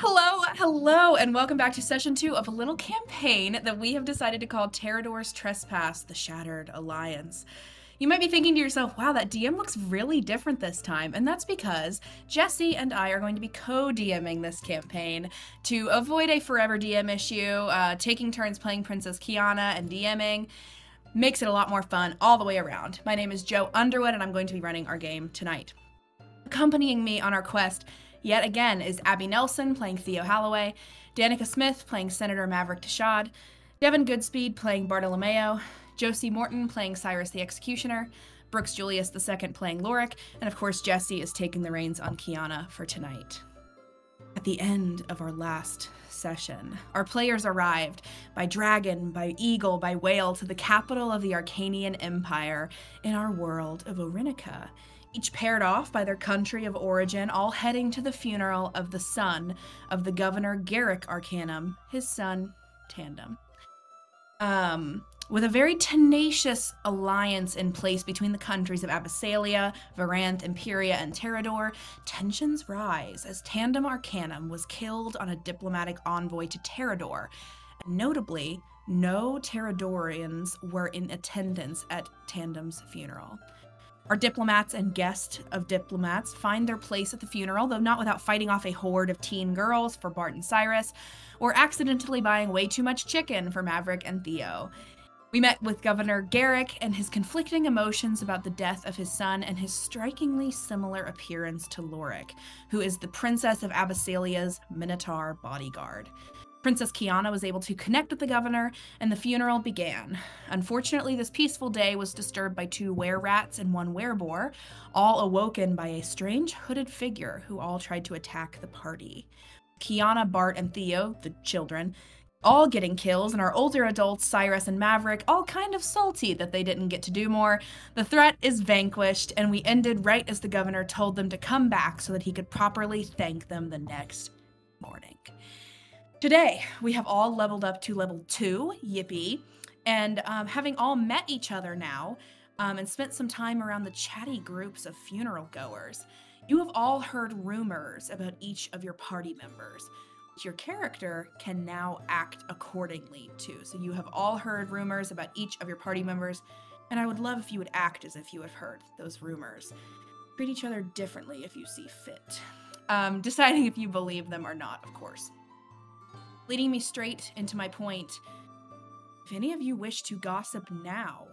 Hello, and welcome back to session 2 of a little campaign that we have decided to call Terrador's Trespass, the Shattered Alliance. You might be thinking to yourself, wow, that DM looks really different this time, and that's because Jesse and I are going to be co-DMing this campaign to avoid a forever DM issue. Taking turns playing Princess Kiana and DMing makes it a lot more fun all the way around. My name is Joe Underwood, and I'm going to be running our game tonight. Accompanying me on our quest yet again is Abi Nelson playing Theo Holloway, Danica Smith playing Senator Maverick Tashad, Devin Goodspeed playing Bartolomeo, Josie Morton playing Cyrus the Executioner, Brooks Julius II playing Lorik, and of course Jesse is taking the reins on Kiana for tonight. At the end of our last session, our players arrived by dragon, by eagle, by whale to the capital of the Arcanian Empire in our world of Orinica, each paired off by their country of origin, all heading to the funeral of the son of the Governor Garrick Arcanum, his son, Tandem. With a very tenacious alliance in place between the countries of Abyssalia, Varanth, Imperia, and Terrador, tensions rise as Tandem Arcanum was killed on a diplomatic envoy to Terrador. And notably, no Terradorians were in attendance at Tandem's funeral. Our diplomats and guests of diplomats find their place at the funeral, though not without fighting off a horde of teen girls for Bart and Cyrus, or accidentally buying way too much chicken for Maverick and Theo. We met with Governor Garrick and his conflicting emotions about the death of his son and his strikingly similar appearance to Lorik, who is the Princess of Abyssalia's Minotaur bodyguard. Princess Kiana was able to connect with the governor, and the funeral began. Unfortunately, this peaceful day was disturbed by 2 were-rats and 1 were-boar, all awoken by a strange hooded figure who all tried to attack the party. Kiana, Bart, and Theo, the children, all getting kills, and our older adults, Cyrus and Maverick, all kind of salty that they didn't get to do more. The threat is vanquished, and we ended right as the governor told them to come back so that he could properly thank them the next morning. Today, we have all leveled up to level 2, yippee, and having all met each other now and spent some time around the chatty groups of funeral goers, you have all heard rumors about each of your party members, which your character can now act accordingly to. So you have all heard rumors about each of your party members, and I would love if you would act as if you have heard those rumors. Treat each other differently if you see fit. Deciding if you believe them or not, of course. Leading me straight into my point, if any of you wish to gossip now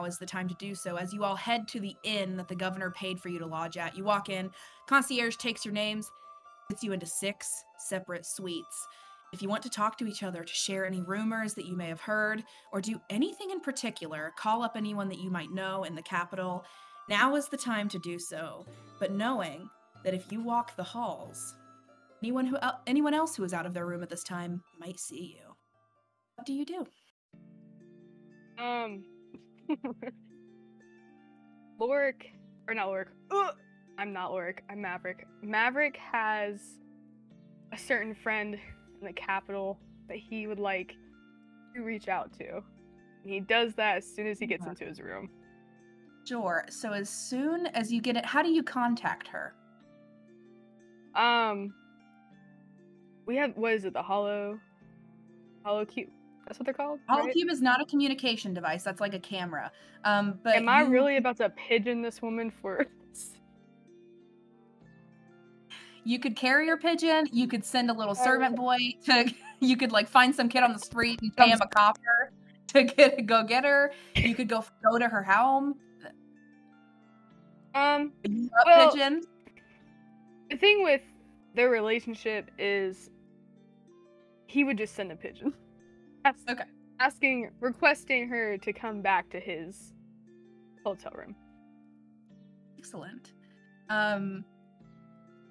is the time to do so, as you all head to the inn that the governor paid for you to lodge at. You walk in, concierge takes your names, puts you into 6 separate suites. If you want to talk to each other, to share any rumors that you may have heard, or do anything in particular, call up anyone that you might know in the capital, now is the time to do so, but knowing that if you walk the halls, anyone else who is out of their room at this time might see you. What do you do? Lorik, or not Lorik. I'm not Lorik. I'm Maverick. Maverick has a certain friend in the capital that he would like to reach out to. And he does that as soon as he gets into his room. Sure. So as soon as you get it, how do you contact her? We have, what is it, the Hollow Cube? That's what they're called? Hollow right? Cube is not a communication device. That's like a camera. But am I really about to pigeon this woman for... You could carry your pigeon. You could send a little servant boy to... You could like find some kid on the street and pay him a copper to go get her. You could go to her home. Pigeon. The thing with their relationship is he would just send a pigeon. Requesting her to come back to his hotel room. Excellent.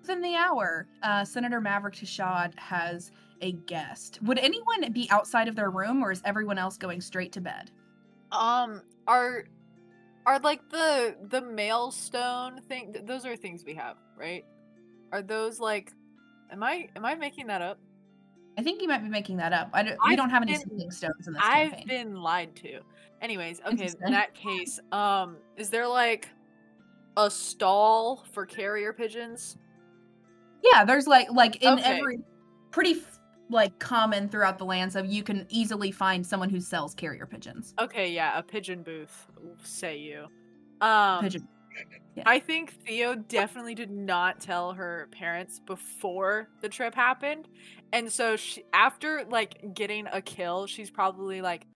Within the hour, Senator Maverick Tashad has a guest. Would anyone be outside of their room, or is everyone else going straight to bed? Are like the mailstone thing? Those are things we have, right? Are those like? Am I making that up? I think you might be making that up. We don't have any sleeping stones in this campaign. I've been lied to. Anyways, okay, in that case, is there like a stall for carrier pigeons? Yeah, there's like in every pretty like common throughout the land, so you can easily find someone who sells carrier pigeons. Okay, yeah, a pigeon booth, say you. Pigeon. Yeah. I think Theo definitely did not tell her parents before the trip happened. And so after like getting a kill, she's probably like,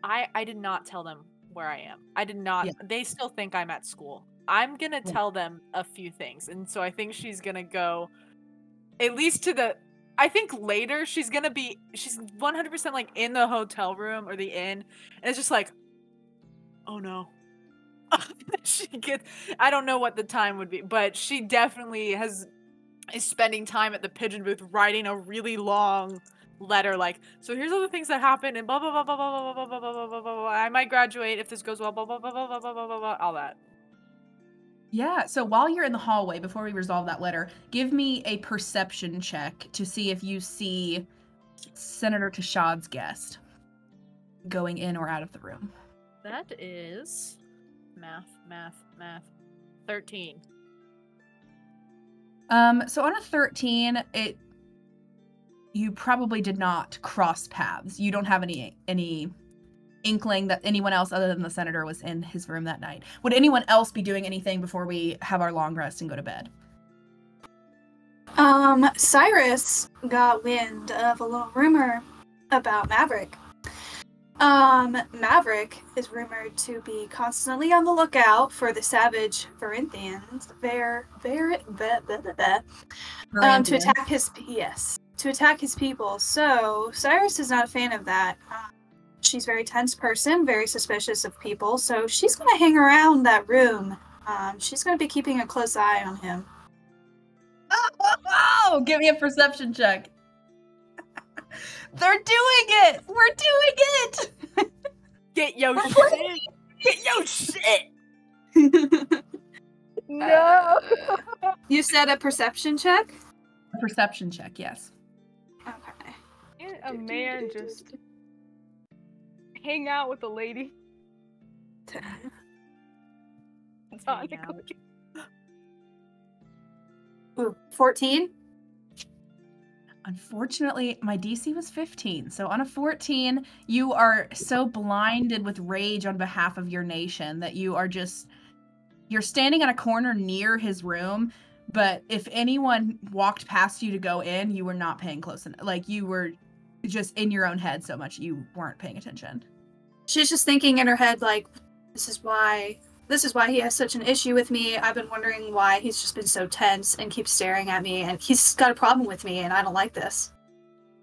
I did not tell them where I am. I did not. Yeah. They still think I'm at school. I'm going to Yeah. tell them a few things. And so I think she's going to go at least to the, I think later she's 100% like in the hotel room or the inn. And it's just like, oh no. I don't know what the time would be, but she definitely is spending time at the pigeon booth writing a really long letter like, so here's all the things that happened and blah blah blah blah blah blah blah blah blah blah blah blah. I might graduate if this goes well, blah blah blah blah blah blah blah blah, all that. Yeah, so while you're in the hallway, before we resolve that letter, give me a perception check to see if you see Senator Tashad's guest going in or out of the room. That is math. 13. So on a 13, you probably did not cross paths. You don't have any inkling that anyone else other than the senator was in his room that night. Would anyone else be doing anything before we have our long rest and go to bed? Cyrus got wind of a little rumor about Maverick. Maverick is rumored to be constantly on the lookout for the savage Varinthians. To attack his people. So Cyrus is not a fan of that. She's a very tense person, very suspicious of people. So she's gonna hang around that room. She's gonna be keeping a close eye on him. Oh, give me a perception check. They're doing it! We're doing it! Get your shit! Get your shit! No. You said a perception check? A perception check, yes. Okay. Can't a man just hang out with a lady? Sonically. Ooh, 14? Unfortunately, my DC was 15. So on a 14, you are so blinded with rage on behalf of your nation that you're standing on a corner near his room, but if anyone walked past you to go in, you were not paying close enough. Like, you were just in your own head so much you weren't paying attention. She's just thinking in her head, like, this is why he has such an issue with me. I've been wondering why he's just been so tense and keeps staring at me, and he's got a problem with me, and I don't like this.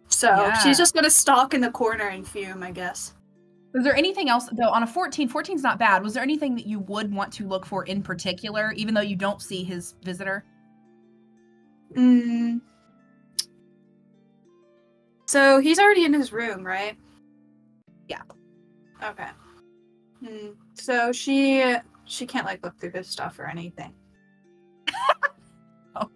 So she's just gonna stalk in the corner and fume, I guess. Was there anything else, though, on a 14? 14's not bad. Was there anything that you would want to look for in particular, even though you don't see his visitor? So he's already in his room, right? Yeah. Okay. So she can't like look through his stuff or anything. Oh.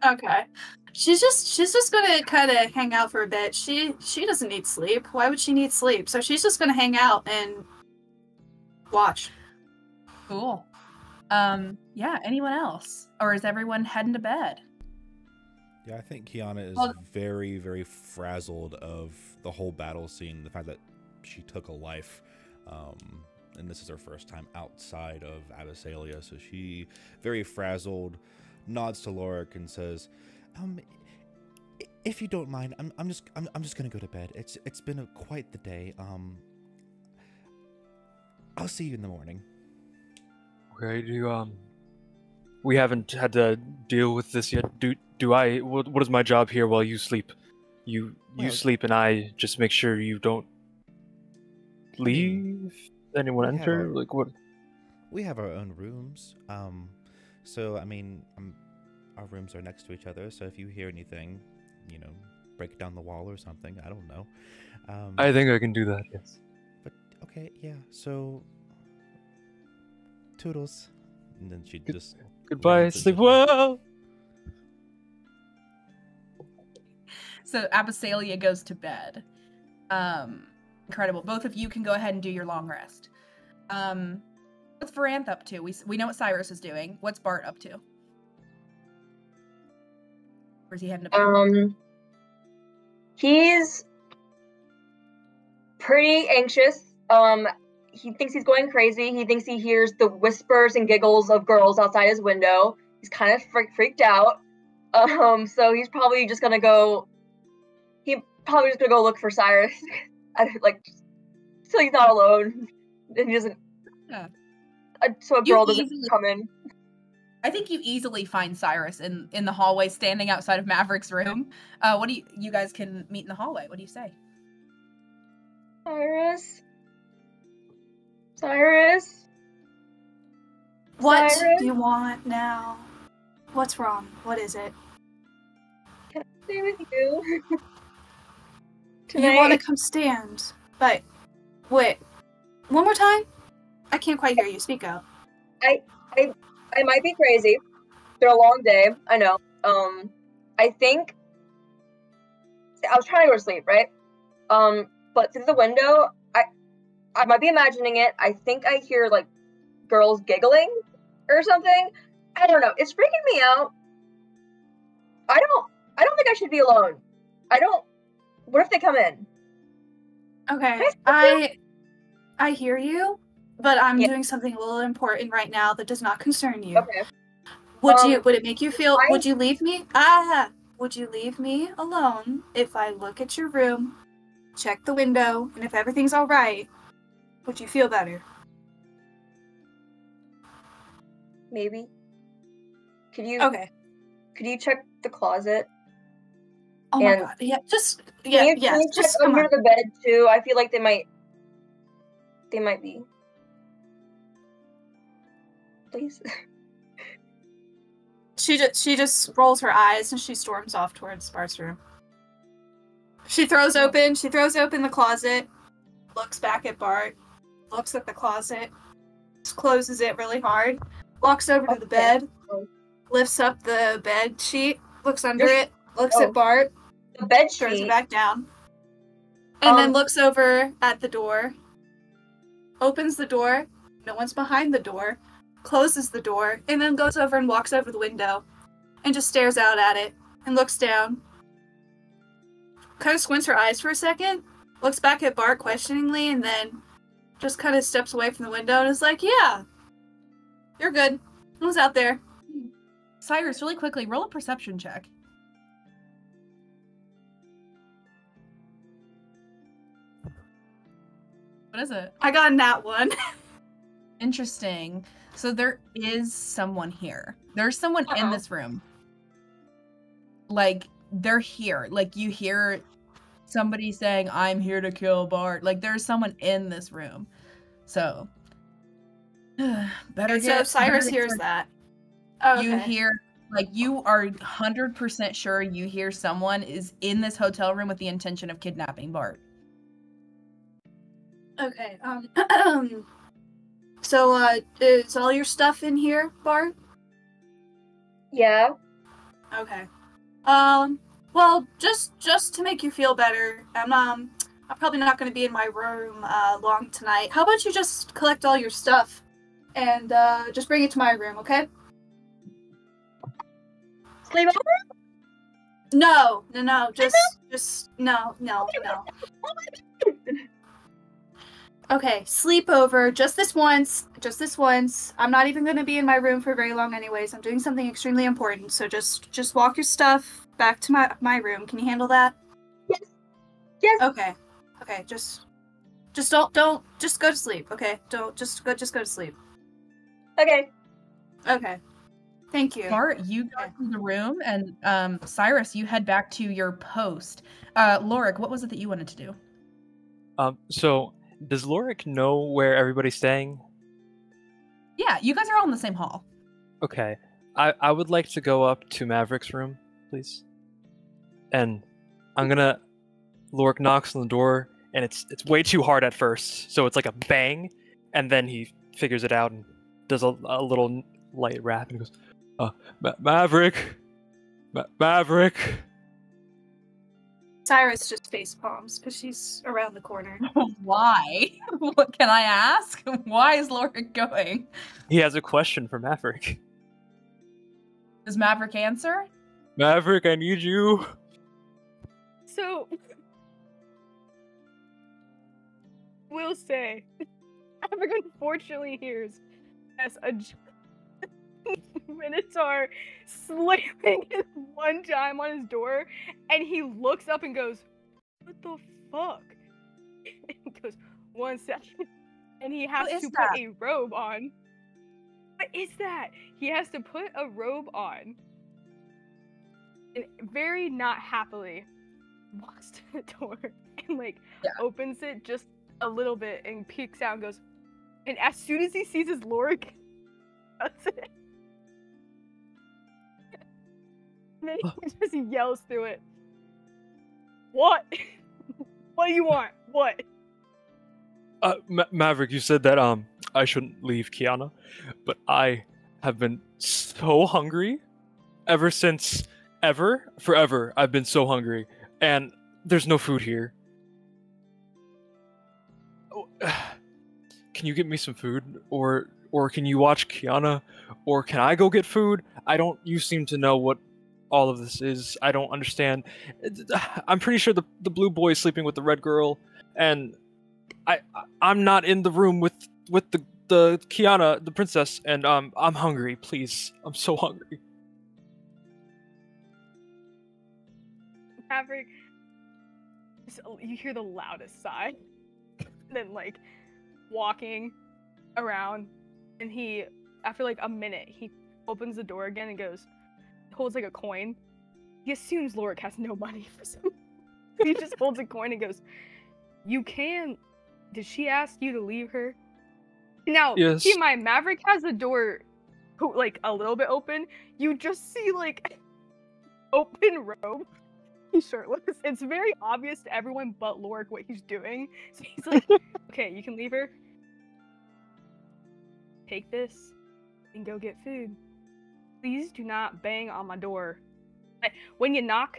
Okay. She's just gonna kind of hang out for a bit. She doesn't need sleep. Why would she need sleep? So she's just gonna hang out and watch. Cool. Yeah, anyone else? Or is everyone heading to bed? Yeah, I think Kiana is very, very frazzled of the whole battle scene, the fact that she took a life, and this is her first time outside of Abysalia, so she, very frazzled, nods to Lorik and says, if you don't mind, I'm just gonna go to bed. It's been quite the day. I'll see you in the morning. Okay, we haven't had to deal with this yet. What is my job here while you sleep? You sleep and I just make sure you don't leave? Anyone enter? Like what? We have our own rooms. So I mean, our rooms are next to each other, so if you hear anything, break down the wall or something, I don't know. I think I can do that, yes. But okay, yeah, so toodles. And then she just goodbye, sleep well. So Abysalia goes to bed. Incredible. Both of you can go ahead and do your long rest. What's Varanth up to? We know what Cyrus is doing. What's Bart up to? Or is he heading to bed? He's pretty anxious. He thinks he's going crazy. He thinks he hears the whispers and giggles of girls outside his window. He's kind of freaked out. So he's probably just gonna go. Look for Cyrus, like, so he's not alone, and he doesn't. Yeah. So a girl doesn't come in. I think you easily find Cyrus in the hallway, standing outside of Maverick's room. What do you guys can meet in the hallway? What do you say? Cyrus? What Cyrus? do you want now? What's wrong? What is it? Can I stay with you? You want to come stand. But, wait. One more time? I can't quite hear you. Speak out. I might be crazy. It's been a long day. I know. I think I was trying to go to sleep, right? But through the window, I might be imagining it. I think I hear like girls giggling or something. I don't know. It's freaking me out. I don't think I should be alone. What if they come in? Okay. I hear you, but I'm doing something a little important right now that does not concern you. Okay. Would it make you feel would you leave me? Would you leave me alone if I look at your room, check the window, and if everything's all right, would you feel better? Maybe. Could you check the closet? Oh my god. Yeah, Can you check under the bed too? I feel like they might be. Please. She just rolls her eyes and she storms off towards Bart's room. She throws open the closet, looks back at Bart, looks at the closet, closes it really hard, walks over to the bed, lifts up the bed sheet, looks under it, looks at Bart, the bed sheet, throws it back down, and then looks over at the door, opens the door, no one's behind the door, closes the door, and then goes over and walks over the window and just stares out at it and looks down. Kind of squints her eyes for a second, looks back at Bart questioningly, and then just kind of steps away from the window and is like, yeah, you're good. I was out there. Cyrus, really quickly, roll a perception check. What is it? I got a nat 1. Interesting. So there is someone here. There's someone in this room. Like, they're here. Like, you hear somebody saying, I'm here to kill Bart. Like, there's someone in this room. So, so Cyrus hears that. Oh, okay. You hear, like, you are 100% sure you hear someone is in this hotel room with the intention of kidnapping Bart. Okay, so, is all your stuff in here, Bart? Yeah. Okay. Well, just to make you feel better, I'm probably not going to be in my room, long tonight. How about you just collect all your stuff and, just bring it to my room, okay? Sleep over? No, just, no. Okay, sleepover, just this once. I'm not even going to be in my room for very long anyways. I'm doing something extremely important, so just walk your stuff back to my room. Can you handle that? Yes. Okay, just don't, just go to sleep, okay? Just go to sleep. Okay. Thank you. Bart, you go to the room, and Cyrus, you head back to your post. Lorik, what was it that you wanted to do? So does Lorik know where everybody's staying? Yeah, you guys are all in the same hall. Okay. I would like to go up to Maverick's room, please. And Lorik knocks on the door, and it's way too hard at first, so it's like a bang, and then he figures it out and does a little light rap, and he goes, Maverick! Maverick! Cyrus just face palms because she's around the corner. Why? What can I ask? Why is Lorik going? He has a question for Maverick. Does Maverick answer? Maverick, I need you. So, will say, Maverick unfortunately hears as a Minotaur slamming his one time on his door, and he looks up and goes, "What the fuck?" And he goes, "1 second," and he has to put a robe on. What is that? He has to put a robe on, and very not happily walks to the door and opens it just a little bit and peeks out and goes, and as soon as he sees his Lorik, that's it. And then he just yells through it, "What? What do you want? What?" Maverick, you said that I shouldn't leave Kiana, but I have been so hungry forever. I've been so hungry, and there's no food here. Can you get me some food, or can you watch Kiana, or can I go get food? You seem to know what all of this is. I don't understand. I'm pretty sure the blue boy is sleeping with the red girl, and I'm not in the room with the Kiana, the princess, and I'm hungry. Please, I'm so hungry. Maverick, you hear the loudest sigh, and then walking around, and he, after a minute, he opens the door again and holds a coin. He assumes Lorik has no money for some. He just holds a coin and goes, "You can. Did she ask you to leave her?" Now, yes. Keep in mind, Maverick has the door a little bit open. You just see open robe. He's shirtless. It's very obvious to everyone but Lorik what he's doing. So he's like, "Okay, you can leave her. Take this and go get food. Please do not bang on my door. When you knock,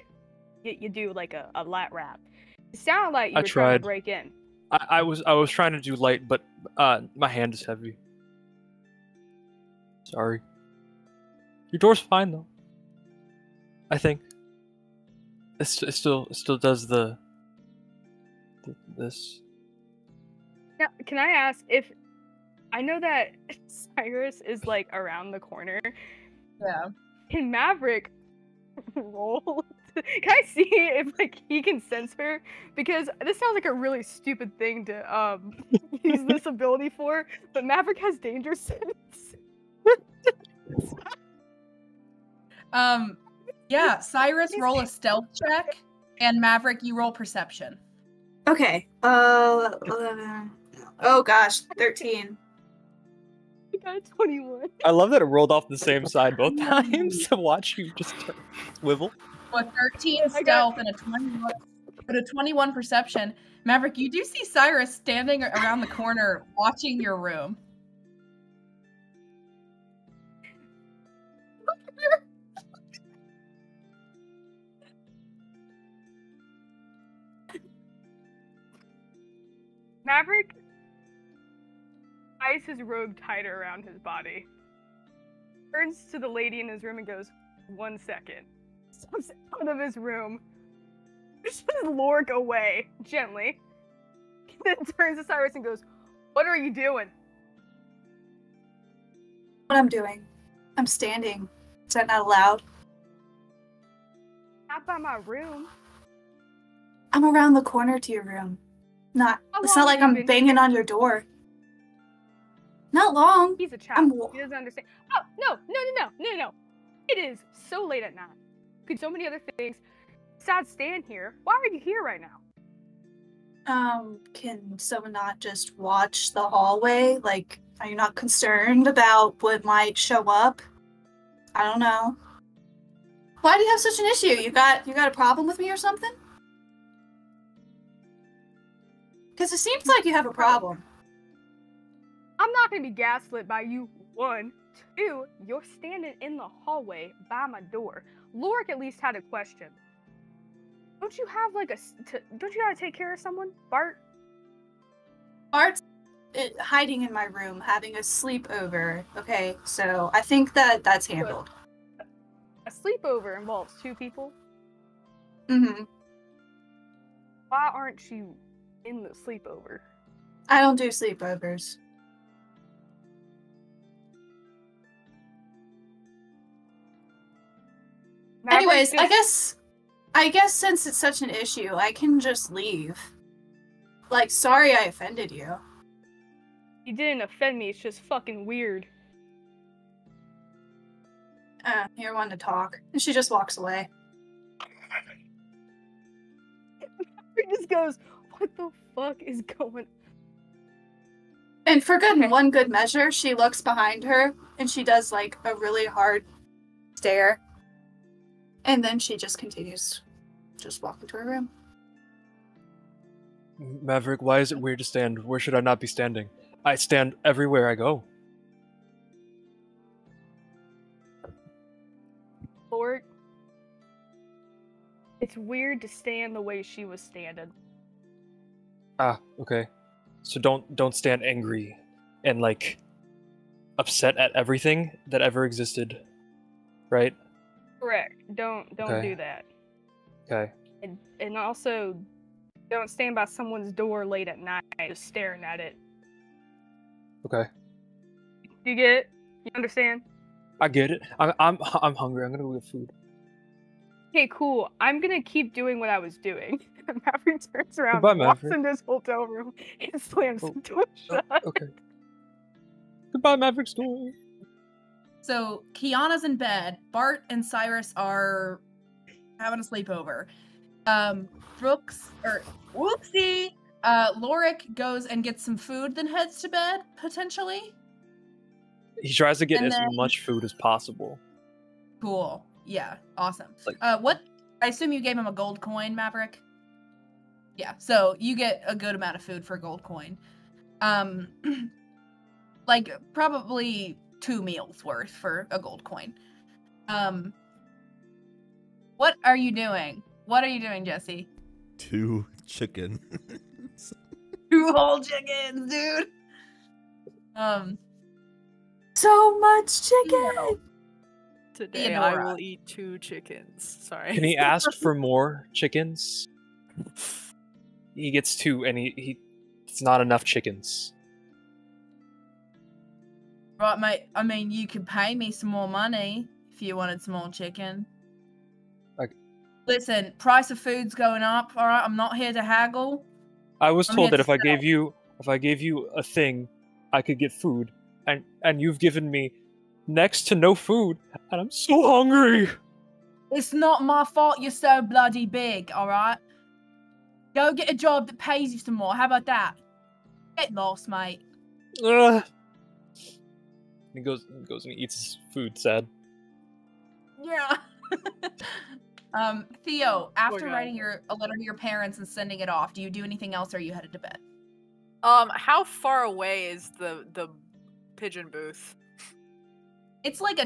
you do a lat rap." It sounded like you were trying to break in. I was trying to do light, but my hand is heavy. Sorry. Your door's fine though. I think. It still does this. Now, can I ask if I know that Cyrus is around the corner? Yeah. Can Maverick roll? Can I see if he can sense her? Because this sounds like a really stupid thing to use this ability for, but Maverick has danger sense. Yeah, Cyrus, roll a stealth check, and Maverick, you roll perception. Okay. 11. Oh gosh, 13. I got a 21. I love that it rolled off the same side both times to watch you just swivel. With 13 stealth and a 21 perception, Maverick, you do see Cyrus standing around the corner watching your room. Maverick ties his robe tighter around his body, turns to the lady in his room and goes, 1 second. Steps out of his room, pushes Lorik away gently, then turns to Cyrus and goes, "What are you doing?" What I'm doing? I'm standing. Is that not allowed? Not by my room. I'm around the corner to your room. It's not like I'm banging on your door. Not long. He's a child. He doesn't understand. Oh, no. It is so late at night. Could so many other things. Besides stand here. Why are you here right now? Can someone not just watch the hallway? Are you not concerned about what might show up? I don't know. Why do you have such an issue? You got a problem with me or something? Because it seems like you have a problem. I'm not gonna be gaslit by you, 1. 2, you're standing in the hallway by my door. Lorik at least had a question. Don't you have don't you gotta take care of someone, Bart? Bart's hiding in my room, having a sleepover. Okay, so I think that's handled. A sleepover involves 2 people. Mm-hmm. Why aren't you in the sleepover? I don't do sleepovers. Anyways, I guess since it's such an issue, I can just leave. Like, sorry I offended you. You didn't offend me, it's just fucking weird. You're one to talk. And she just walks away. He just goes, what the fuck is going on? And for one good measure, she looks behind her and she does like a really hard stare. And then she just continues just walking to her room. Maverick, why is it weird to stand? Where should I not be standing? I stand everywhere I go. Lord, it's weird to stand the way she was standing. Ah, okay. So don't stand angry and like upset at everything that ever existed, right? Correct. Don't do that. Okay. And also, don't stand by someone's door late at night just staring at it. Okay. You get it? You understand? I get it. I'm hungry. I'm gonna go get food. Okay, cool. I'm gonna keep doing what I was doing. Maverick turns around, Goodbye, walks Maverick. into his hotel room, and slams the door shut. Okay. Goodbye, Maverick's door. So Kiana's in bed. Bart and Cyrus are having a sleepover. Lorik goes and gets some food, then heads to bed, potentially. He tries to get And as then- much food as possible. Cool. Yeah, awesome. Like- What? I assume you gave him a gold coin, Maverick? Yeah, so you get a good amount of food for a gold coin. Like, probably 2 meals worth for a gold coin. What are you doing? What are you doing, Jesse? 2 chicken. 2 whole chickens, dude! So much chicken! Today Theodora. I will eat 2 chickens. Sorry. Can he ask for more chickens? He gets 2, and it's not enough chickens. Right, mate. I mean, you could pay me some more money if you wanted some more chicken. Okay. Listen, price of food's going up, alright? I'm not here to haggle. I was I'm told here that to if I gave you a thing, I could get food, and you've given me next to no food, and I'm so hungry. It's not my fault you're so bloody big, alright? Go get a job that pays you some more. How about that? Get lost, mate. Ugh. He goes and he eats his food, sad. Yeah. Theo, after guy. writing a letter to your parents and sending it off, do you do anything else or are you headed to bed? How far away is the pigeon booth? It's like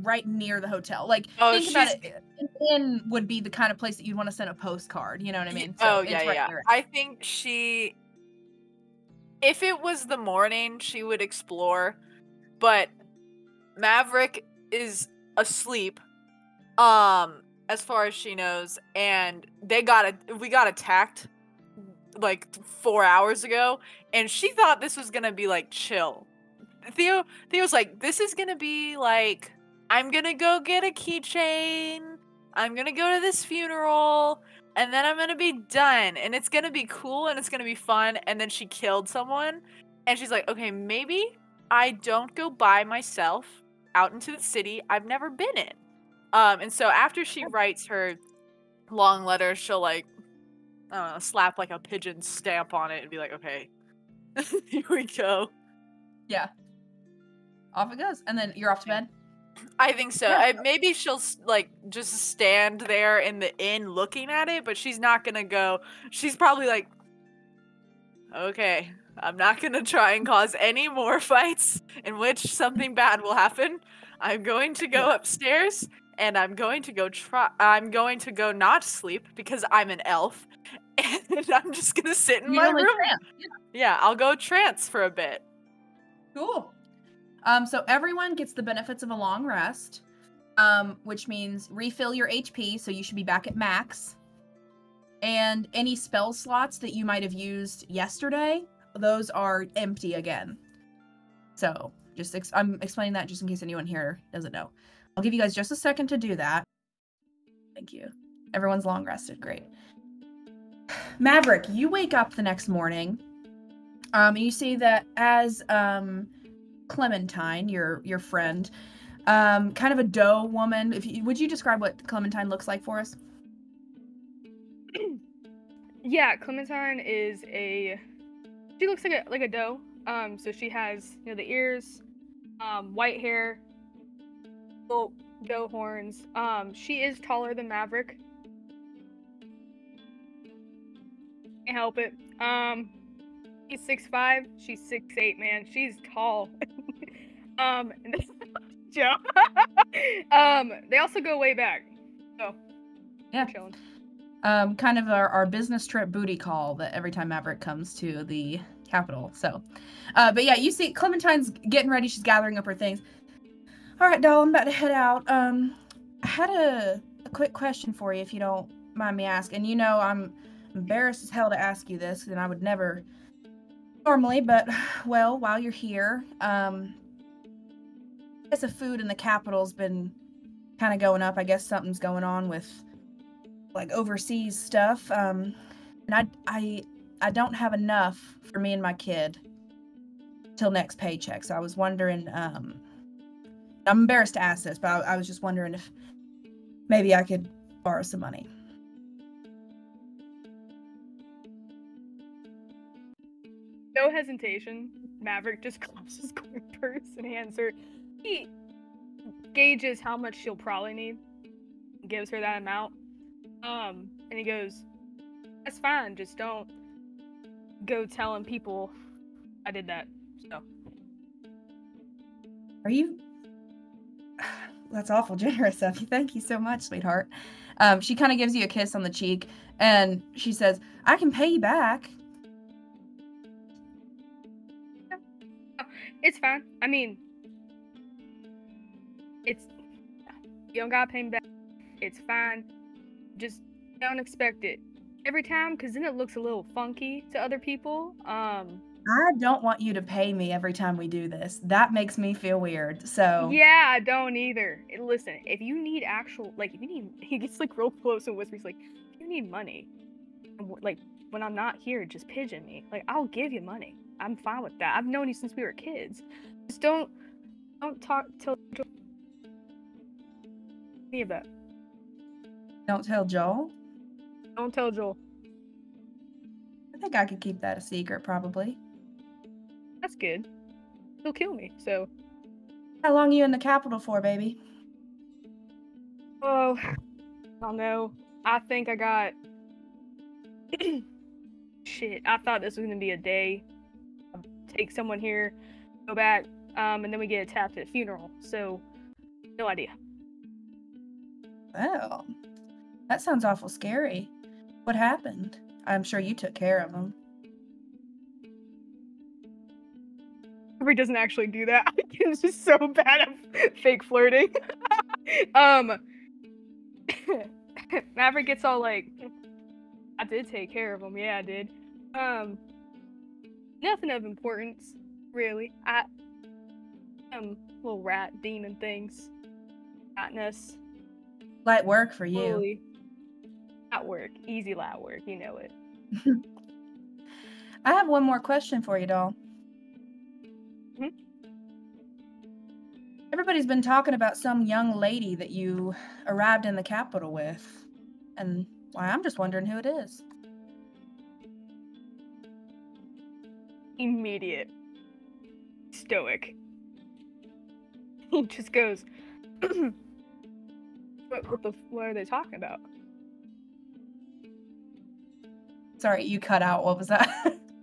right near the hotel. Like, Oh, think about it. An inn would be the kind of place that you'd want to send a postcard. You know what I mean? So it's right there. I think if it was the morning, she would explore, but Maverick is asleep, as far as she knows, and we got attacked like 4 hours ago, and she thought this was gonna be like chill. Theo's like, this is gonna be like, I'm gonna go get a keychain, I'm gonna go to this funeral, and then I'm gonna be done, and it's gonna be cool, and it's gonna be fun. And then she killed someone, and she's like, okay, maybe I don't go by myself out into the city I've never been in. And so after she writes her long letter, she'll like, I don't know, slap like a pigeon stamp on it and be like, okay, here we go. Yeah. Off it goes. And then you're off to bed? I think so. Yeah. Maybe she'll like just stand there in the inn looking at it, but she's not gonna go. She's probably like, okay, I'm not gonna try and cause any more fights in which something bad will happen. I'm going to go upstairs and I'm going to go not sleep because I'm an elf, and I'm just gonna sit in You my only room. trance. Yeah, I'll go trance for a bit. Cool. So everyone gets the benefits of a long rest. which means refill your HP, so you should be back at max. And any spell slots that you might have used yesterday, those are empty again. So, I'm explaining that just in case anyone here doesn't know. I'll give you guys just a second to do that. Thank you. Everyone's long rested. Great. Maverick, you wake up the next morning, and you see that as Clementine, your friend, kind of a doe woman. Would you describe what Clementine looks like for us? Yeah, Clementine is she looks like a doe. So she has, the ears, white hair, little doe horns. She is taller than Maverick. Can't help it. He's 6'5", she's 6'8", man. She's tall. And this is Joe. They also go way back. So yeah, we're chilling. Kind of our business trip booty call that every time Maverick comes to the capital. So, but yeah, you see Clementine's getting ready. She's gathering up her things. All right, doll, I'm about to head out. I had a quick question for you, if you don't mind me asking. You know, I'm embarrassed as hell to ask you this, and I would never normally, but, well, while you're here, I guess the food in the capital's been kind of going up. I guess something's going on with, like, overseas stuff. And I don't have enough for me and my kid till next paycheck, so I was wondering, I'm embarrassed to ask this, but I was just wondering if maybe I could borrow some money. No hesitation, Maverick just claps his coin purse and hands her. He gauges how much she'll probably need, gives her that amount. And he goes, "That's fine, just don't go telling people I did that." So. Are you? That's awful generous of you. Thank you so much, sweetheart. She kind of gives you a kiss on the cheek, and she says, "I can pay you back." It's fine. I mean, you don't gotta pay me back. It's fine. Just don't expect it every time, because then it looks a little funky to other people. I don't want you to pay me every time we do this. That makes me feel weird. So yeah, I don't either. Listen, if you need he gets like real close and whispers like, if you need money, like when I'm not here, just pigeon me. Like, I'll give you money. I'm fine with that. I've known you since we were kids. Just don't talk till me about. Don't tell Joel? Don't tell Joel. I think I could keep that a secret, probably. That's good. He'll kill me, so. How long are you in the capital for, baby? Oh, I don't know. I think I got... Shit, I thought this was gonna be a day. I'll take someone here, go back, and then we get tapped at a funeral, so no idea. Well, that sounds awful scary. What happened? I'm sure you took care of him. He doesn't actually do that. It's just so bad at fake flirting. Maverick gets all like, I did take care of him. Yeah, I did. Nothing of importance, really. Little rat demon things. Fatness. Light work for you. Really. Lat work. Easy lat work. You know it. I have one more question for you, doll. Mm-hmm. Everybody's been talking about some young lady that you arrived in the capital with. And I'm just wondering who it is. Immediate. Stoic. He just goes, what are they talking about? Sorry, you cut out. What was that?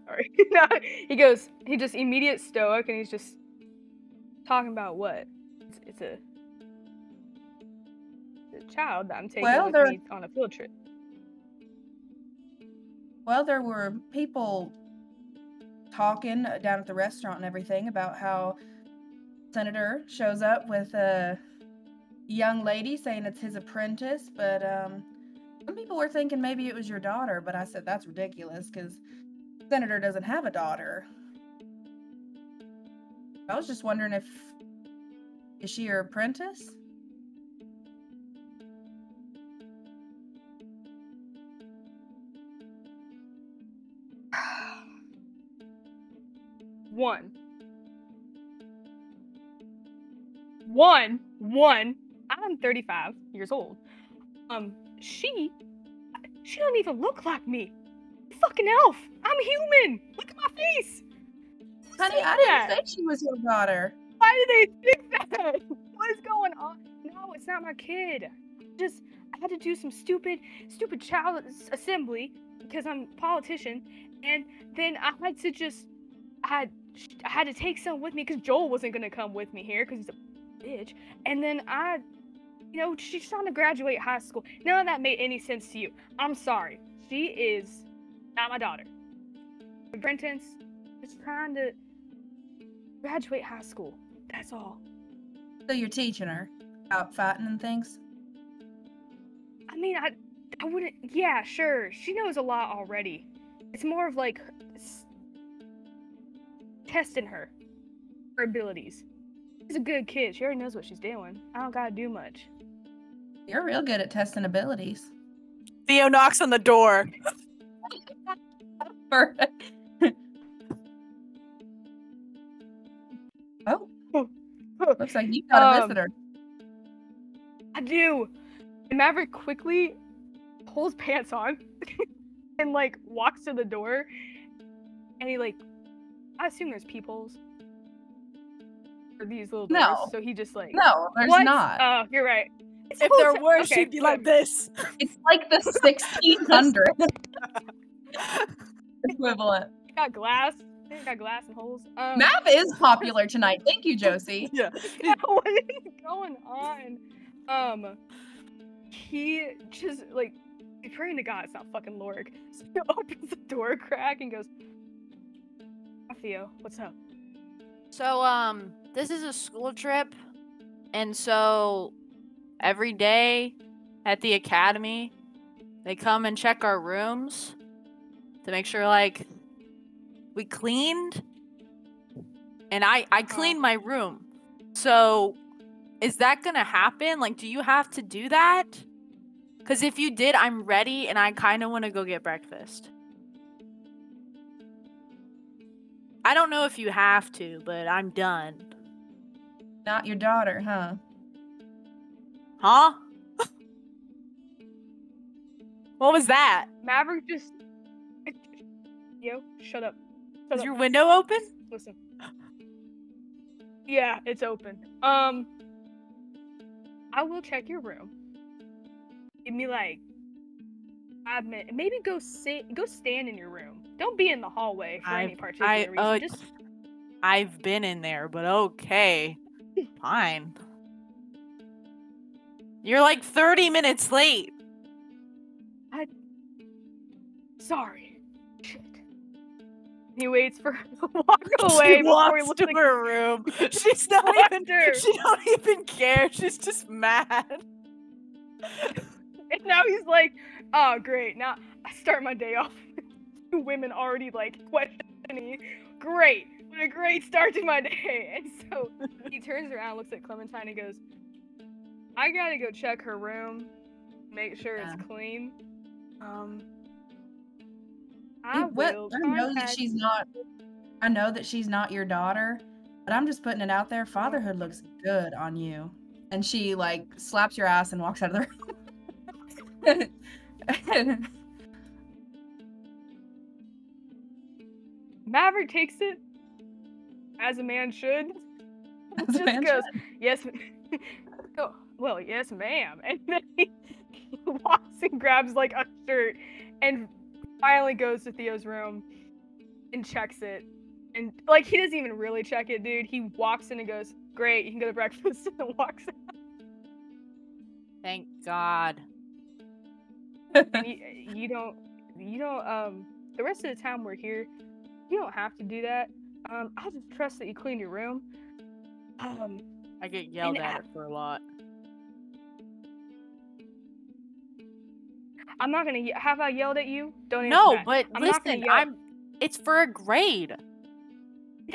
Sorry. No, he just immediate stoic, and he's just talking about what? It's a child that I'm taking with me on a field trip. Well, there were people talking down at the restaurant and everything about how Senator shows up with young lady saying it's his apprentice, but some people were thinking maybe it was your daughter, but I said that's ridiculous because Senator doesn't have a daughter. I was just wondering is she your apprentice? One. I'm 35 years old. She don't even look like me. Fucking elf. I'm human. Look at my face. Honey, I didn't say she was your daughter. Why do they think that? What is going on? No, it's not my kid. I had to do some stupid child assembly because I'm a politician, and then I had to take some with me because Joel wasn't gonna come with me here because he's a bitch. And then she's trying to graduate high school. None of that made any sense to you. I'm sorry. She is not my daughter. Apprentice is trying to graduate high school. That's all. So you're teaching her out fighting and things? I mean, I wouldn't. Yeah, sure. She knows a lot already. It's more of like testing her abilities. She's a good kid. She already knows what she's doing. I don't gotta do much. You're real good at testing abilities. Theo knocks on the door. Oh. Looks like you got a visitor. I do. And Maverick quickly pulls pants on and like walks to the door. And he I assume there's peepholes. Or these little doors. No. So he just No, there's not. Oh, you're right. If there were, okay, she'd be like this. It's like the 1600s equivalent. Got glass. Got glass and holes. Mav is popular tonight. Thank you, Josie. Yeah. What is going on? He just he's praying to God it's not fucking Lorg. So he opens the door crack and goes, Theo, what's up? So, this is a school trip, and so every day at the academy, they come and check our rooms to make sure, we cleaned, and I cleaned my room. So, is that gonna happen? Do you have to do that? Because if you did, I'm ready, and I kind of want to go get breakfast. I don't know if you have to, but I'm done. Not your daughter, huh? Huh? What was that? Maverick just... Yo, shut up. Is your window open? Listen. Yeah, it's open. I will check your room. Give me 5 minutes. Maybe go stand in your room. Don't be in the hallway for any particular reason. I've been in there, but okay. Fine. You're 30 minutes late. Sorry. Shit. He waits for her to walk away before he walks to her room. She's not even. She don't even care. She's just mad. And now he's like, oh great. Now I start my day off with 2 women already questioning. Great. What a great start to my day. And so he turns around, looks at Clementine, and goes, I gotta go check her room, make sure it's clean. I know that she's not your daughter, but I'm just putting it out there. Fatherhood looks good on you. And she slaps your ass and walks out of the room. Maverick takes it as a man should. As a man goes, should. Yes. Oh, well, yes, ma'am. And then he walks and grabs a shirt and finally goes to Theo's room and checks it. And he doesn't even really check it, dude. He walks in and goes, great, you can go to breakfast, and walks out. Thank God. And you don't the rest of the time we're here, you don't have to do that. I'll just trust that you clean your room. I get yelled at for a lot. I'm not gonna. Have I yelled at you? Don't answer No, that. but I'm not gonna listen, yell. it's for a grade.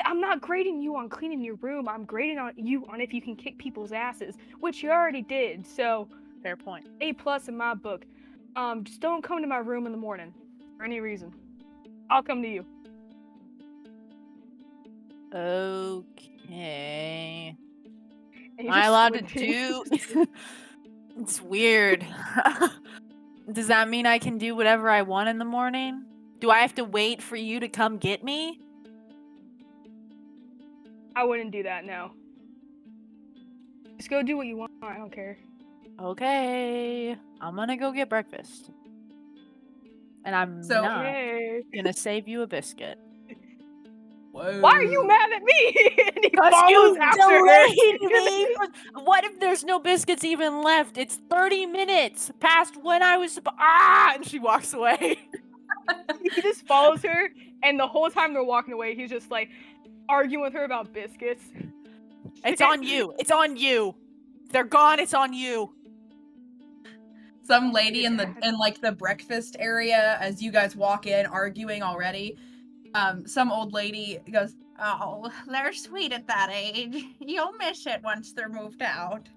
I'm not grading you on cleaning your room. I'm grading on you on if you can kick people's asses, which you already did. So, Fair point. A+ in my book. Just don't come to my room in the morning for any reason. I'll come to you. Okay. And Am I allowed to do? It's weird. Does that mean I can do whatever I want in the morning? Do I have to wait for you to come get me? I wouldn't do that, no. Just go do what you want. I don't care. Okay. I'm gonna go get breakfast. And I'm So- not Okay. gonna save you a biscuit. Whoa. Why are you mad at me? And he Because follows you after her. delayed me. What if there's no biscuits even left? It's 30 minutes past when I was and she walks away. He just follows her, and the whole time they're walking away, he's just like arguing with her about biscuits. It's on you. It's on you. They're gone. It's on you. Some lady in the breakfast area, as you guys walk in arguing already, some old lady goes, "Oh, they're sweet at that age. You'll miss it once they're moved out."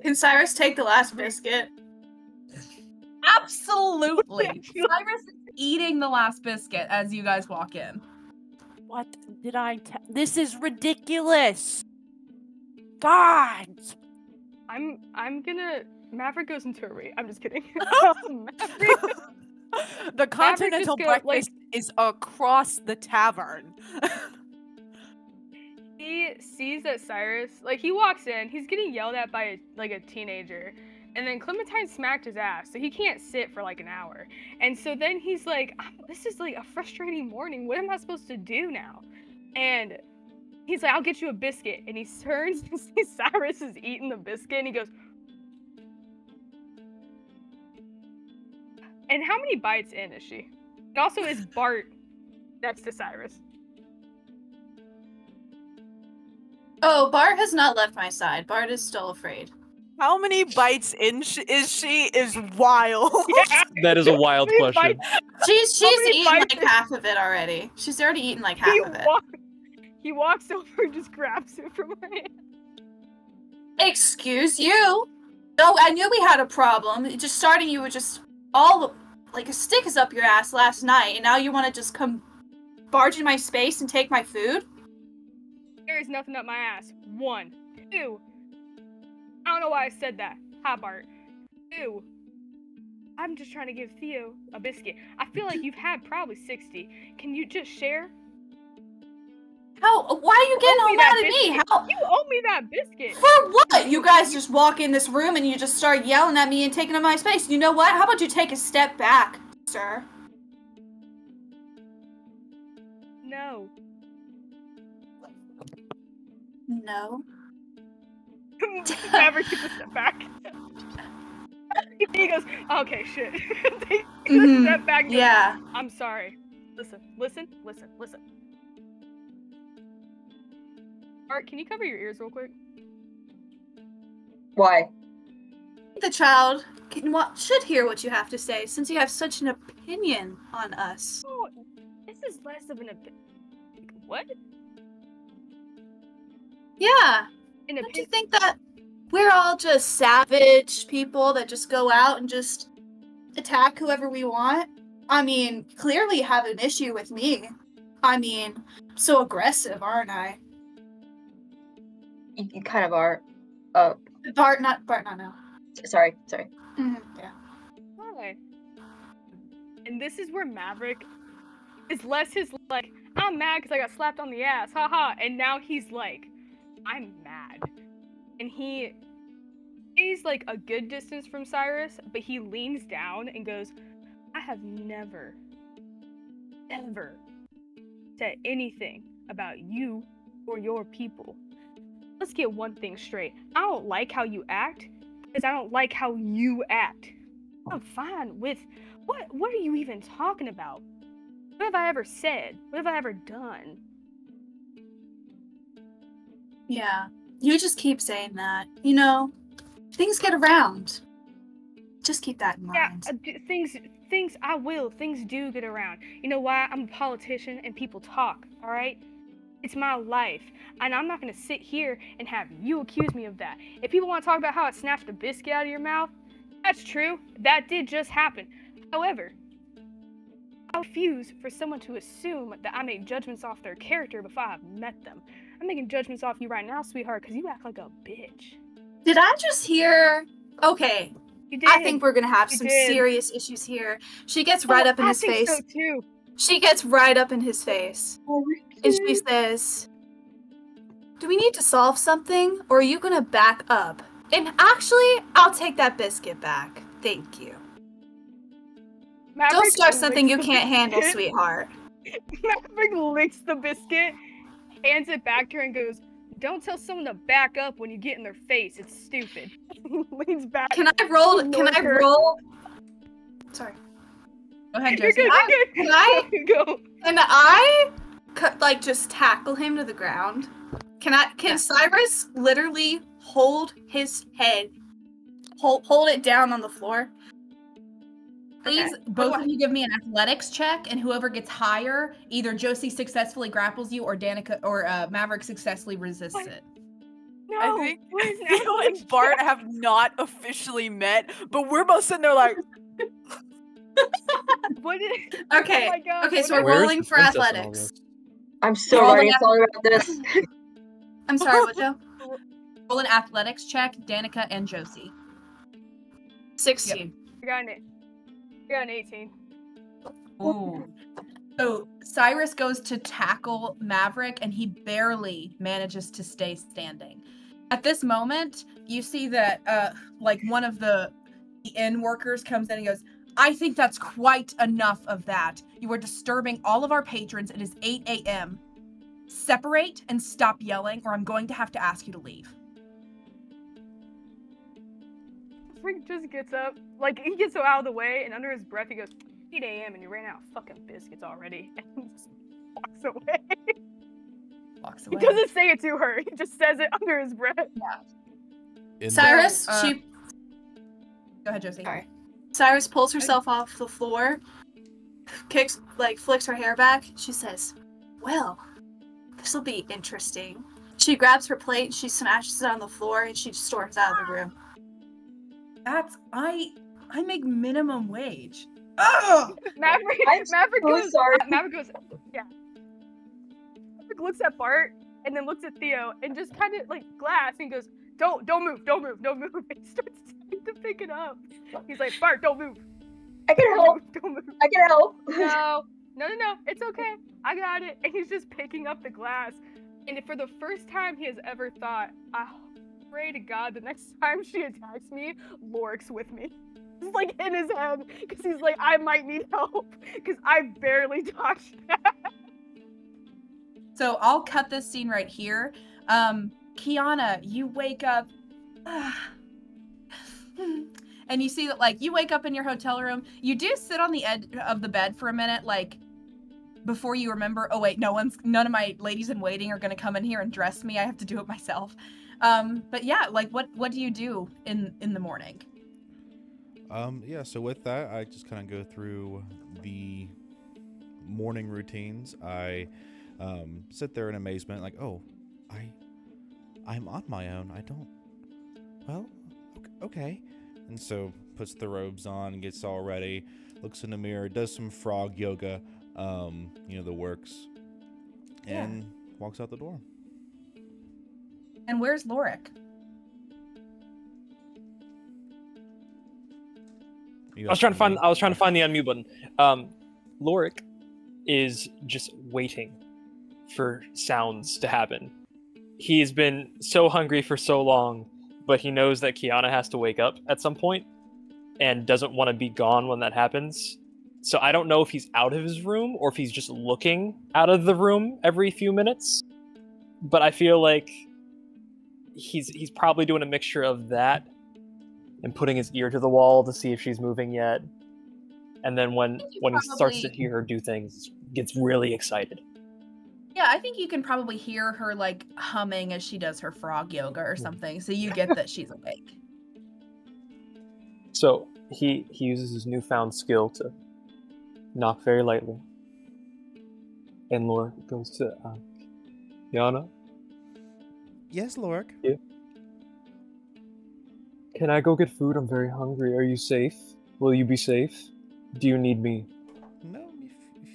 Can Cyrus take the last biscuit? Absolutely. Cyrus is eating the last biscuit as you guys walk in. What did I tell? This is ridiculous. God. I'm gonna. Maverick goes into a rage. I'm just kidding. The continental breakfast is across the tavern. He sees that Cyrus, he walks in, he's getting yelled at by a teenager, and then Clementine smacked his ass, so he can't sit for an hour. And so then he's like, this is a frustrating morning. What am I supposed to do now? And he's like, I'll get you a biscuit. And he turns and sees Cyrus is eating the biscuit, and he goes, and how many bites in is she? And also, is Bart next to Cyrus? Oh, Bart has not left my side. Bart is still afraid. How many bites in is she is wild. Yeah. That is a wild How many question. She's many eaten bites half of it already. She's already eaten half of it. He walks over and just grabs it from my hand. Excuse you? No, I knew we had a problem. Just starting you were just all a stick is up your ass last night, and now you want to just come barge in my space and take my food? There is nothing up my ass. 1. 2. I don't know why I said that. Hi, Bart. 2. I'm just trying to give Theo a biscuit. I feel like you've had probably 60. Can you just share? How? Why are you getting all mad at me? How? You owe me that biscuit. For what? You guys just walk in this room and you just start yelling at me and taking up my space. You know what? How about you take a step back, sir? No. No. Never take a step back. He goes, okay, shit. Take Mhm. a step back. Goes, Yeah. I'm sorry. Listen. Art, can you cover your ears real quick? Why? The child should hear what you have to say, since you have such an opinion on us. Oh, this is less of an what? Yeah. An Don't you opinion? think that we're all just savage people that just go out and just attack whoever we want? I mean, clearly you have an issue with me. I mean, so aggressive, aren't I? You kind of are. Bart, not now. Sorry. Yeah. Why? And this is where Maverick is less his I'm mad because I got slapped on the ass, haha. And now he's like, I'm mad. And he's a good distance from Cyrus, but he leans down and goes, I have never, ever said anything about you or your people. Let's get one thing straight. I don't like how you act because I don't like how you act. I'm fine with what are you even talking about? What have I ever said? What have I ever done? Yeah. You just keep saying that. You know, things get around. Just keep that in Yeah, mind. Things do get around. You know why? I'm a politician and people talk, all right? It's my life, and I'm not gonna sit here and have you accuse me of that. If people want to talk about how I snatched a biscuit out of your mouth, that's true. That did just happen. However, I refuse for someone to assume that I make judgments off their character before I've met them. I'm making judgments off you right now, sweetheart, because you act like a bitch. Did I just hear? Okay, You did. I think we're gonna have You some did. serious issues here. She gets right up in his face. I think so too. She gets right up in his face, and she says, "Do we need to solve something, or are you gonna back up? And actually, I'll take that biscuit back. Thank you. Maverick Don't start something you licks the can't handle, biscuit. sweetheart." Maverick licks the biscuit, hands it back to her, and goes, "Don't tell someone to back up when you get in their face. It's stupid." Leans back. Can I roll? Can I roll? Sorry. Go ahead, You're Josie. good. Can I? Go. Can I? Like just tackle him to the ground? Can Yeah. Cyrus literally hold his head, hold it down on the floor? Please, Okay. both of you give me an athletics check, and whoever gets higher, either Josie successfully grapples you, or Danica or Maverick successfully resists What? it. No. I think what is Theo and Bart have not officially met, but we're both sitting there like, What is? Okay. Oh my God. Okay, so what we're is- Where's rolling the for princess in all athletics. this? I'm still Roll writing an a song about this. I'm sorry, what, Joe? Roll an athletics check, Danica and Josie. 16. I got an 18. Ooh. So Cyrus goes to tackle Maverick, and he barely manages to stay standing. At this moment, you see that like one of the inn workers comes in and goes, "I think that's quite enough of that. You are disturbing all of our patrons. It is 8 a.m. Separate and stop yelling, or I'm going to have to ask you to leave." Frank just gets up, like he gets so out of the way, and under his breath he goes, 8 a.m. and you ran out of fucking biscuits already, and just walks away. Walks He away. doesn't say it to her. He just says it under his breath. In Cyrus, So, she Go ahead, Josie. Sorry. Cyrus pulls herself off the floor, flicks her hair back. She says, "Well, this'll be interesting." She grabs her plate, she smashes it on the floor, and she storms out of the room. That's I make minimum wage. Ugh! Maverick so goes. sorry. Maverick goes. Yeah. Maverick looks at Bart and then looks at Theo and just kind of like glass and goes, Don't move. And he starts to pick it up. He's like, "Bart, don't move. I can help. Don't move." I can help. No. It's okay. I got it. And he's just picking up the glass. And for the first time he has ever thought, I pray to God the next time she attacks me, Lorik's with me. It's like in his head. Because he's like, I might need help. Because I barely dodged that. So I'll cut this scene right here. Kiana, you wake up. And you see that, like, you wake up in your hotel room. You do sit on the edge of the bed for a minute, like, before you remember, oh wait, none of my ladies in waiting are gonna come in here and dress me. I have to do it myself. But yeah, like, what do you do in the morning? Yeah, so with that, I just kind of go through the morning routines. I sit there in amazement, like, oh, I'm on my own. Okay. And so puts the robes on, gets all ready, looks in the mirror, does some frog yoga, the works, and walks out the door. And where's Lorik? I was trying to find the unmute button. Lorik is just waiting for sounds to happen. He's been so hungry for so long, but he knows that Kiana has to wake up at some point and doesn't want to be gone when that happens. So I don't know if he's out of his room or if he's just looking out of the room every few minutes. But I feel like he's probably doing a mixture of that and putting his ear to the wall to see if she's moving yet. And then when he starts to hear her do things, gets really excited. Yeah, I think you can probably hear her, like, humming as she does her frog yoga or something, so you get that she's awake. So he uses his newfound skill to knock very lightly. And Laura goes to Yana. Yes, Lorik. Yeah. Can I go get food? I'm very hungry. Are you safe? Will you be safe? Do you need me? No, if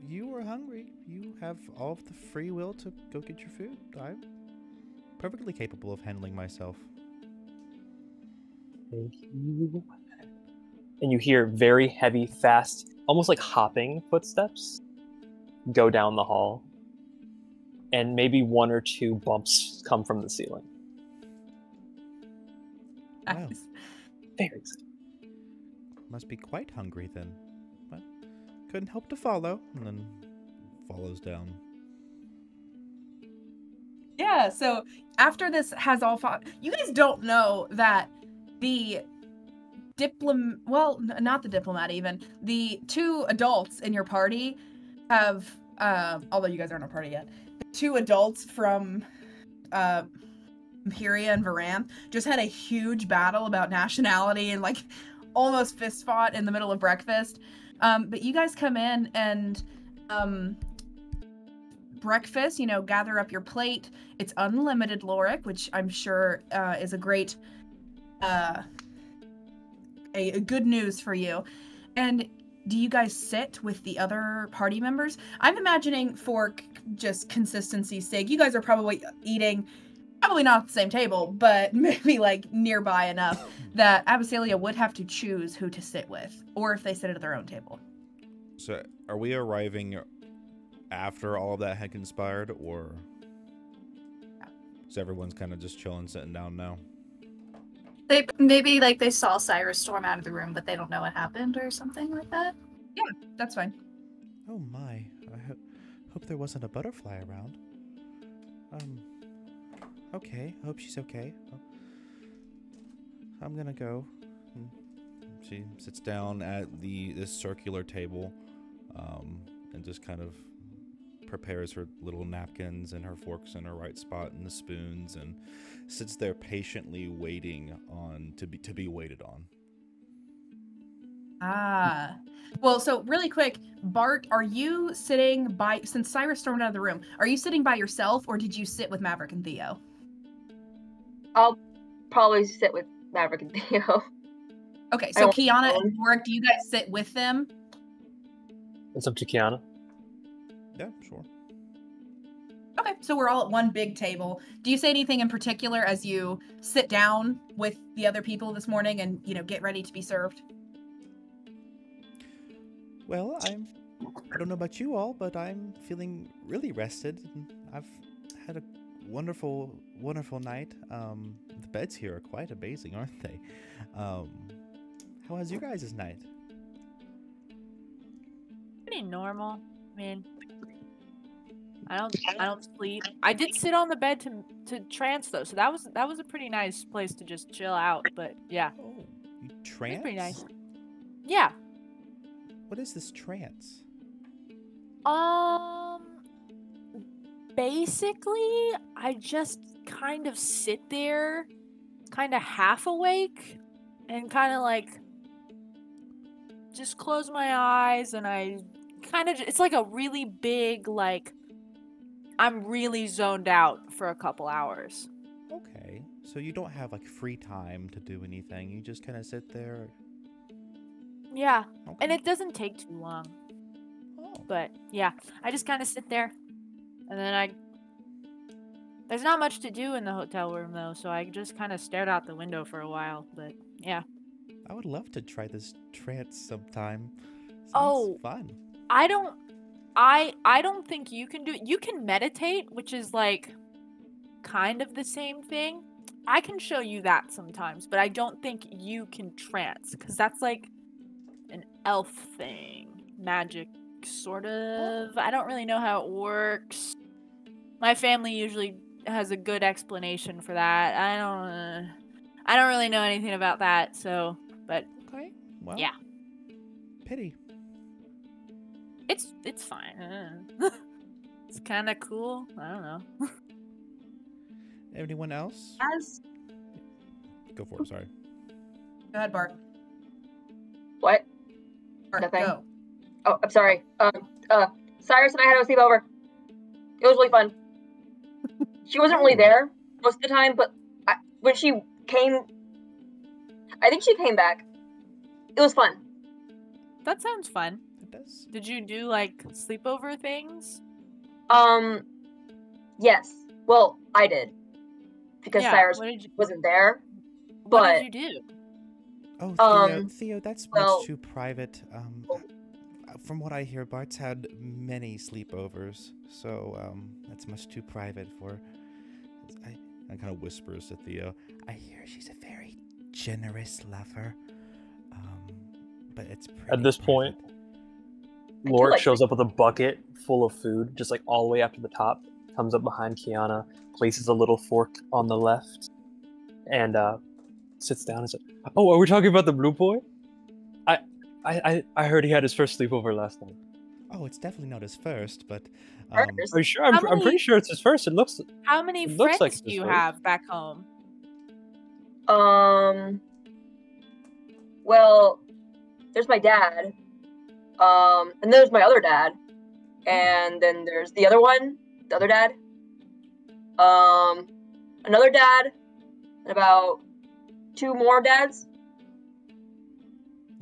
you are hungry, you have all of the free will to go get your food. I'm perfectly capable of handling myself. Thank you. And you hear very heavy, fast, almost like hopping footsteps go down the hall. And maybe one or two bumps come from the ceiling. Wow. Very exciting. Must be quite hungry then. But couldn't help to follow. And then follows down. Yeah, so after this has all fought, you guys don't know that the not the diplomat even, the two adults in your party have, although you guys aren't a party yet, the two adults from Imperia and Varanth just had a huge battle about nationality and like almost fist fought in the middle of breakfast. But you guys come in and breakfast, gather up your plate. It's unlimited, Lorik, which I'm sure is a great a good news for you. And do you guys sit with the other party members? I'm imagining for just consistency's sake, you guys are probably eating, probably not at the same table, but maybe like nearby enough that Abyssinia would have to choose who to sit with, or if they sit at their own table. So are we arriving after all of that had conspired, or is everyone's kind of just chilling, sitting down now? They maybe like they saw Cyrus storm out of the room, but they don't know what happened or something like that. Yeah, that's fine. Oh my! I hope there wasn't a butterfly around. Okay. Hope she's okay. I'm gonna go. She sits down at this circular table, and just kind of prepares her little napkins and her forks in her right spot and the spoons, and sits there patiently waiting to be waited on. Ah. Well, so really quick, Bart, are you sitting by, since Cyrus stormed out of the room, are you sitting by yourself or did you sit with Maverick and Theo? I'll probably sit with Maverick and Theo. Okay, so Kiana and Lorik, do you guys sit with them? It's up to Kiana. Yeah, sure. Okay, so we're all at one big table. Do you say anything in particular as you sit down with the other people this morning and, get ready to be served? Well, I don't know about you all, but I'm feeling really rested. I've had a wonderful, wonderful night. The beds here are quite amazing, aren't they? How was your guys' night? Pretty normal. I mean, I don't sleep. I did sit on the bed to trance though, so that was a pretty nice place to just chill out. But yeah. Oh, you trance? Pretty nice. Yeah. What is this trance? Basically, I just kind of sit there, kind of half awake, and kind of like just close my eyes, and I kind of, it's like a really big, like, I'm really zoned out for a couple hours. Okay, so you don't have like free time to do anything, you just kind of sit there? Yeah, okay. And it doesn't take too long. Oh. But yeah, I just kind of sit there, and then there's not much to do in the hotel room though, so I just kind of stared out the window for a while, but yeah. I would love to try this trance sometime. Sounds fun. I don't think you can do it. You can meditate, which is like kind of the same thing. I can show you that sometimes, but I don't think you can trance, because that's like an elf thing. Magic, sort of. I don't really know how it works. My family usually has a good explanation for that. I don't really know anything about that, so, but okay. Well, yeah. Pity. It's fine. It's kind of cool. I don't know. Anyone else? As Go for it, sorry. Go ahead, Bart. Nothing. Go. Oh, I'm sorry. Cyrus and I had a sleepover. It was really fun. She wasn't really there most of the time, but when she came, I think she came back. It was fun. That sounds fun. It does. Did you do like sleepover things? Yes. Well, I did. Because Yeah, Cyrus what did you- wasn't there. What But did you do? Oh, Theo, that's well- much too private. From what I hear, Bart's had many sleepovers, so that's much too private for. I kind of whispers to Theo. I hear she's a very generous lover. But it's pretty At this point, I do Lorik like shows up with a bucket full of food, just like all the way up to the top, comes up behind Kiana, places a little fork on the left, and sits down and says, "Oh, are we talking about the blue boy? I heard he had his first sleepover last night." Oh, it's definitely not his first, but First. Are you sure? How I'm pretty many- sure it's his first. It looks. How many It looks friends like it's do his you first. have back home? Well, there's my dad. And there's my other dad. And then there's the other one, the other dad. Another dad, and about 2 more dads.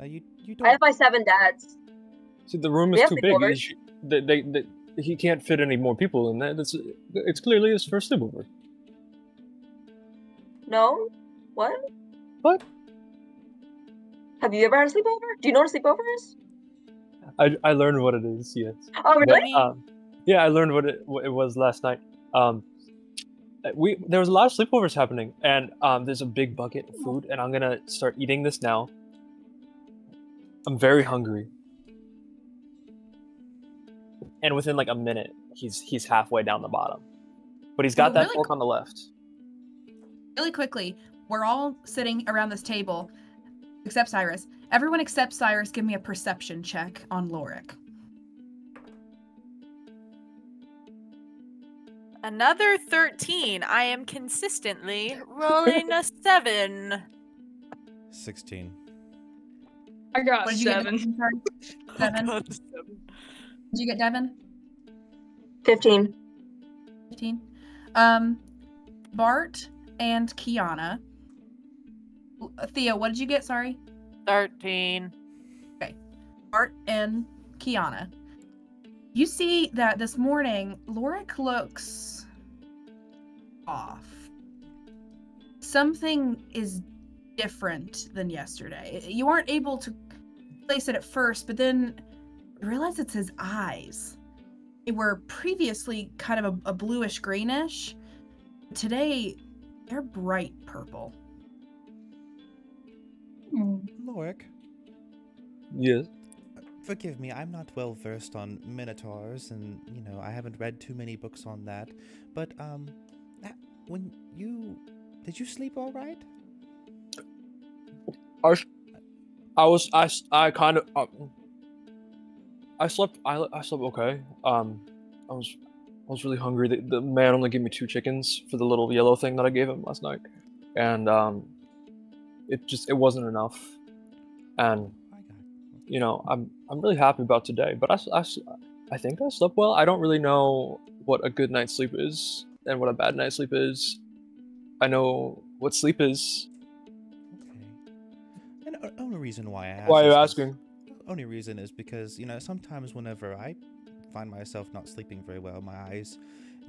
you I don't. have my 7 dads. See, the room We is have too big. sleepovers. He can't fit any more people in there. It's clearly his first sleepover. No? What? What? Have you ever had a sleepover? Do you know what a sleepover is? I learned what it is. Yes. Oh, But, really? yeah, I learned what it was last night. There was a lot of sleepovers happening, and there's a big bucket of food, and I'm gonna start eating this now. I'm very hungry, and within like a minute, he's halfway down the bottom, but he's got Oh, that really? fork on the left. Really quickly, we're all sitting around this table, except Cyrus. Everyone except Cyrus, give me a perception check on Lorik. Another 13. I am consistently rolling a 7. 16. I got What did you get, 7. Devin? Sorry. Devin? Oh, God, 7. Did you get Devin? 15. 15. Bart and Kiana. Theo, what did you get? Sorry. 13. Bart and Kiana. You see that this morning, Lorik looks off. Something is different than yesterday. You aren't able to place it at first, but then you realize it's his eyes. They were previously kind of a bluish greenish. Today, they're bright purple. Lorik, Yes. forgive me, I'm not well versed on minotaurs, and I haven't read too many books on that. But did you sleep all right? I slept okay. I was really hungry. The man only gave me 2 chickens for the little yellow thing that I gave him last night, and it wasn't enough. And I'm really happy about today. But I think I slept well. I don't really know what a good night's sleep is and what a bad night's sleep is. I know what sleep is. Okay. And the only reason why I asked. Why are you is 'cause- asking? Only reason is because sometimes whenever I find myself not sleeping very well, my eyes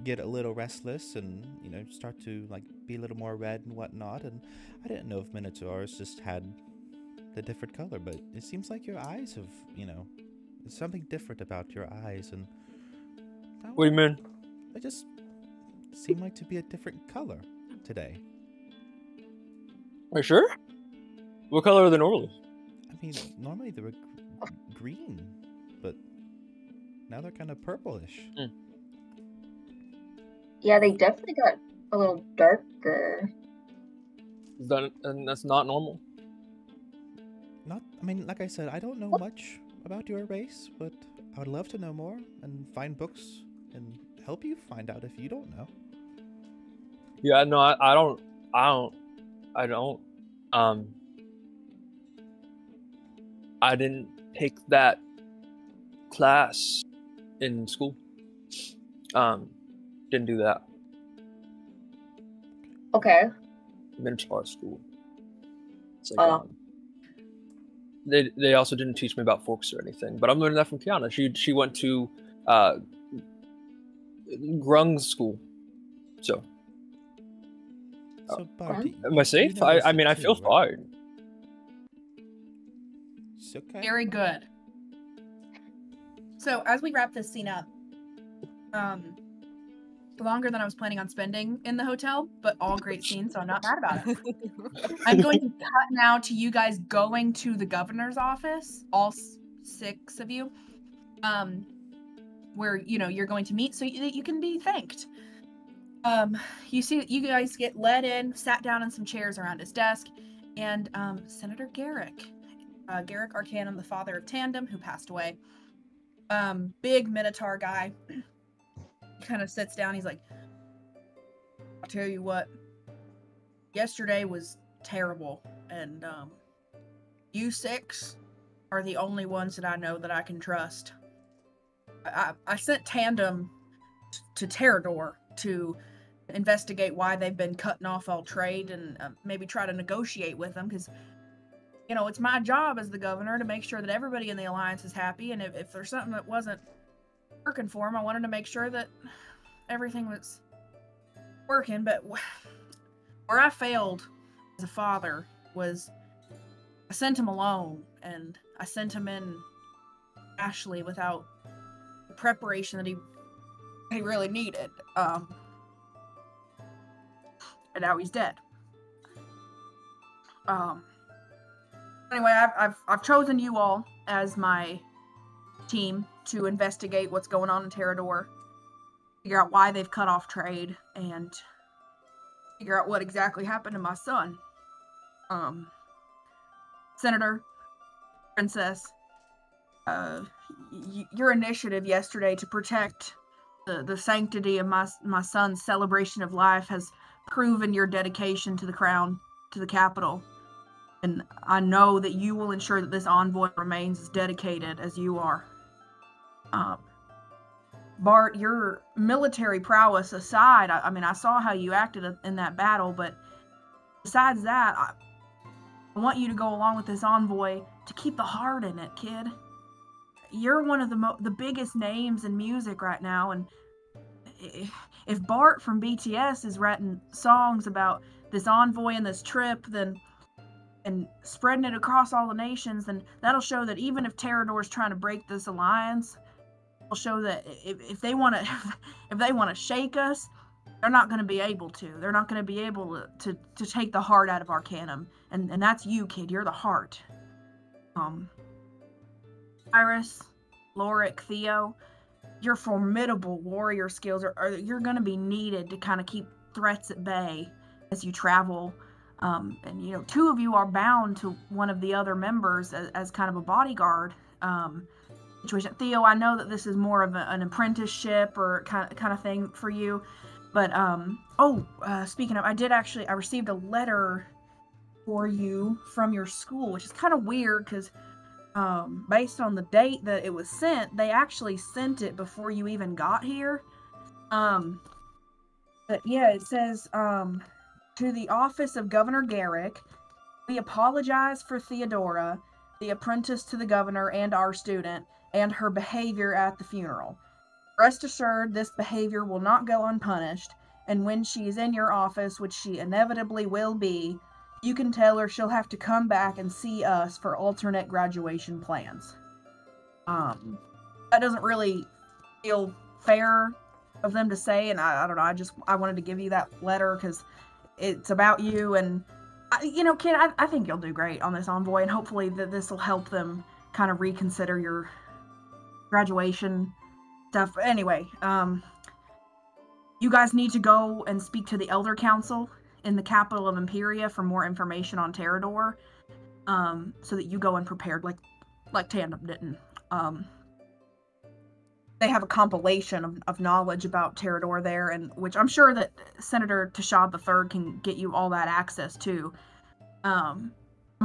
get a little restless and start to be a little more red and whatnot. And I didn't know if minotaurs just had the different color, but it seems like your eyes have there's something different about your eyes. And What do you mean? They just seem like to be a different color today. Are you sure? What color are they normally? I mean, normally they were green, but now they're kind of purplish. Yeah, they definitely got a little darker. And that's not normal. Like I said, I don't know much about your race, but I would love to know more and find books and help you find out if you don't know. Yeah, no, I don't. I take that class in school. Didn't do that. Okay. Minotaur school. It's like they also didn't teach me about forks or anything, but I'm learning that from Kiana. She went to Grung school, so. So, Bart, Am I safe? I mean, I feel fine. It's okay. Very good. So as we wrap this scene up, longer than I was planning on spending in the hotel, but all great scenes, so I'm not mad about it. I'm going to cut now to you guys going to the governor's office, all 6 of you, where, you know, you're going to meet so that you can be thanked. You guys get led in, sat down in some chairs around his desk, and Senator Garrick Arcanum, the father of Tandem, who passed away, big Minotaur guy, kind of sits down. He's like, I'll tell you what, yesterday was terrible, and you 6 are the only ones that I know that I can trust. I sent Tandem to Terrador to investigate why they've been cutting off all trade and maybe try to negotiate with them, because, you know, it's my job as the governor to make sure that everybody in the Alliance is happy, and if there's something that wasn't working for him, I wanted to make sure that everything was working. But where I failed as a father was I sent him alone, and I sent him in Ashley without the preparation that he really needed. And now he's dead. Anyway, I've chosen you all as my team to investigate what's going on in Terrador, figure out why they've cut off trade, and figure out what exactly happened to my son. Senator, Princess, your initiative yesterday to protect the sanctity of my son's celebration of life has proven your dedication to the crown, to the capital. And I know that you will ensure that this envoy remains as dedicated as you are. Bart, your military prowess aside, I mean, I saw how you acted in that battle, but besides that, I want you to go along with this envoy to keep the heart in it, kid. You're one of the biggest names in music right now, and if Bart from BTS is writing songs about this envoy and this trip, and spreading it across all the nations, then that'll show that even if Terrador's trying to break this alliance, it'll show that if they want to shake us, they're not going to be able to. They're not going to be able to take the heart out of Arcanum, and that's you, kid. You're the heart. Iris, Lorik, Theo, your formidable warrior skills you're going to be needed to kind of keep threats at bay as you travel. And, you know, 2 of you are bound to one of the other members as kind of a bodyguard situation. Theo, I know that this is more of an apprenticeship or kind of thing for you. But, speaking of, I received a letter for you from your school, which is kind of weird because based on the date that it was sent, they actually sent it before you even got here. But yeah, it says, to the office of Governor Garrick, we apologize for Theodora, the apprentice to the governor and our student, and her behavior at the funeral. Rest assured, this behavior will not go unpunished, and when she is in your office, which she inevitably will be, you can tell her she'll have to come back and see us for alternate graduation plans. That doesn't really feel fair of them to say, and I don't know, I wanted to give you that letter because it's about you, and kid, I think you'll do great on this envoy, and hopefully this will help them kind of reconsider your graduation stuff. Anyway, you guys need to go and speak to the Elder Council in the capital of Imperia for more information on Terrador, so that you go in prepared like Tandem didn't. They have a compilation of knowledge about Terrador there, and which I'm sure that Senator Tashad III can get you all that access to. I'm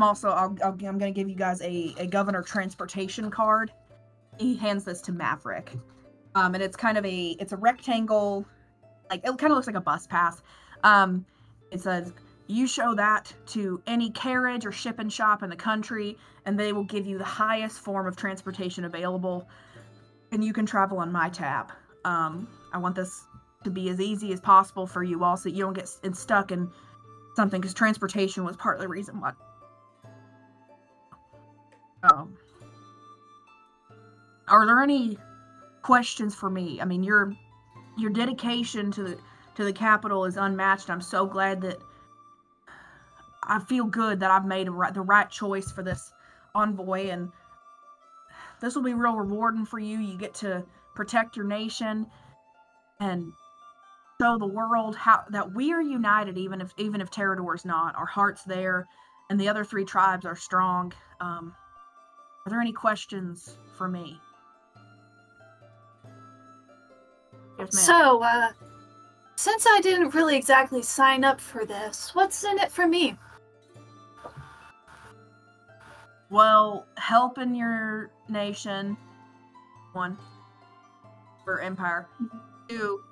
I'm going to give you guys a governor transportation card. He hands this to Maverick. And it's kind of it's a rectangle, like, it kind of looks like a bus pass. It says, you show that to any carriage or ship and shop in the country, and they will give you the highest form of transportation available, and you can travel on my tab. I want this to be as easy as possible for you all, so you don't get stuck in something, because transportation was part of the reason why. Are there any questions for me? I mean, your dedication to the capital is unmatched. I'm so glad that I feel good that I've made the right choice for this envoy, and this will be real rewarding for you. You get to protect your nation and show the world that we are united, even if Terrador is not. Our heart's there, and the other 3 tribes are strong. Are there any questions for me? Yes, ma'am. So, since I didn't really exactly sign up for this, what's in it for me? Well, helping your nation, 1, or empire. 2,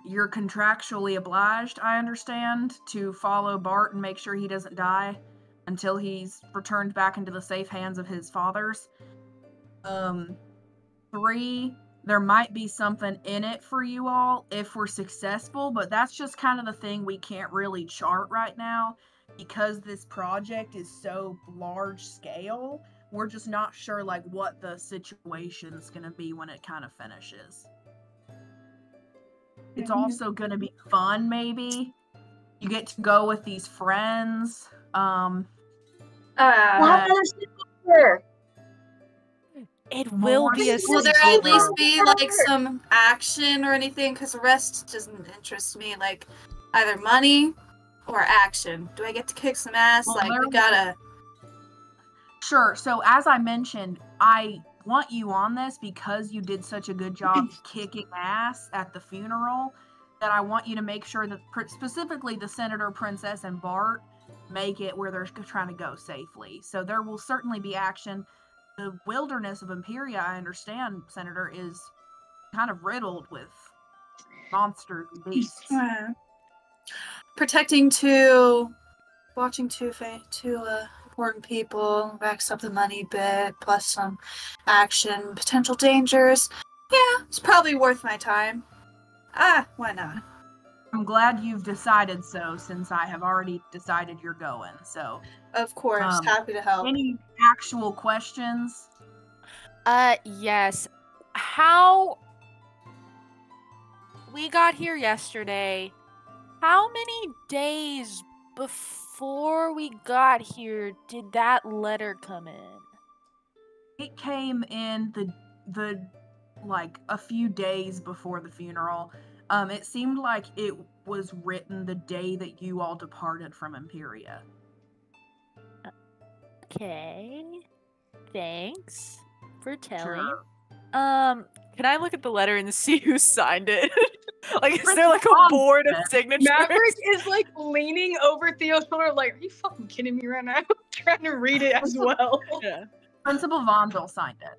you're contractually obliged, I understand, to follow Bart and make sure he doesn't die until he's returned back into the safe hands of his fathers. 3, there might be something in it for you all if we're successful, but that's just kind of the thing we can't really chart right now. Because this project is so large scale, we're just not sure like what the situation's gonna be when it kind of finishes. It's also gonna be fun, maybe. You get to go with these friends. It will be a Will there at least be like some action or anything? Because the rest doesn't interest me. Like either money or action. Do I get to kick some ass? Well, like we gotta. Sure. So as I mentioned, I want you on this because you did such a good job kicking ass at the funeral, that I want you to make sure that specifically the Senator, Princess, and Bart make it where they're trying to go safely. So there will certainly be action. The wilderness of Imperia, I understand, Senator, is kind of riddled with monsters and beasts. Watching two important people, racks up the money bit, plus some action, potential dangers. Yeah, it's probably worth my time. Why not? I'm glad you've decided so, since I have already decided you're going, so. Of course, happy to help. Any actual questions? Yes. How we got here yesterday, how many days before we got here did that letter come in? It came in the like a few days before the funeral. It seemed like it was written the day that you all departed from Imperia. Okay. Thanks for telling. Sure. Can I look at the letter and see who signed it? Like, is there like a board of signatures? Maverick is like leaning over Theo's shoulder, like, are you fucking kidding me right now? Trying to read it as well. Yeah. Principal Vondel signed it.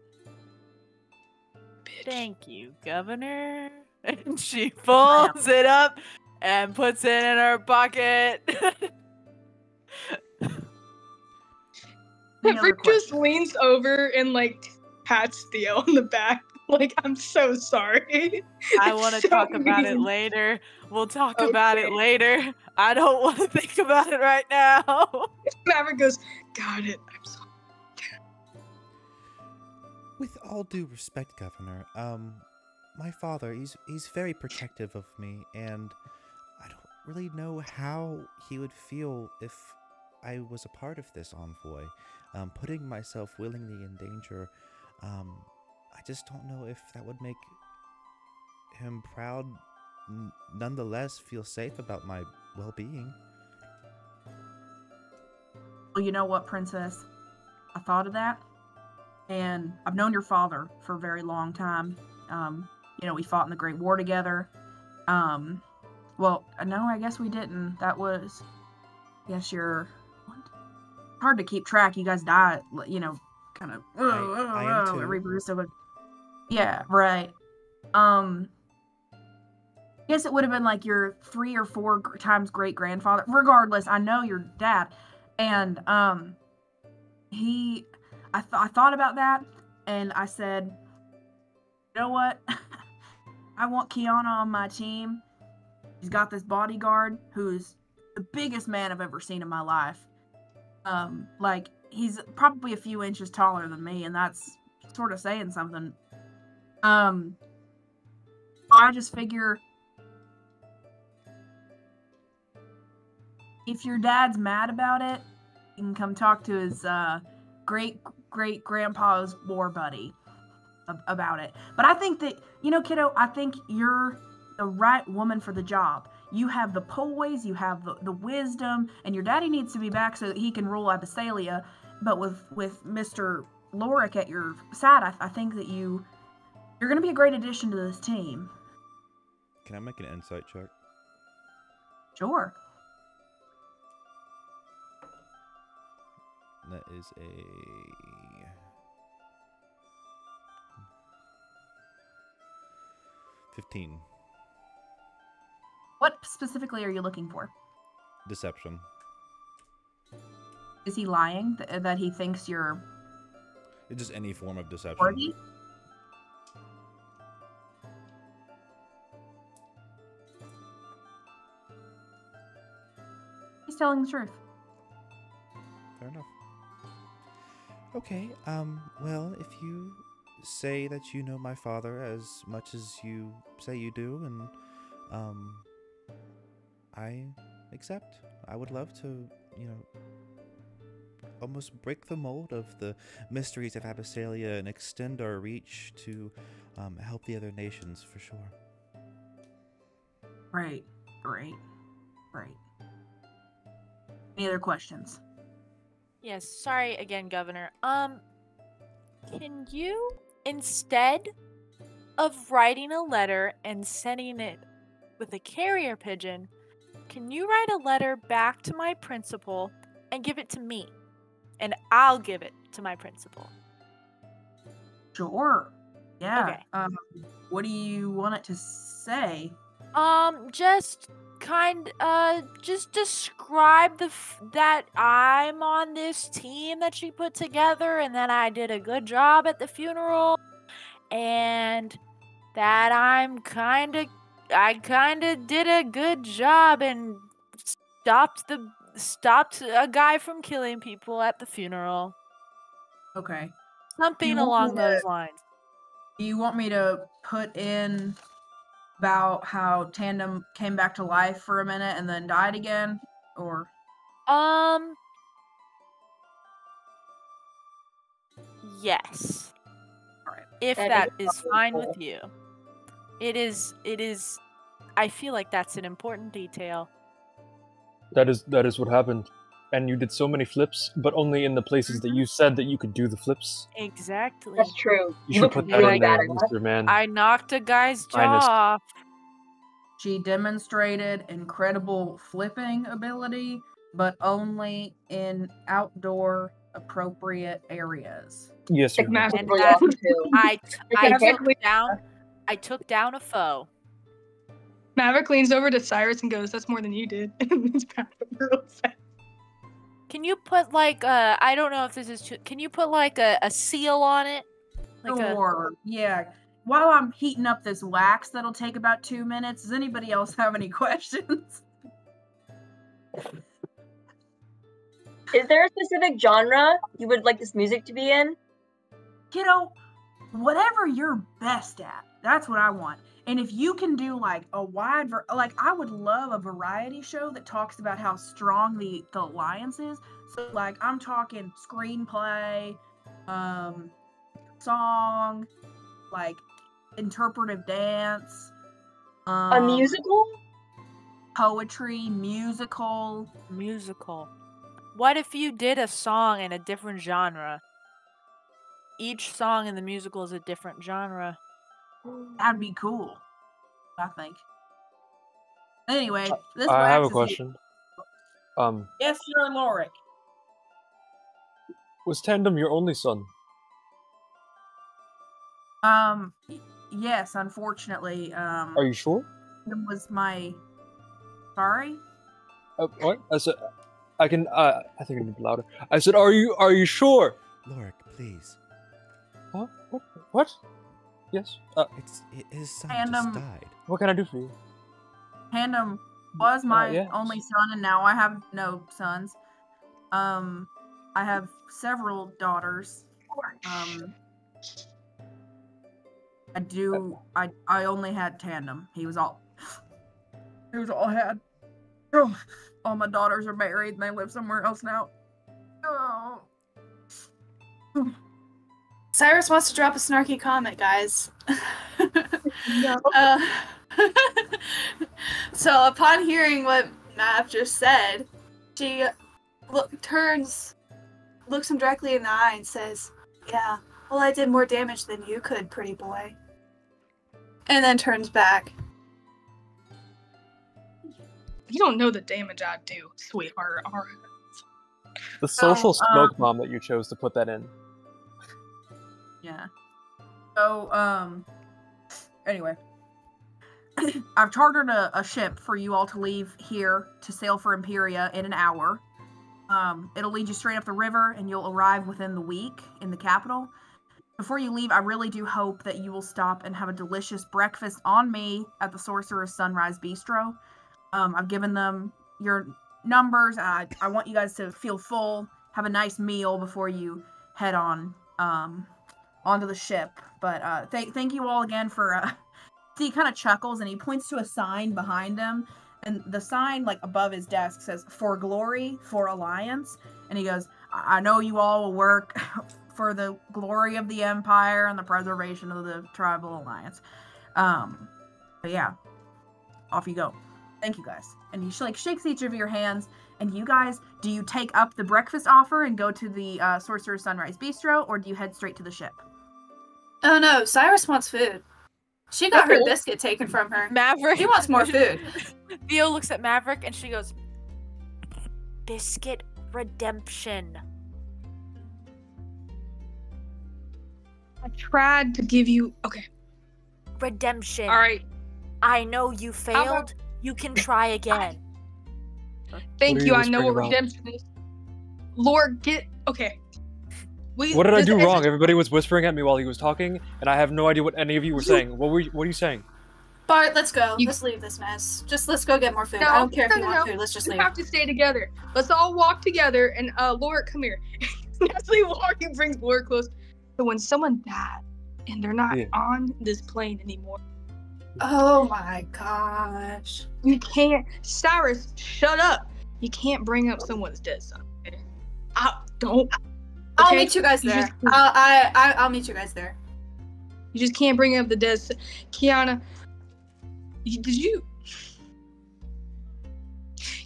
Thank you, Governor. And she folds it up and puts it in her pocket. Maverick just leans over and like pats Theo on the back. Like, I'm so sorry. I want to talk about it later. We'll talk about it later. I don't want to think about it right now. Maverick goes, got it. I'm sorry. With all due respect, Governor, my father, he's very protective of me, and I don't really know how he would feel if I was a part of this envoy. Putting myself willingly in danger, I just don't know if that would make him proud, nonetheless feel safe about my well-being. Well, you know what, Princess? I thought of that, and I've known your father for a very long time. We fought in the Great War together. Well, no, I guess we didn't. That was, I guess your hard to keep track. You guys die, you know, kind of. I am too. Every barista would. Yeah, right. Guess it would have been like your 3 or 4 times great grandfather. Regardless, I know your dad, and I thought about that, and I said, you know what? I want Kiana on my team. He's got this bodyguard who's the biggest man I've ever seen in my life. Like he's probably a few inches taller than me, and that's sort of saying something. I just figure if your dad's mad about it, you can come talk to his great grandpa's war buddy about it. But I think that, you know, kiddo, I think you're the right woman for the job. You have the poise, you have the wisdom, and your daddy needs to be back so that he can rule Abysalia. But with Mr. Lorik at your side, I think that you're going to be a great addition to this team. Can I make an insight check? Sure. That is a 15. What specifically are you looking for? Deception. Is he lying that he thinks you're It's just any form of deception. worthy? He's telling the truth. Fair enough. Okay, well, if you say that you know my father as much as you say you do, and, I accept. I would love to, you know, almost break the mold of the mysteries of Abysalia and extend our reach to, help the other nations, for sure. Great. Any other questions? Yes, sorry again, Governor. Can you, instead of writing a letter and sending it with a carrier pigeon, can you write a letter back to my principal and give it to me? And I'll give it to my principal. Sure. Yeah. Okay. What do you want it to say? Just describe that I'm on this team that she put together, and that I did a good job at the funeral, and that I kinda did a good job and stopped a guy from killing people at the funeral. Okay. Something along those lines. Do you want me to put in about how Tandem came back to life for a minute and then died again? Or Yes. Alright. If That that is is fine wonderful. with you. It is I feel like that's an important detail. That is what happened. And you did so many flips, but only in the places that you said that you could do the flips. Exactly. That's true. You should look put that really in there, bad at that. Mr. Man. I knocked a guy's jaw Finest. off. she demonstrated incredible flipping ability, but only in outdoor appropriate areas. Yes, sir. Like Matt's And really that- awesome too. I Maverick, took down a foe. Maverick leans over to Cyrus and goes, "That's more than you did." It's real sad. Can you put like I don't know if this is can you put like a seal on it? Sure. Yeah. While I'm heating up this wax that'll take about 2 minutes, does anybody else have any questions? Is there a specific genre you would like this music to be in? Kiddo, whatever you're best at, that's what I want. And if you can do like a wide, like I would love a variety show that talks about how strong the alliance is. So like I'm talking screenplay, song, like interpretive dance, A musical? poetry, musical. What if you did a song in a different genre? Each song in the musical is a different genre. That'd be cool, I think. Anyway, this I have wax a is- question. Yes, sir, Lorik. Was Tandem your only son? Yes, unfortunately. Are you sure? It was my. Sorry? What? I said, I think I need to be louder. I said, are you sure? Lorik, please. Huh? What? Yes? His son Tandem. just died. What can I do for you? Tandem was my yes. only son, and now I have no sons. I have several daughters. I only had Tandem. He was all I had. Oh, all my daughters are married and they live somewhere else now. Oh. Cyrus wants to drop a snarky comment, guys. No. So upon hearing what Mav just said, she looks him directly in the eye and says, "Yeah, well, I did more damage than you could, pretty boy." And then turns back. You don't know the damage I do, sweetheart. All right. The social smoke bomb that you chose to put that in. Yeah. So, anyway. I've chartered a ship for you all to leave here to sail for Imperia in an hour. It'll lead you straight up the river, and you'll arrive within the week in the capital. Before you leave, I really do hope that you will stop and have a delicious breakfast on me at the Sorcerer's Sunrise Bistro. I've given them your numbers. I want you guys to feel full, have a nice meal before you head on onto the ship. But thank you all again for. He kind of chuckles and he points to a sign behind him, and the sign like above his desk says "For Glory, for Alliance," and he goes, "I know you all will work for the glory of the Empire and the preservation of the Tribal Alliance." But yeah, off you go. Thank you guys. And he shakes each of your hands. And you guys, do you take up the breakfast offer and go to the Sorcerer's Sunrise Bistro, or do you head straight to the ship? Oh no, Cyrus wants food. She got her biscuit taken from her. Maverick. She wants more food. Theo looks at Maverick and she goes, "Biscuit redemption." I tried to give you. Okay. Redemption. All right. I know you failed. You can try again. Thank you. I know what redemption is. Lord, okay. What did I do wrong? Everybody was whispering at me while he was talking, and I have no idea what any of you were saying. What are you saying? Bart, let's go. Let's leave this mess. Let's go get more food. I don't care if you want food. Let's just leave. We have to stay together. Let's all walk together. And Lord, come here. As we walk, he brings Lord close. So when someone died and they're not on this plane anymore. Oh my gosh. You can't. Cyrus, shut up. You can't bring up someone's dead son. Don't. I'll meet you guys there. I'll meet you guys there. You just can't bring up the dead son. Kiana,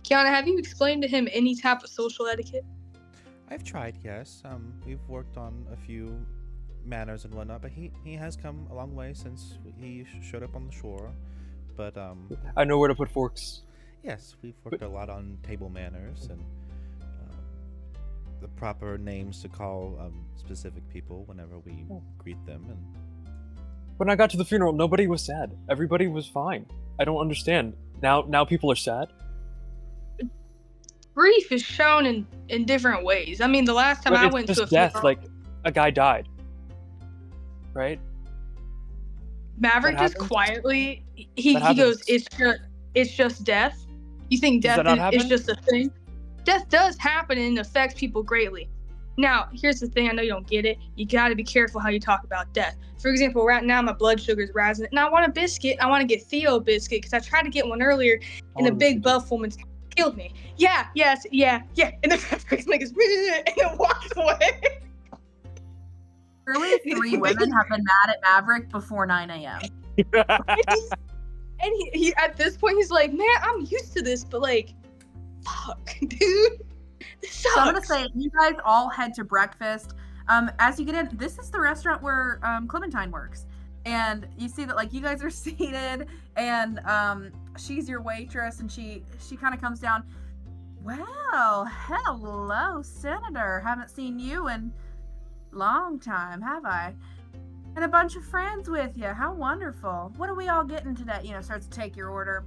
Kiana, have you explained to him any type of social etiquette? I've tried, yes. We've worked on a few manners and whatnot, but he has come a long way since he showed up on the shore. But I know where to put forks. Yes, we've worked a lot on table manners and the proper names to call specific people whenever we greet them. And when I got to the funeral, nobody was sad. Everybody was fine. I don't understand. Now people are sad. Grief is shown in different ways. I mean, the last time I went to a death, funeral, like a guy died, right? Maverick just quietly he goes, "It's just death." You think death is just a thing? Death does happen and it affects people greatly. Now, here's the thing. I know you don't get it. You got to be careful how you talk about death. For example, right now my blood sugar is rising, and I want a biscuit. I want to get Theo a biscuit because I tried to get one earlier, and the big buff woman killed me. Yeah. And then Maverick's like, and then walks away. Surely 3 women have been mad at Maverick before 9 a.m. And he at this point he's like, man, I'm used to this, but like, fuck, dude. This sucks. So I'm gonna say you guys all head to breakfast. As you get in, this is the restaurant where Clementine works, and you see that like you guys are seated, and she's your waitress, and she kind of comes down. Well, hello, Senator. Haven't seen you in long time, have I? And a bunch of friends with you. How wonderful. What are we all getting today? Starts to take your order.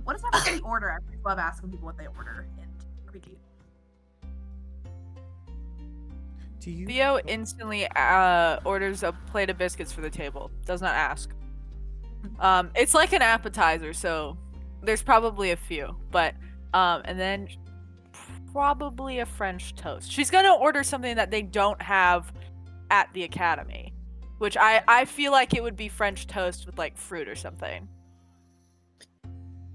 What does everybody order? I love asking people what they order in RPG. Theo instantly orders a plate of biscuits for the table. Does not ask. It's like an appetizer, so there's probably a few, but and then probably a French toast. She's gonna order something that they don't have at the academy, which I feel like it would be French toast with like fruit or something.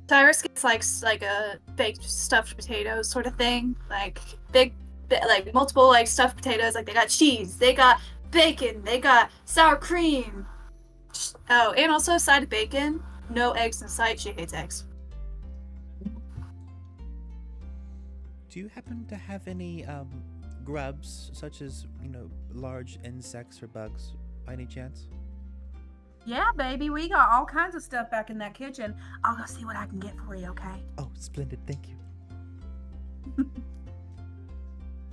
Cyrus gets like a baked stuffed potatoes sort of thing, like like multiple like stuffed potatoes. Like they got cheese, they got bacon, they got sour cream. Oh, and also a side of bacon. No eggs in sight. She hates eggs. Do you happen to have any grubs, such as large insects or bugs, by any chance? Yeah, baby, we got all kinds of stuff back in that kitchen. I'll go see what I can get for you, okay? Oh, splendid, thank you.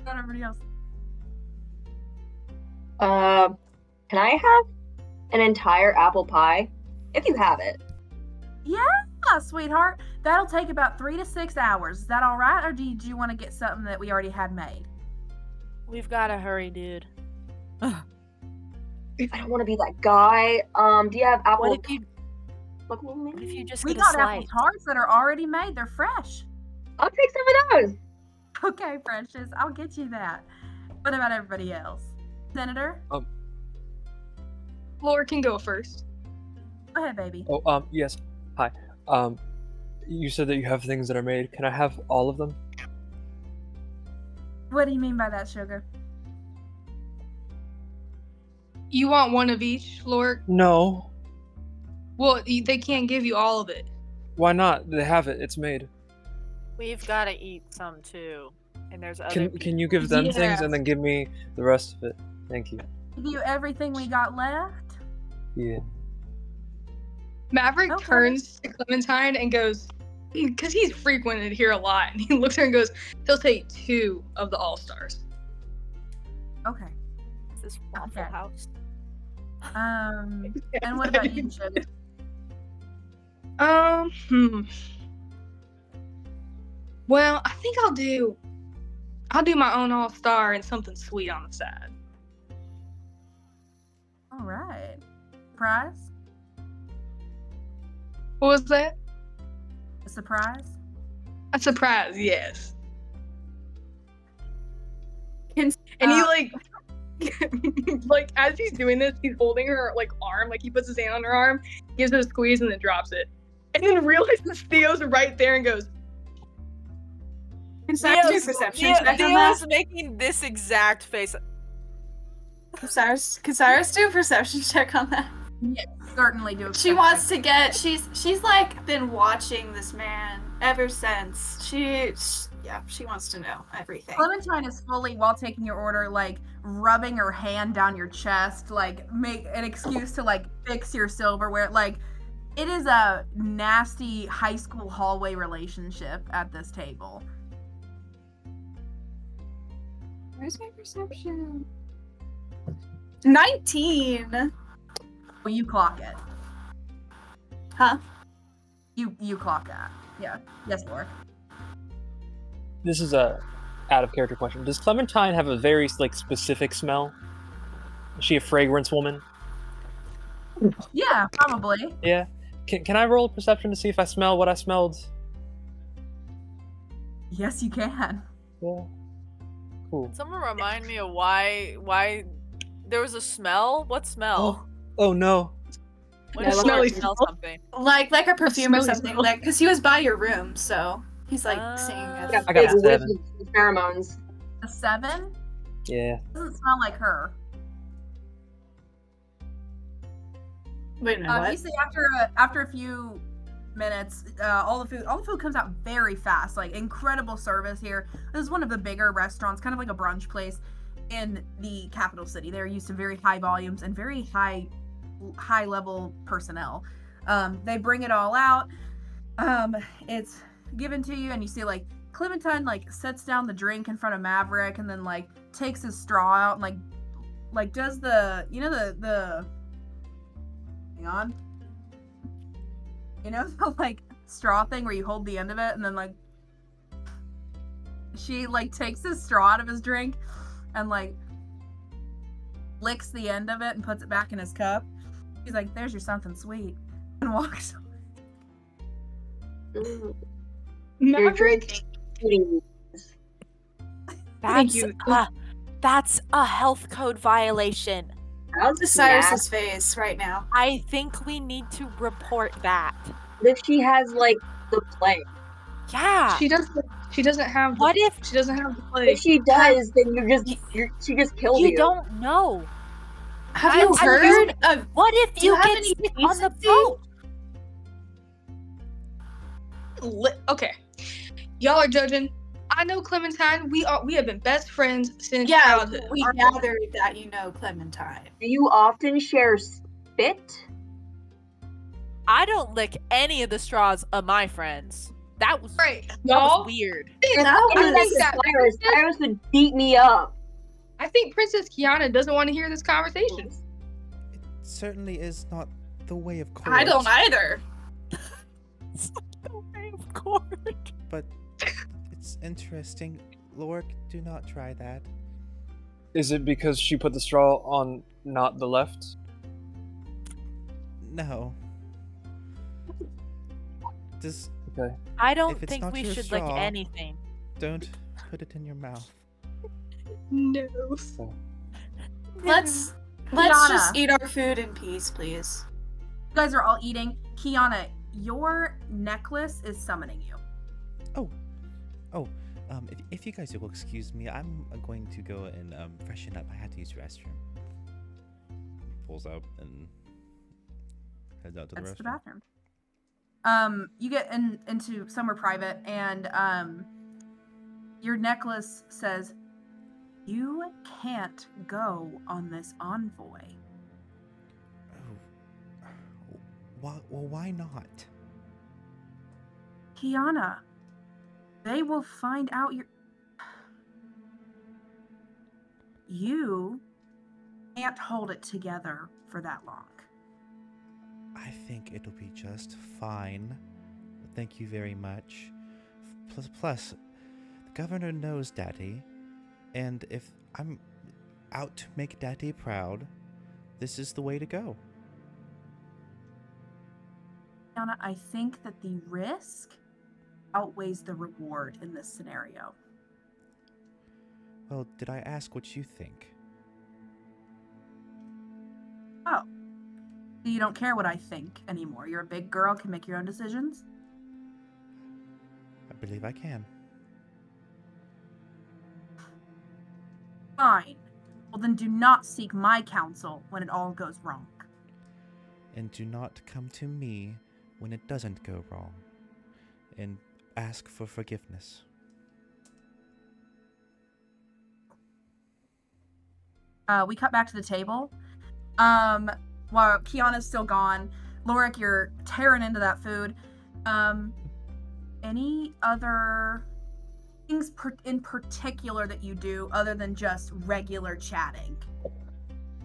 Not everybody else. Can I have an entire apple pie? If you have it. Yeah, sweetheart. That'll take about 3 to 6 hours. Is that all right, or do you want to get something that we already had made? We've got to hurry, dude. I don't want to be that guy. Do you have apple? What if you just We get a got slice? apple tarts that are already made. They're fresh. I'll take some of those. Okay, Precious, I'll get you that. What about everybody else? Senator? Laura can go first. Go ahead, baby. Oh, yes. Hi. You said that you have things that are made. Can I have all of them? What do you mean by that, sugar? You want one of each, Laura? No. Well, they can't give you all of it. Why not? They have it. It's made. We've got to eat some too. And there's other Can you give them things and then give me the rest of it? Thank you. Give you everything we got left? Yeah. Maverick turns to Clementine and goes, because he's frequented here a lot, and he looks at her and goes, he'll take 2 of the All-Stars. Okay. Is this Waffle House? And what about you, sugar? Well, I think I'll do my own All-Star and something sweet on the side. All right. Surprise? What was that? A surprise? A surprise, yes. And he like as he's doing this, he's holding her like arm, like he puts his hand on her arm, gives it a squeeze, and then drops it. And then realizes Theo's right there and goes, Can Cyrus do perception check on that? Theo's making this exact face. Can Cyrus do a perception check on that? Yes, certainly do. She wants to get. She's like been watching this man ever since. She wants to know everything. Clementine is fully, while taking your order, like rubbing her hand down your chest, like make an excuse to like fix your silverware. Like it is a nasty high school hallway relationship at this table. Where's my perception? 19. Well, you clock it. Huh? You clock that. Yeah. Yes, Laura. This is a out of character question. Does Clementine have a very specific smell? Is she a fragrance woman? Yeah, probably. Yeah. Can I roll a perception to see if I smell what I smelled? Yes, you can. Yeah. Cool. Someone remind me of why there was a smell? What smell? Oh no. When Yeah, did smelly Laura smell smell. something? Like a perfume or smelly something. smell. Like, because he was by your room, so he's like seeing it. I got a 7. Pheromones. A 7? Yeah. Doesn't smell like her. Wait a minute, what? You see, after a few minutes, all the food comes out very fast. Like incredible service here. This is one of the bigger restaurants, kind of like a brunch place in the capital city. They're used to very high volumes and very high level personnel. They bring it all out. It's given to you, and you see like Clementine like sets down the drink in front of Maverick and then like takes his straw out and like does the the hang on. The like straw thing where you hold the end of it and then like she like takes his straw out of his drink and like licks the end of it and puts it back in his cup. He's like, "There's your something sweet," and walks away. You're drinking. That's a health code violation. How's Cyrus's face right now. I think we need to report that. If she has like the plague. Yeah. She doesn't have. What if she doesn't have the plague? If she does, then she just killed you. You don't know. Have you heard of? What if you get sick on the boat? Okay, y'all are judging. I know Clementine. We have been best friends since childhood. We gathered that you know Clementine. Do you often share spit? I don't lick any of the straws of my friends. That was right. That Y'all? was weird. Cyrus would beat me up. I think Princess Kiana doesn't want to hear this conversation. It certainly is not the way of court. I don't either. It's not the way of court. But it's interesting. Lorik, do not try that. Is it because she put the straw on not the left? No. Just Okay. I don't if it's think not we your should straw, lick anything. don't put it in your mouth. No. Let's Kiana. just eat our food in peace, please. You guys are all eating. Kiana, your necklace is summoning you. If you guys will excuse me, I'm going to go and freshen up. I had to use the restroom. Pulls out and heads out to That's the the restroom. bathroom. You get into somewhere private, and your necklace says, "You can't go on this envoy." Oh, why not? Kiana, they will find out you can't hold it together for that long. I think it'll be just fine. Thank you very much. Plus, the governor knows Daddy, and if I'm out to make Daddy proud, this is the way to go. Kiana, I think that the risk outweighs the reward in this scenario. Well, did I ask what you think? Oh. You don't care what I think anymore. You're a big girl, can make your own decisions? I believe I can. Fine. Well, then do not seek my counsel when it all goes wrong. And do not come to me when it doesn't go wrong. And ask for forgiveness. We cut back to the table. While Kiana's still gone, Lorik, you're tearing into that food. Any other things in particular that you do other than just regular chatting?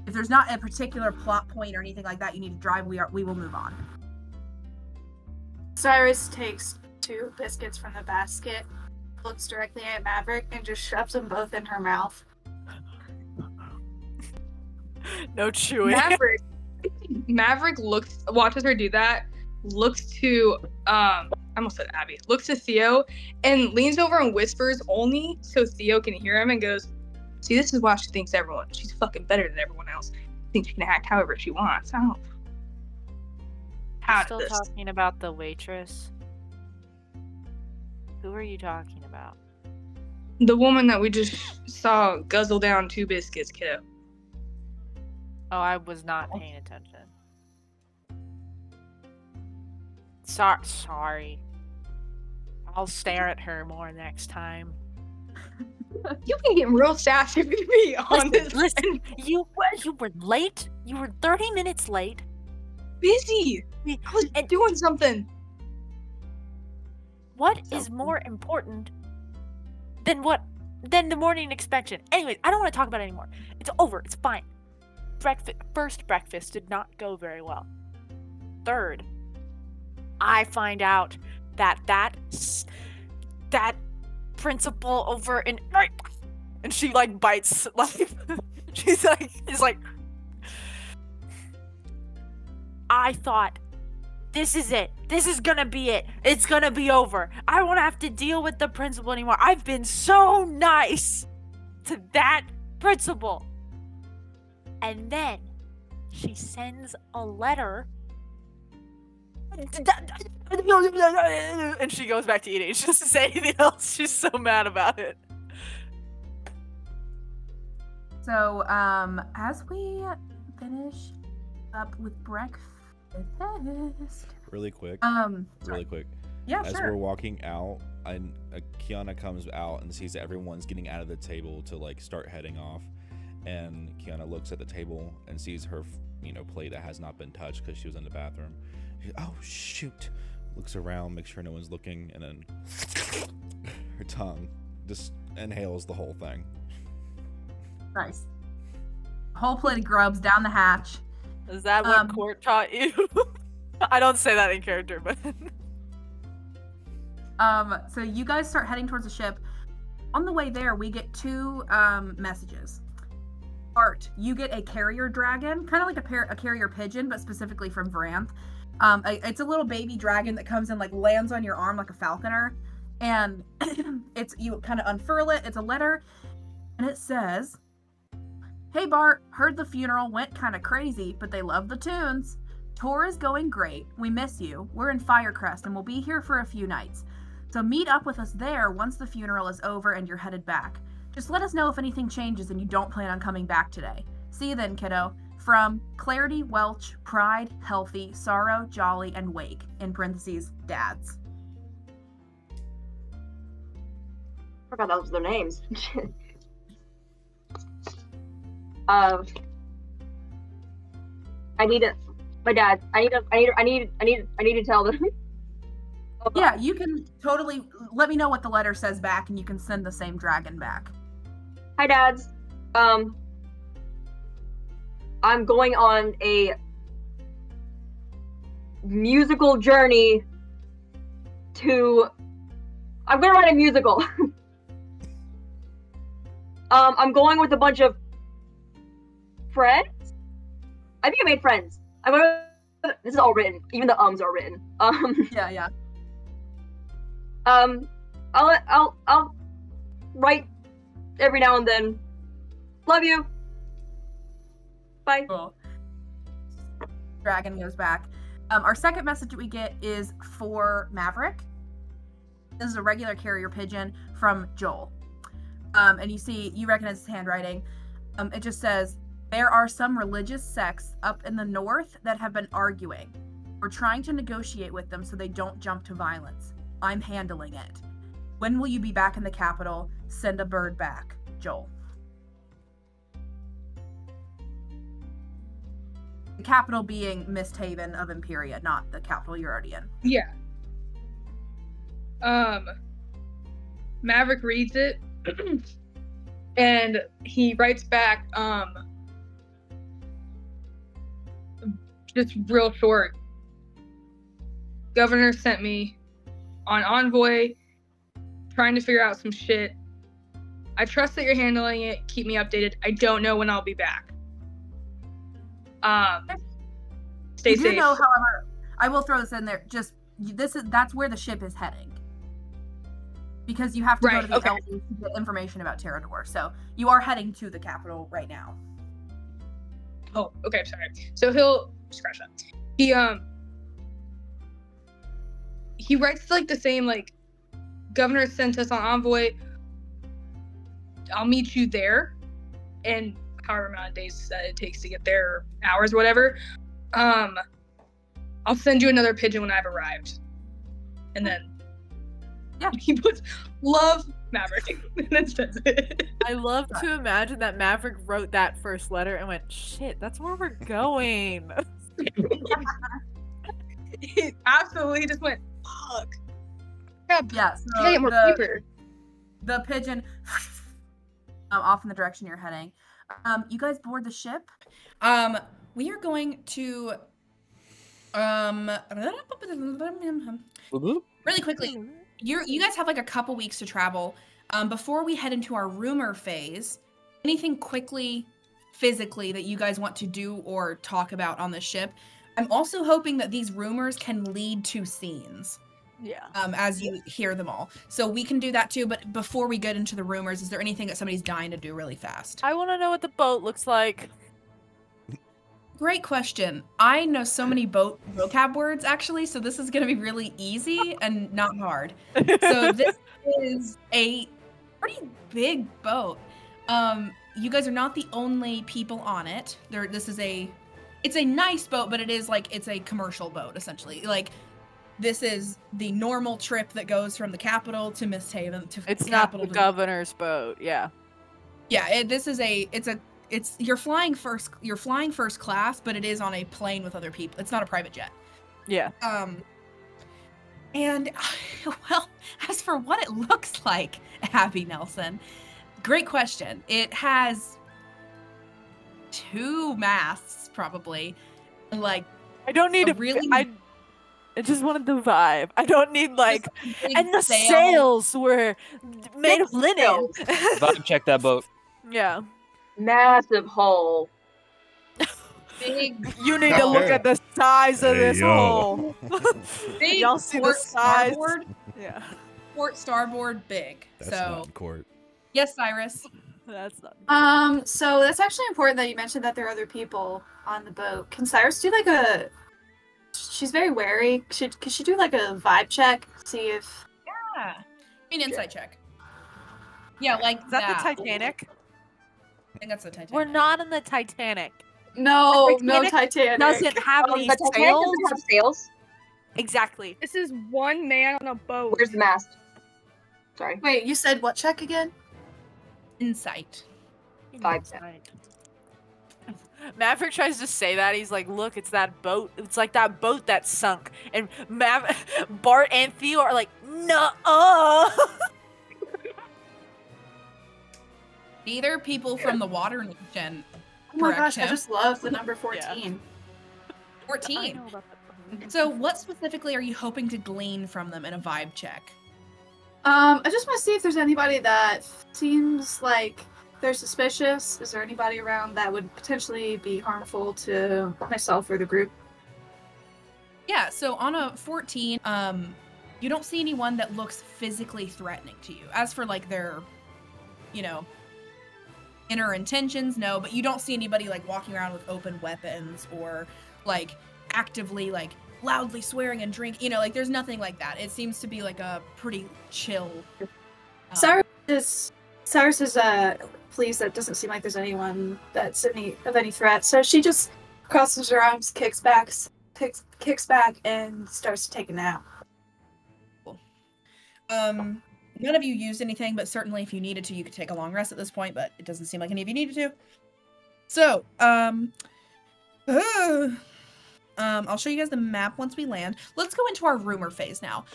If there's not a particular plot point or anything like that you need to drive, we will move on. Cyrus takes 2 biscuits from the basket, looks directly at Maverick, and just shoves them both in her mouth. No chewing. Maverick watches her do that, looks to I almost said Abby, looks to Theo and leans over and whispers only so Theo can hear him and goes, "See, this is why she thinks she's fucking better than everyone else. Thinks she can act however she wants." Still talking about the waitress? Who are you talking about? The woman that we just saw guzzle down 2 biscuits, kiddo. Oh, I was not paying attention. Sorry. I'll stare at her more next time. You can get real sassy with me on this. Listen, you were late. You were 30 minutes late. Busy. I was doing something. What is more important Then what? Then the morning inspection. Anyways, I don't want to talk about it anymore. It's over. It's fine. First breakfast did not go very well. Third, I find out that principal over in, and she like bites, like she's like, I thought, this is it. This is gonna be it. It's gonna be over. I won't have to deal with the principal anymore. I've been so nice to that principal. And then she sends a letter. And she goes back to eating. She doesn't say anything else. She's so mad about it. So, as we finish up with breakfast. Really quick. Really quick. Yeah, As sure. we're walking out, Kiana comes out and sees that everyone's getting out of the table to like start heading off. And Kiana looks at the table and sees her, plate that has not been touched because she was in the bathroom. She's, oh shoot! Looks around, makes sure no one's looking, and then her tongue just inhales the whole thing. Nice. Whole plate of grubs down the hatch. Is that what Court taught you? I don't say that in character, but so you guys start heading towards the ship. On the way there, we get two messages. Art, you get a carrier dragon, kind of like a carrier pigeon, but specifically from Varanth. It's a little baby dragon that comes and like lands on your arm like a falconer, and you kind of unfurl it. It's a letter, and it says, "Hey Bart, heard the funeral went kind of crazy, but they love the tunes. Tour is going great. We miss you. We're in Firecrest and we'll be here for a few nights. So meet up with us there once the funeral is over and you're headed back. Just let us know if anything changes and you don't plan on coming back today. See you then, kiddo. From Clarity, Welch, Pride, Healthy, Sorrow, Jolly, and Wake. In parentheses, dads." Forgot that was their names. I need to. My dad. I need to tell them. Yeah, you can totally let me know what the letter says back, and you can send the same dragon back. Hi, dads. I'm going on a musical journey to. I'm gonna write a musical. I'm going with a bunch of friends. I think I made friends. This is all written. Even the ums are written. Yeah. I'll write every now and then. Love you. Bye. Cool. Dragon goes back. Our second message that we get is for Maverick. This is a regular carrier pigeon from Joel. And you recognize his handwriting. It just says, "There are some religious sects up in the north that have been arguing. We're trying to negotiate with them so they don't jump to violence. I'm handling it. When will you be back in the capital? Send a bird back. Joel." The capital being Misthaven of Imperia, not the capital you're already in. Yeah. Maverick reads it, and he writes back, just real short. "Governor sent me on Envoy, trying to figure out some shit. I trust that you're handling it. Keep me updated. I don't know when I'll be back. Stay safe." Know, however, I will throw this in there. That's where the ship is heading, because you have to go to the elders to get information about Terrador. So you are heading to the capital right now. Oh, okay, sorry. So he'll scratch that. He writes like the same, like, "Governor sent us on Envoy. I'll meet you there," and however amount of days that it takes to get there, or hours, whatever. "I'll send you another pigeon when I've arrived." And then he puts, "Love, Maverick," and then says it. I love to imagine that Maverick wrote that first letter and went, "Shit, that's where we're going." He absolutely just went, "Fuck." Yeah, so Can I get more paper? the pigeon off in the direction you're heading. You guys board the ship. We are going to really quickly. You guys have like a couple weeks to travel. Before we head into our rumor phase, anything quickly, physically that you guys want to do or talk about on the ship? I'm also hoping that these rumors can lead to scenes. Yeah. As you hear them all. So we can do that too, but before we get into the rumors, is there anything that somebody's dying to do really fast? I want to know what the boat looks like. Great question. I know so many boat vocab words, actually, so this is going to be really easy and not hard. So this is a pretty big boat. You guys are not the only people on it. It's a nice boat, but it's a commercial boat, essentially. Like, this is the normal trip that goes from the capital to Misthaven to It's capital. not the governor's boat, yeah. Yeah, you're flying first class, but it is on a plane with other people. It's not a private jet. Yeah. And well, as for what it looks like, Abi Nelson, great question. It has 2 masts, probably. Like, I don't need I just wanted the vibe. I don't need and the sails were made of linen. Vibe check that boat. Yeah. Massive hull. Big. You need to look at the size of this hole. Big. Y'all see the size? Starboard. Yeah. Port starboard big. That's so not in court. yes, Cyrus. That's not. So that's actually important that you mentioned that there are other people on the boat. Can Cyrus do she's very wary. Could she do like a vibe check? See if. Yeah. An insight check. Yeah, like Is that the Titanic? I think that's the Titanic. We're not in the Titanic. No, The no Titanic Titanic. Doesn't have The any Titanic sails. doesn't have sails. Exactly. This is one man on a boat. Where's the mast? Sorry. Wait, you said what check again? Insight. Maverick tries to say that. He's like, look, it's that boat. It's like that boat that sunk. And Bart and Theo are like, nuh-uh. Either people from the Water Nation. Oh my gosh, I Tim? just love the number 14. Yeah. 14. So what specifically are you hoping to glean from them in a vibe check? I just want to see if there's anybody that seems like they're suspicious. Is there anybody around that would potentially be harmful to myself or the group? Yeah, so on a 14, you don't see anyone that looks physically threatening to you. As for like their, inner intentions, no, but you don't see anybody like walking around with open weapons or like actively like loudly swearing and drinking, there's nothing like that. It seems to be like a pretty chill. Cyrus is pleased that it doesn't seem like there's anyone that's of any threat. So she just crosses her arms, kicks back, and starts to take a nap. Cool. None of you used anything, but certainly if you needed to, you could take a long rest at this point, but it doesn't seem like any of you needed to. So, I'll show you guys the map once we land. Let's go into our rumor phase now.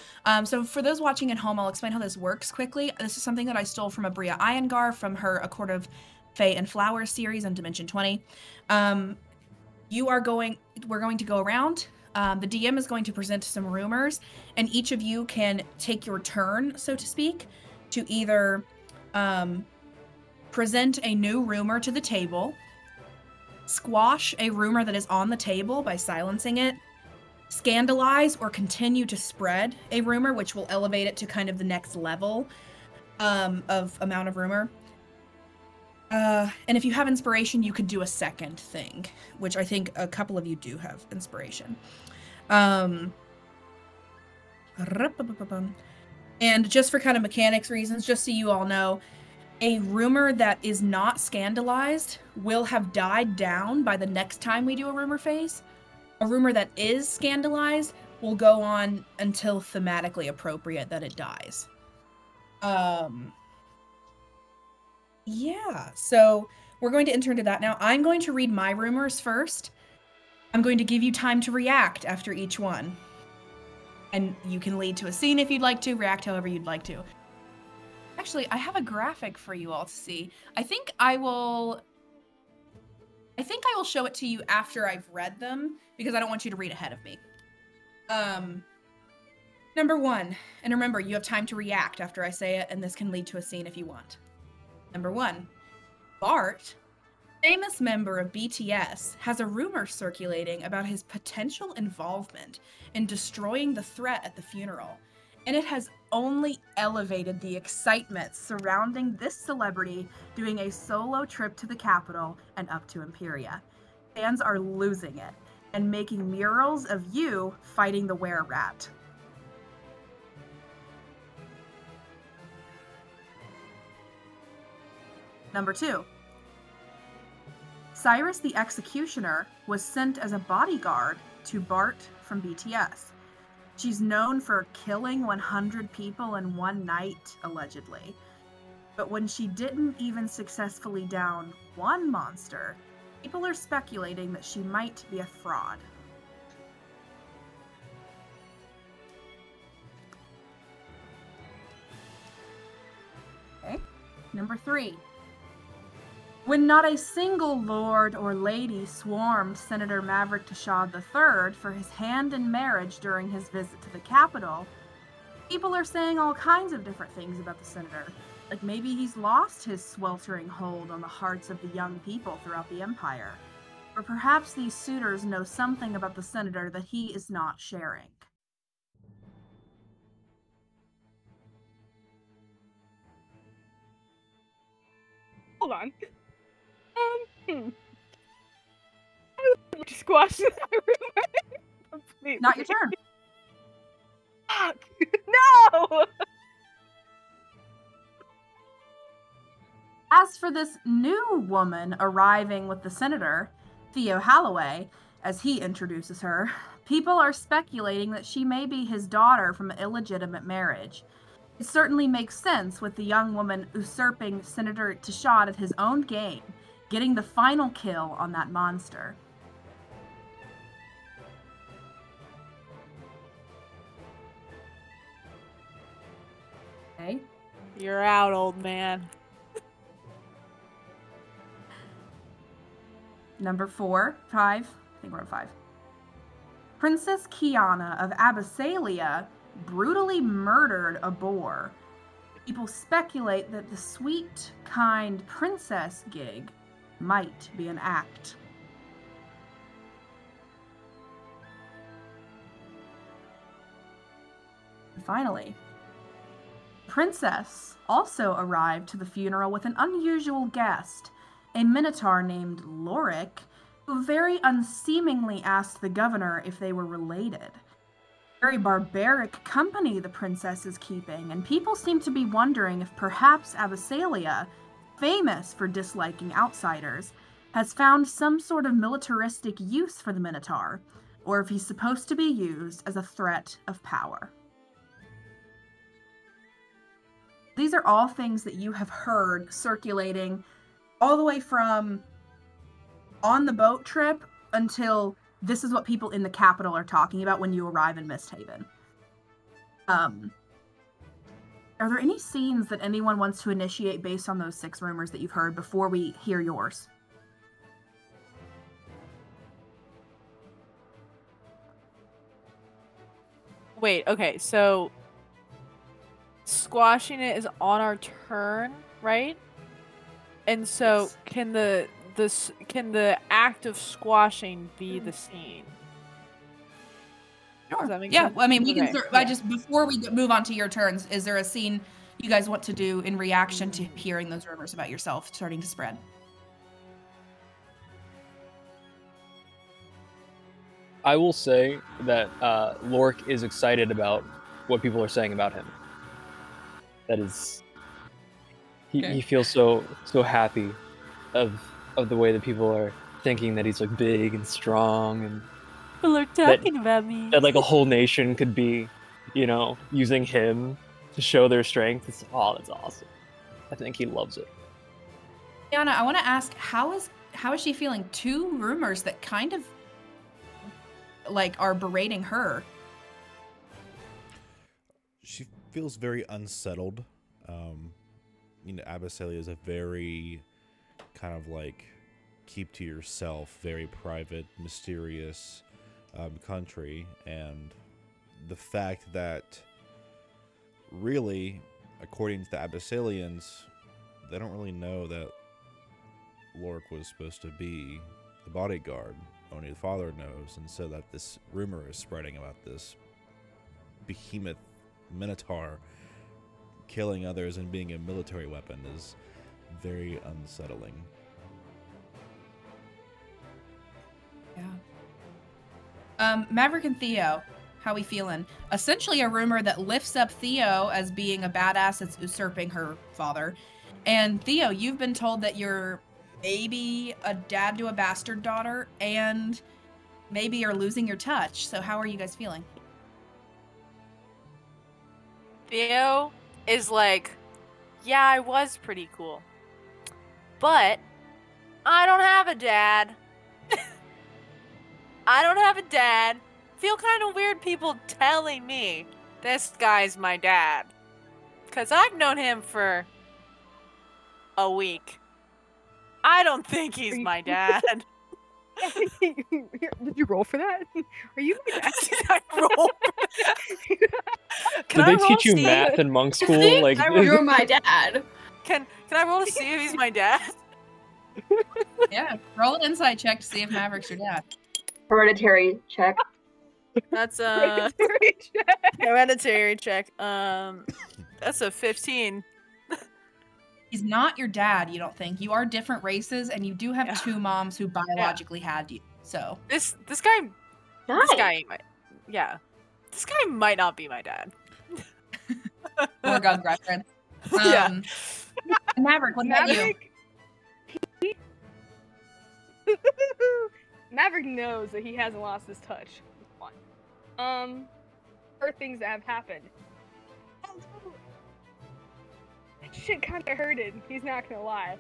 So for those watching at home, I'll explain how this works quickly. This is something that I stole from Abria Iyengar from her A Court of Fae and Flowers series on Dimension 20. We're going to go around. The DM is going to present some rumors, and each of you can take your turn, so to speak, to either present a new rumor to the table, squash a rumor that is on the table by silencing it, scandalize or continue to spread a rumor, which will elevate it to kind of the next level of amount of rumor. And if you have inspiration, you could do a second thing, which I think a couple of you do have inspiration. And just for kind of mechanics reasons, just so you all know, a rumor that is not scandalized will have died down by the next time we do a rumor phase. A rumor that is scandalized will go on until thematically appropriate that it dies. Yeah, so we're going to enter into that now. I'm going to read my rumors first. I'm going to give you time to react after each one. And you can lead to a scene if you'd like to, react however you'd like to. Actually, I have a graphic for you all to see. I think I will show it to you after I've read them because I don't want you to read ahead of me. Number 1, and remember, you have time to react after I say it, and this can lead to a scene if you want. Number 1, Bart, famous member of BTS, has a rumor circulating about his potential involvement in destroying the threat at the funeral, and it has only elevated the excitement surrounding this celebrity doing a solo trip to the capital and up to Imperia. Fans are losing it and making murals of you fighting the were-rat. Number 2. Cyrus the Executioner was sent as a bodyguard to Bart from BTS. She's known for killing 100 people in one night, allegedly. But when she didn't even successfully down one monster, people are speculating that she might be a fraud. Okay. Number 3. When not a single lord or lady swarmed Senator Maverick Tashad III for his hand in marriage during his visit to the capital, people are saying all kinds of different things about the senator. Like maybe he's lost his sweltering hold on the hearts of the young people throughout the empire. Or perhaps these suitors know something about the senator that he is not sharing. Hold on. I would like to squash that rumor completely. Not your turn. Fuck! No! As for this new woman arriving with the senator, Theo Holloway, as he introduces her, people are speculating that she may be his daughter from an illegitimate marriage. It certainly makes sense with the young woman usurping Senator Tashad at his own game, getting the final kill on that monster. Okay. You're out, old man. Number 4, 5, I think we're on 5. Princess Kiana of Abyssalia brutally murdered a boar. People speculate that the sweet, kind princess gig might be an act. And finally, Princess also arrived to the funeral with an unusual guest, a minotaur named Lorik, who very unseemingly asked the governor if they were related. Very barbaric company the princess is keeping, and people seem to be wondering if perhaps Abyssalia, famous for disliking outsiders, has found some sort of militaristic use for the Minotaur, or if he's supposed to be used as a threat of power. These are all things that you have heard circulating all the way from on the boat trip until this is what people in the capital are talking about when you arrive in Misthaven. Are there any scenes that anyone wants to initiate based on those 6 rumors that you've heard before we hear yours? Wait, okay, so squashing it is on our turn, right? And so Yes. can the act of squashing be the scene? Sure. Does that make Yeah, sense? I mean, we can. Okay, I yeah. just before we move on to your turns, is there a scene you guys want to do in reaction to hearing those rumors about yourself starting to spread? I will say that Lork is excited about what people are saying about him. That is, he feels so happy of the way that people are thinking that he's like big and strong, and People are talking about me. that like a whole nation could be, you know, using him to show their strength. That's awesome. I think he loves it. Yana, I want to ask, how is she feeling? 2 rumors that kind of like are berating her. She feels very unsettled. Abyssalia is a very kind of like keep to yourself, very private, mysterious country, and the fact that really, according to the Abyssalians, they don't really know that Lorik was supposed to be the bodyguard. Only the father knows, and so that this rumor is spreading about this behemoth minotaur killing others and being a military weapon is very unsettling. Yeah. Maverick and Theo, how we feeling? Essentially a rumor that lifts up Theo as being a badass that's usurping her father. And Theo, you've been told that you're maybe a dad to a bastard daughter, and maybe you're losing your touch. So how are you guys feeling? Theo is like, yeah, I was pretty cool. But I don't have a dad. I don't have a dad. Feel kind of weird people telling me this guy's my dad. Because I've known him for a week. I don't think he's my dad. Did you roll for that? Are you my dad? Did I roll? Did they teach you math in monk school? Like You're my dad. Can I roll to see if he's my dad? Yeah, roll an insight check to see if Maverick's your dad. Hereditary check. That's a hereditary check. That's a 15. He's not your dad, you don't think? You are different races, and you do have two moms who biologically had you. So this guy, Nice. this guy might not be my dad. Or God Gretchen. Yeah. Maverick, what about you? Maverick knows that he hasn't lost his touch. For things that have happened. That shit kind of hurted. He's not gonna lie.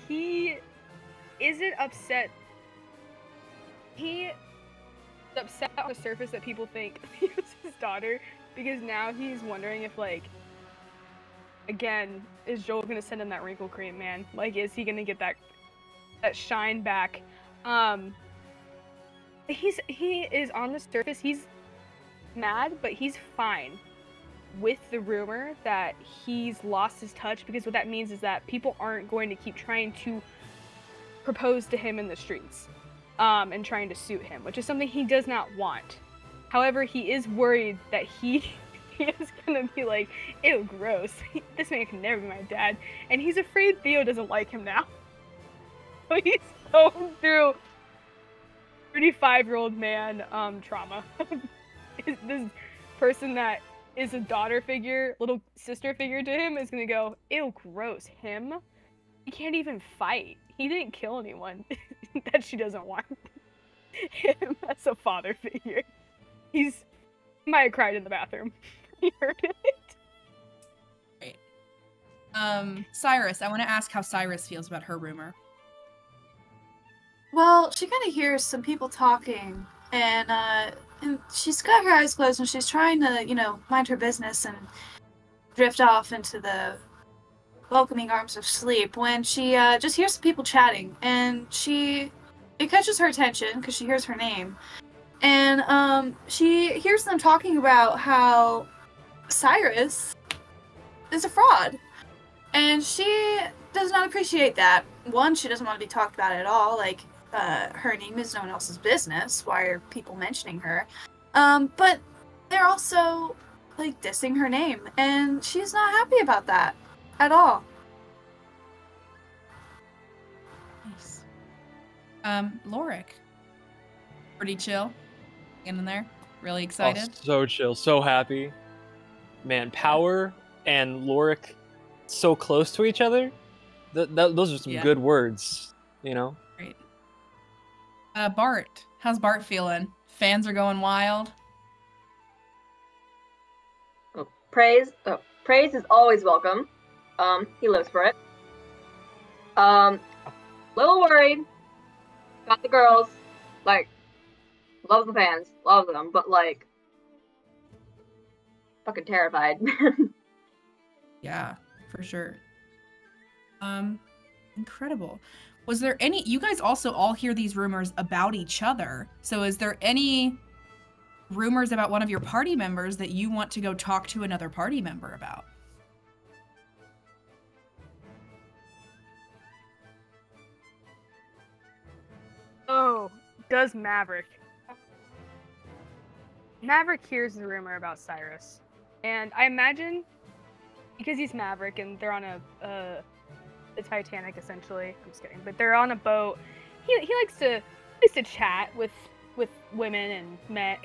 He isn't upset. He's upset on the surface that people think he was his daughter, because now he's wondering if, like, again, is Joel gonna send him that wrinkle cream, man? Like, is he gonna get that shine back? He is on the surface, he's mad, but he's fine with the rumor that he's lost his touch, because what that means is that people aren't going to keep trying to propose to him in the streets, and trying to suit him, which is something he does not want. However, he is worried that he is gonna be like, ew, gross, this man can never be my dad, and he's afraid Theo doesn't like him now. So he's going through 35-year-old man trauma. This person that is a daughter figure, little sister figure to him, is gonna go, ew, gross, him? He can't even fight. He didn't kill anyone that she doesn't want. Him as a father figure. He might have cried in the bathroom. He heard it. Great. Cyrus, I want to ask how Cyrus feels about her rumor. Well, she kind of hears some people talking, and she's got her eyes closed, and she's trying to, mind her business and drift off into the welcoming arms of sleep, when she just hears some people chatting, and it catches her attention because she hears her name, and she hears them talking about how Cyrus is a fraud, and she does not appreciate that. One, she doesn't want to be talked about at all, like, her name is no one else's business. Why are people mentioning her? But they're also, like, dissing her name, and she's not happy about that at all. Nice. Lorik. Pretty chill. Getting in there. Really excited. Oh, so chill, so happy. Man, Power and Lorik so close to each other. Those are some good words, Great. Bart. How's Bart feeling? Fans are going wild. Praise is always welcome. He lives for it. Little worried about the girls. Like, loves the fans, loves them, but like, fucking terrified. Yeah, for sure. Incredible. Was there any, you guys also all hear these rumors about each other. So is there any rumors about one of your party members that you want to go talk to another party member about? Oh, does Maverick. Maverick hears the rumor about Cyrus. And I imagine, because he's Maverick and they're on the Titanic essentially. I'm just kidding, but they're on a boat. He likes to chat with women and men.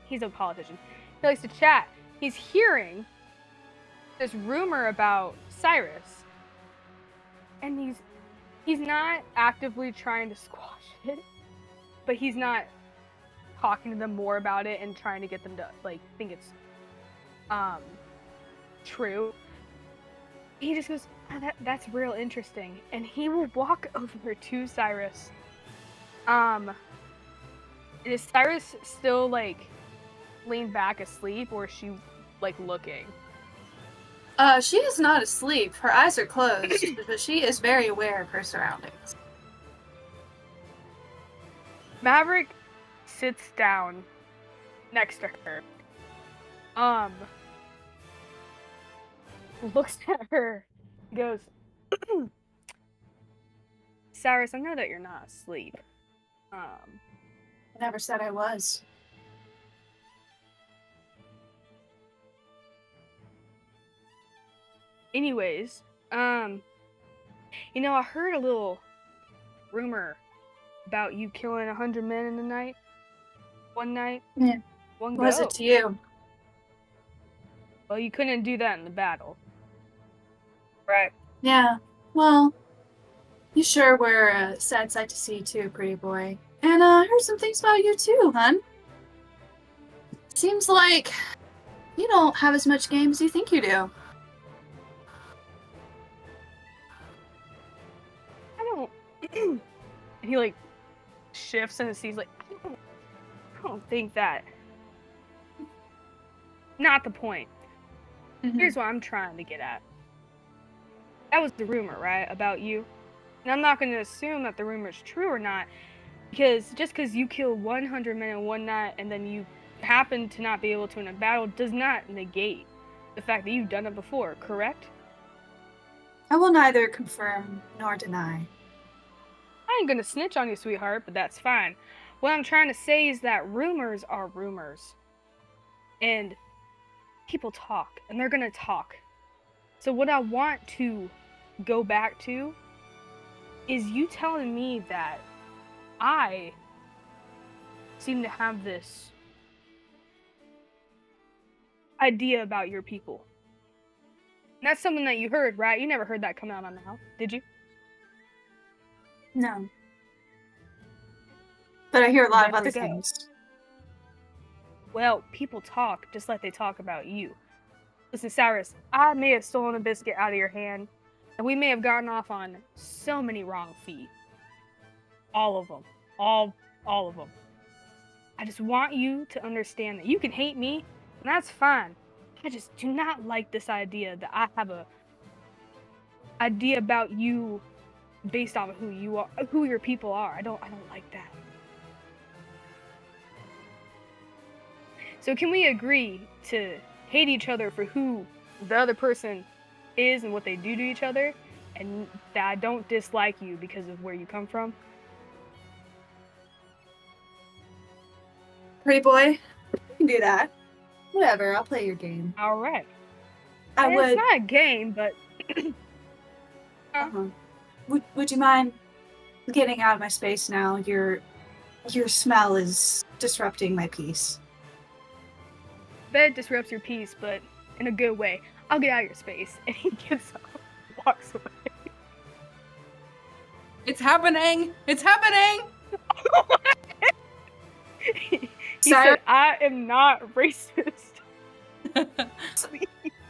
He's a politician. He likes to chat. He's hearing this rumor about Cyrus, and he's not actively trying to squash it, but he's not talking to them more about it and trying to get them to like think it's true. He just goes, oh, that's real interesting, and he will walk over to Cyrus. Is Cyrus still like leaned back asleep, or is she like looking? She is not asleep. Her eyes are closed, but she is very aware of her surroundings. Maverick sits down next to her. Looks at her, goes, Cyrus, I know that you're not asleep. I never said I was. Anyways, you know, I heard a little rumor about you killing 100 men in the night. One night? Yeah. One What was go. it to you? Well, you couldn't do that in the battle. Right. Yeah. Well, you sure were a sad sight to see too, pretty boy. And I heard some things about you too, hun. Seems like you don't have as much game as you think you do. I don't. And he like shifts in his seat, like, I don't think that. Not the point. Mm-hmm. Here's what I'm trying to get at. That was the rumor, right, about you? And I'm not going to assume that the rumor is true or not, because just because you kill 100 men in one night and then you happen to not be able to in a battle does not negate the fact that you've done it before, correct? I will neither confirm nor deny. I ain't going to snitch on you, sweetheart, but that's fine. What I'm trying to say is that rumors are rumors. And people talk, and they're going to talk. So what I want to go back to is you telling me that I seem to have this idea about your people. And that's something that you heard, right? You never heard that come out on the house, did you? No. But I hear a lot of other That's okay. things. Well, people talk just like they talk about you. Listen, Cyrus, I may have stolen a biscuit out of your hand, and we may have gotten off on so many wrong feet. All of them. All of them. I just want you to understand that you can hate me, and that's fine. I just do not like this idea that I have a idea about you based off of who you are, who your people are. I don't like that. So can we agree to hate each other for who the other person is and what they do to each other, and that I don't dislike you because of where you come from? Pretty boy, you can do that. Whatever, I'll play your game. All right. I would. It's not a game, but Uh-huh. Would you mind getting out of my space now? Your smell is disrupting my peace. bed disrupts your peace, but in a good way. I'll get out of your space. And he gets up, walks away. It's happening! It's happening! He said, I am not racist.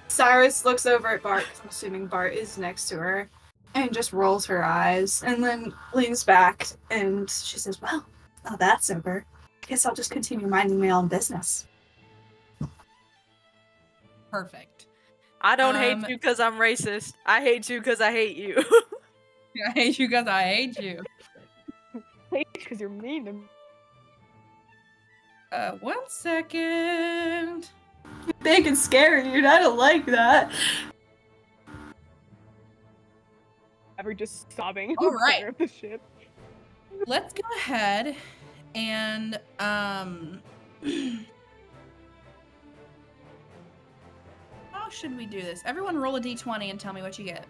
Cyrus looks over at Bart, because I'm assuming Bart is next to her, and just rolls her eyes, and then leans back, and she says, well, now that's over. Guess I'll just continue minding my own business. Perfect. I don't hate you because I'm racist. I hate you because I hate you. I hate you because I hate you. Because you're mean to me. 1 second. You're big and scary, dude. I don't like that. Ever just sobbing in All the right. corner of the ship. Let's go ahead and how should we do this? Everyone roll a d20 and tell me what you get.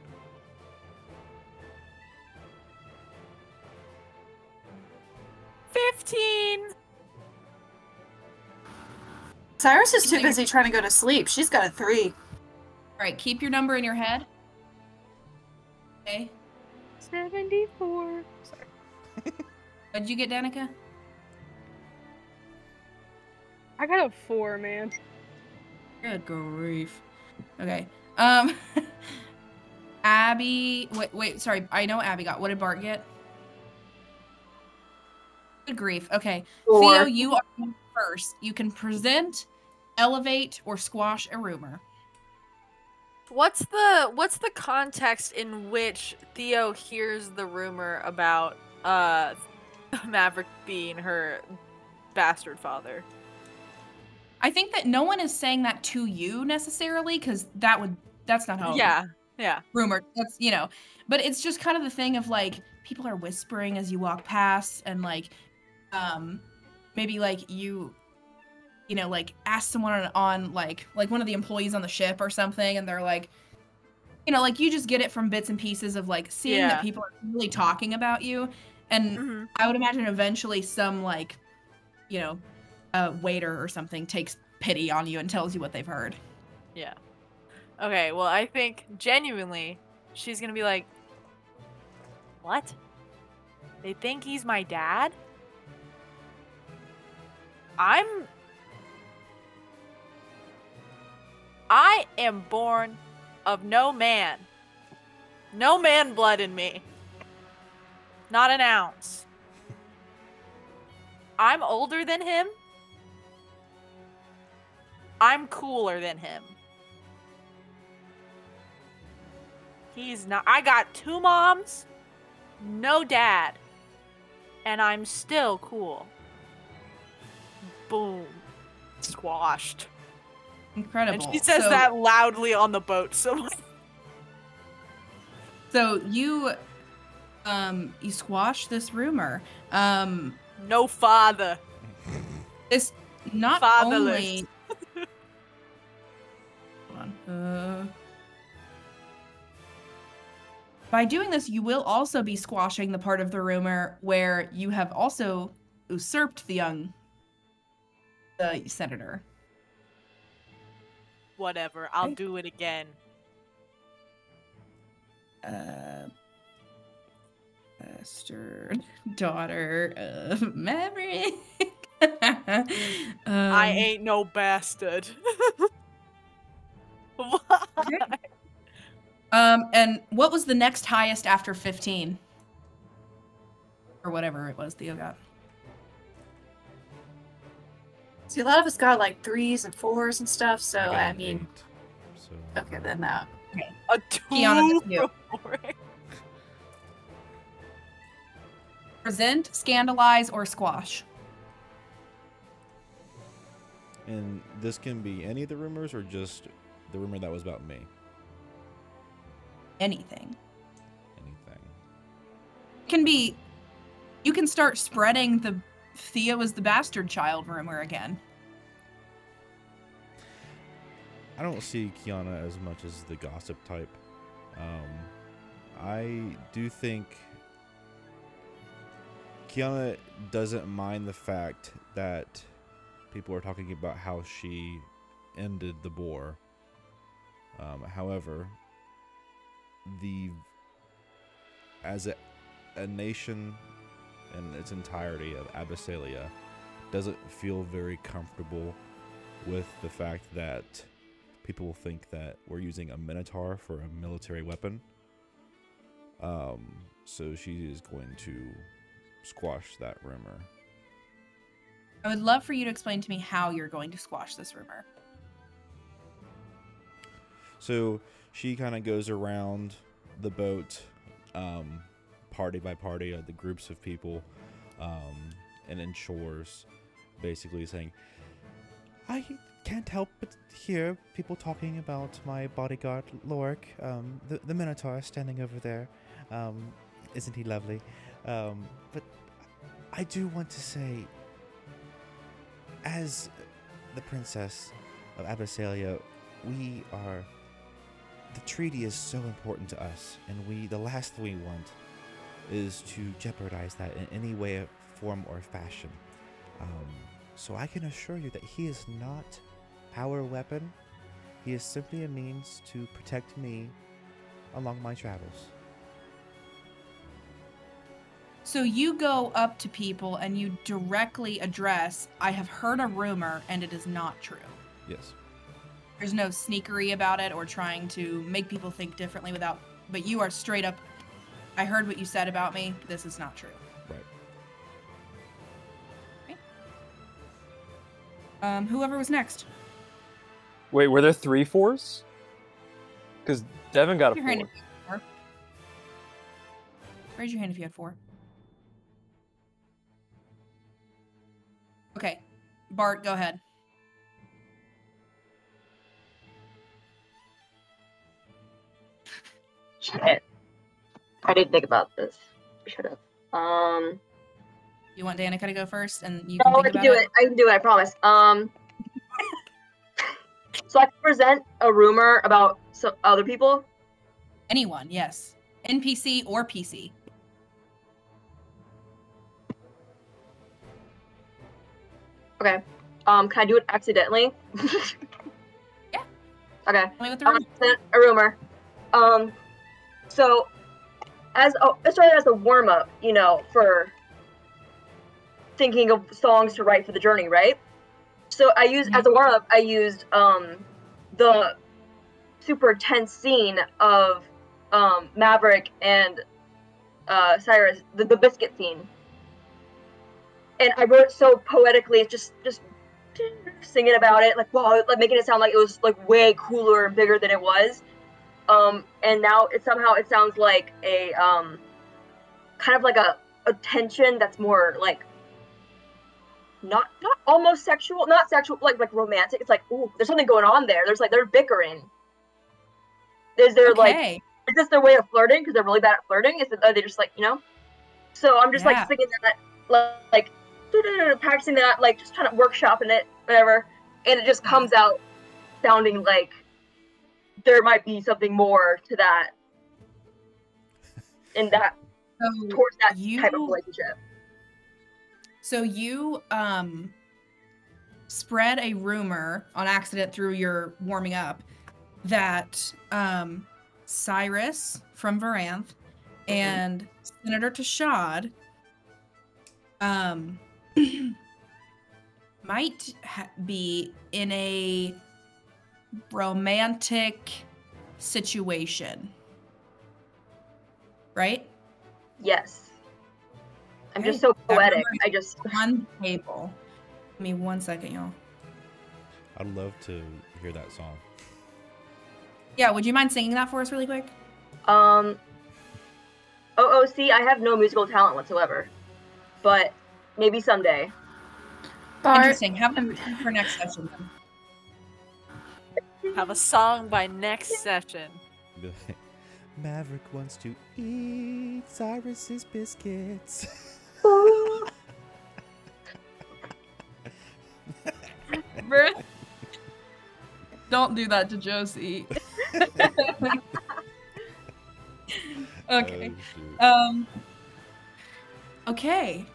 Cyrus is too busy trying to go to sleep. She's got a 3. All right, keep your number in your head. Okay. 74. Sorry. What did you get, Danica? I got a 4, man. Good grief. Okay. Abby. Wait. Sorry. I know Abby got. What did Bart get? Good grief. Okay. 4. Theo, you are first. You can present, elevate, or squash a rumor. What's the context in which Theo hears the rumor about Maverick being her bastard father? I think that no one is saying that to you necessarily, because that's not how. Yeah. Rumor. That's but it's just kind of the thing of like people are whispering as you walk past, and like, maybe like you like ask someone on like one of the employees on the ship or something, and they're like, like you just get it from bits and pieces of like seeing that people are really talking about you, and I would imagine eventually some like, a waiter or something takes pity on you and tells you what they've heard. Yeah. Okay, well, I think genuinely she's gonna be like, what? They think he's my dad? I am born of no man. No man blood in me. Not an ounce. I'm older than him. I'm cooler than him. He's not. I got 2 moms, no dad, and I'm still cool. Boom. Squashed. Incredible. And she says that loudly on the boat. So you squash this rumor. No father. It's not Fatherless. only. Hold on. By doing this, you will also be squashing the part of the rumor where you have also usurped the senator. Whatever. I'll do it again. Bastard daughter of Maverick. I ain't no bastard. What? And what was the next highest after 15? Or whatever it was Theo got. See, a lot of us got like 3s and 4s and stuff, so I got I an mean, 8, so okay, then that. A 2 Kiana, that's you. for it. Present, scandalize, or squash. And this can be any of the rumors or just the rumor that was about me? Anything. Anything. Can be. You can start spreading the Theo is the bastard child rumor again. I don't see Kiana as much as the gossip type. I do think Kiana doesn't mind the fact that people are talking about how she ended the boar. However, as a nation in its entirety of Abyssalia doesn't feel very comfortable with the fact that people will think that we're using a minotaur for a military weapon. So she is going to squash that rumor. I would love for you to explain to me how you're going to squash this rumor. So she kind of goes around the boat, party by party, the groups of people, and ensures basically saying, I can't help but hear people talking about my bodyguard, Lorik, the Minotaur standing over there. Isn't he lovely? But I do want to say, as the princess of Abyssalia, the treaty is so important to us, and the last thing we want is to jeopardize that in any way, form, or fashion. So I can assure you that he is not our weapon. He is simply a means to protect me along my travels. So you go up to people and you directly address, I have heard a rumor and it is not true. Yes. There's no sneakery about it or trying to make people think differently but you are straight up, I heard what you said about me, this is not true. Right. Okay. Whoever was next. Wait, were there 3 4s? Because Devin got a 4. Raise your hand if you had 4. Raise your hand if you had 4. Okay. Bart, go ahead. Shit. I didn't think about this. Shut up. You want Danica to go first, and you No, can think I can about do it? it. I can do it. I promise. So I can present a rumor about some other people. Anyone, yes. NPC or PC. Okay. Can I do it accidentally? Yeah. Okay. Tell me what the rumor. Present a rumor. So it started as a warm up, for thinking of songs to write for the journey, right? So I used as a warm up. I used the super tense scene of Maverick and Cyrus, the biscuit scene, and I wrote it so poetically, just singing about it, like wow, like making it sound like it was like way cooler and bigger than it was. And now it sounds like a kind of like a tension that's more like not almost sexual, not sexual, like romantic. It's like, ooh, there's something going on there. They're bickering. Is there Okay. is this their way of flirting because they're really bad at flirting? Are they just So I'm just like singing that, like practicing that, like just trying to workshopping it, whatever, and it just comes out sounding like there might be something more to that, in that towards that type of relationship. So you spread a rumor on accident through your warming up that Cyrus from Varanth and Senator Tashad might be in a romantic situation. Right? Yes. I'm Okay. just so poetic. I just on table. Give me 1 second, y'all. I'd love to hear that song. Yeah, would you mind singing that for us really quick? OOC, I have no musical talent whatsoever, but maybe someday. Interesting. Have it for next session then. Have a song by next session. Maverick wants to eat Cyrus's biscuits. Don't do that to Josie. Okay. Okay.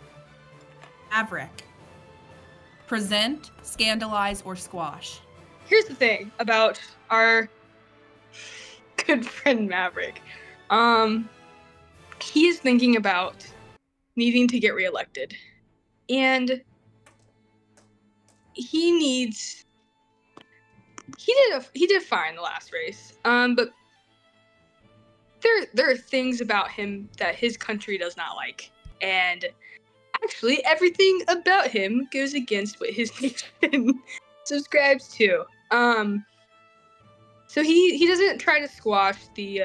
Maverick. Present, scandalize, or squash. Here's the thing about our good friend Maverick. He is thinking about needing to get reelected. And he did fine the last race. But there are things about him that his country does not like. And actually everything about him goes against what his nation subscribes to. So he doesn't try to squash the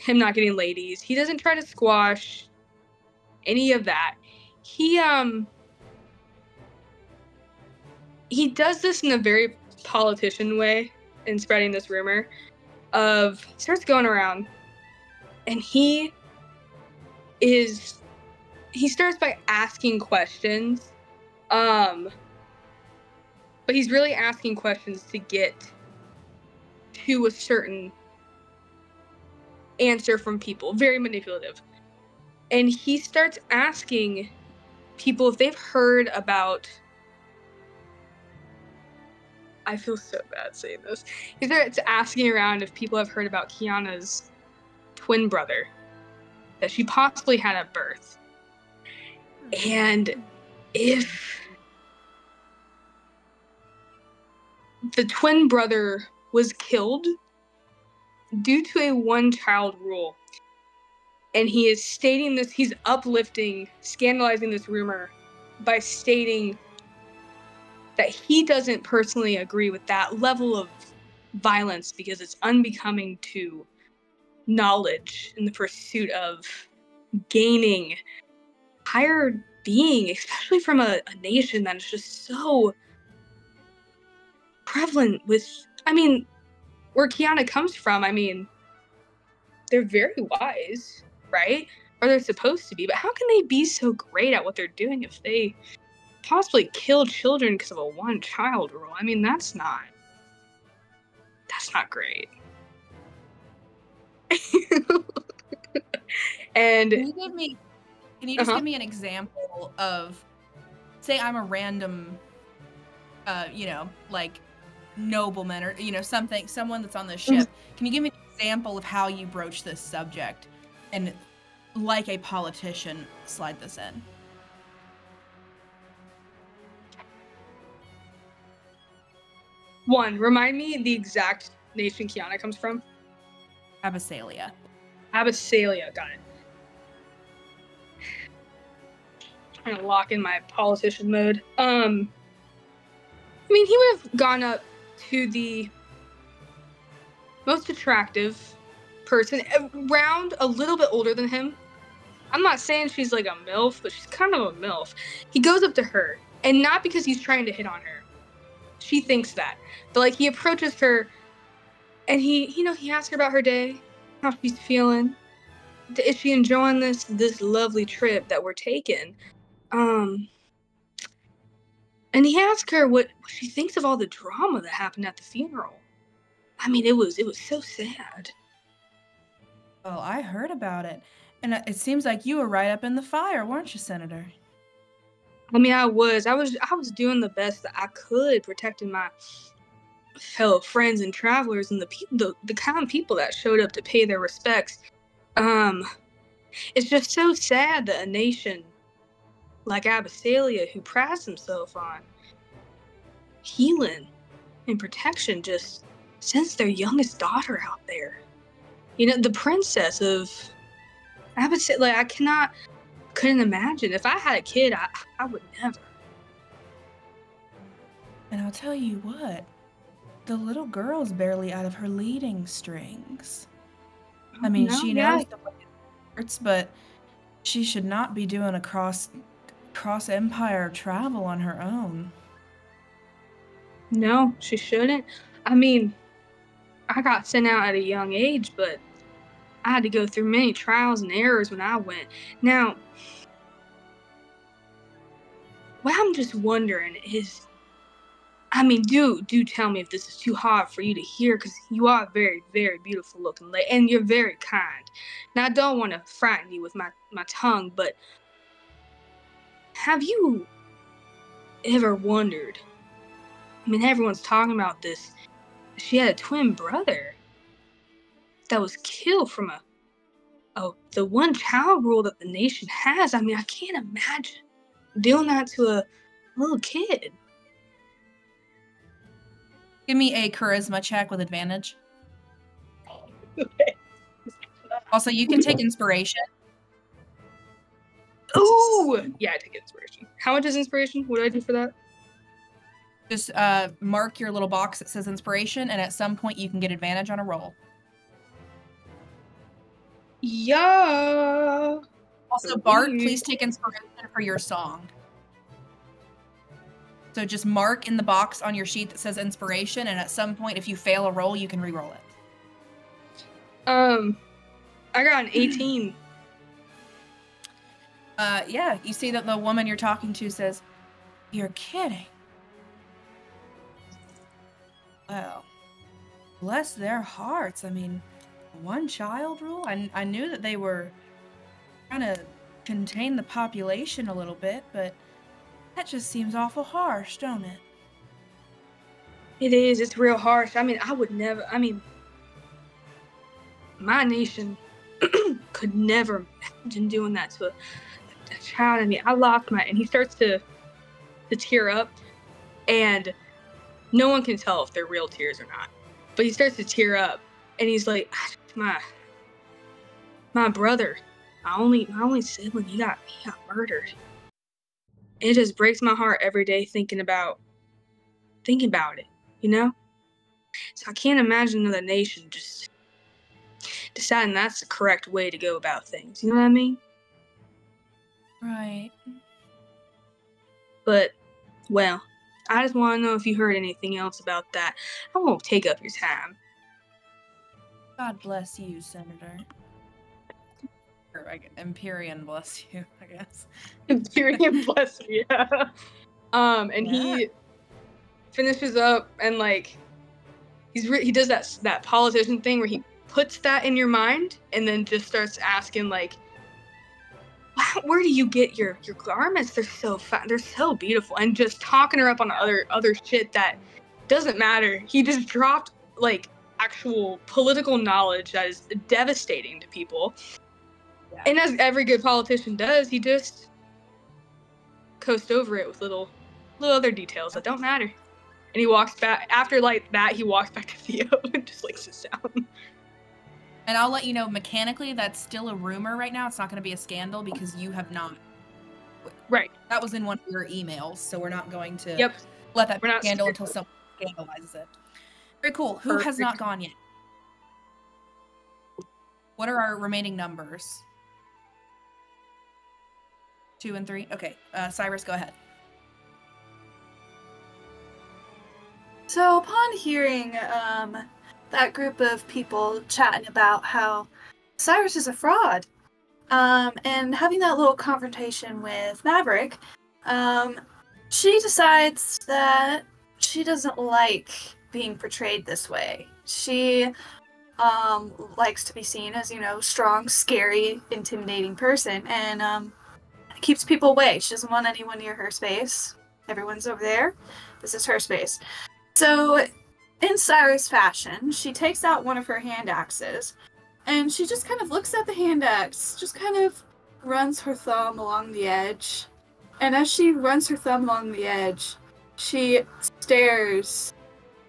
him not getting ladies. He doesn't try to squash any of that. He does this in a very politician way in spreading this rumor of starts going around, and he starts by asking questions, but he's really asking questions to get to a certain answer from people, very manipulative. And he starts asking people if they've heard about, I feel so bad saying this. He starts asking around if people have heard about Kiana's twin brother that she possibly had at birth. And if the twin brother was killed due to a one-child rule, and he is stating this, he's uplifting, scandalizing this rumor by stating that he doesn't personally agree with that level of violence because it's unbecoming to knowledge in the pursuit of gaining higher being, especially from a nation that is just so prevalent with, I mean, where Kiana comes from, I mean, they're very wise, right? Or they're supposed to be, but how can they be so great at what they're doing if they possibly kill children because of a one-child rule? I mean, that's not great. And Can you just give me an example of, say I'm a random, like nobleman or, someone that's on this ship. Can you give me an example of how you broach this subject and, like a politician, slide this in? One, remind me the exact nation Kiana comes from. Abyssalia. Abyssalia, got it. Trying to lock in my politician mode. I mean, he would have gone up to the most attractive person, around a little bit older than him. I'm not saying she's like a MILF, but she's kind of a MILF. He goes up to her, and not because he's trying to hit on her. She thinks that. But like, he approaches her, and he asks her about her day, how she's feeling. Is she enjoying this lovely trip that we're taking? And he asked her what she thinks of all the drama that happened at the funeral. I mean, it was so sad. Well, I heard about it, and it seems like you were right up in the fire, weren't you, Senator? I mean, I was doing the best that I could, protecting my fellow friends and travelers and the kind of people that showed up to pay their respects. It's just so sad that a nation like Abyssalia, who prides himself on healing and protection, just sends their youngest daughter out there. The princess of Abyssalia. Like, I couldn't imagine. If I had a kid, I would never. And I'll tell you what, the little girl's barely out of her leading strings. I mean, she knows the way it hurts, but she should not be doing a cross-empire travel on her own. No, she shouldn't. I mean, I got sent out at a young age, but I had to go through many trials and errors when I went. Now, what I'm just wondering is, I mean, do tell me if this is too hard for you to hear, because you are very, very beautiful looking lady, and you're very kind. Now, I don't want to frighten you with my tongue, but have you ever wondered, I mean, everyone's talking about this, she had a twin brother that was killed from the one-child rule that the nation has. I mean, I can't imagine doing that to a little kid. Give me a charisma check with advantage. Okay. Also, you can take inspiration. Ooh! Yeah, I take inspiration. How much is inspiration? What do I do for that? Just mark your little box that says inspiration, and at some point you can get advantage on a roll. Yeah. Also, Bart, please take inspiration for your song. So just mark in the box on your sheet that says inspiration, and at some point, if you fail a roll, you can re-roll it. I got an 18. Yeah, you see that the woman you're talking to says, "You're kidding." Well, bless their hearts. I mean, one child rule? I knew that they were trying to contain the population a little bit, but that just seems awful harsh, don't it? It is. It's real harsh. I mean, I would never. I mean, my nation could never imagine doing that to a child. I mean, I lost my. And he starts to tear up, and no one can tell if they're real tears or not. But he starts to tear up, and he's like, my brother, my only sibling, he got murdered. It just breaks my heart every day thinking about it, you know? So I can't imagine another nation just deciding that's the correct way to go about things. You know what I mean? Right. But, well, I just want to know if you heard anything else about that. I won't take up your time. God bless you, Senator. Or Empyrean bless you, I guess. Empyrean bless you, yeah. And he finishes up and like he does that politician thing where he puts that in your mind and then just starts asking like, where do you get your garments? They're so fat, they're so beautiful, and just talking her up on other shit that doesn't matter. He just dropped like actual political knowledge that is devastating to people. Yeah. And as every good politician does, he just coast over it with little other details that don't matter. And he walks back after like that. He walks back to Theo and just like sits down. And I'll let you know, mechanically, that's still a rumor right now. It's not going to be a scandal because you have not. Right. That was in one of your emails, so we're not going to let that be a scandal until someone scandalizes it. Very cool. Who has not gone yet? What are our remaining numbers? 2 and 3? Okay. Cyrus, go ahead. So upon hearing that group of people chatting about how Cyrus is a fraud, and having that little confrontation with Maverick, she decides that she doesn't like being portrayed this way. She likes to be seen as, strong, scary, intimidating person, and keeps people away. She doesn't want anyone near her space. Everyone's over there. This is her space. So, in Cyrus fashion, she takes out one of her hand axes, and she just kind of looks at the hand axe, just kind of runs her thumb along the edge. And as she runs her thumb along the edge, she stares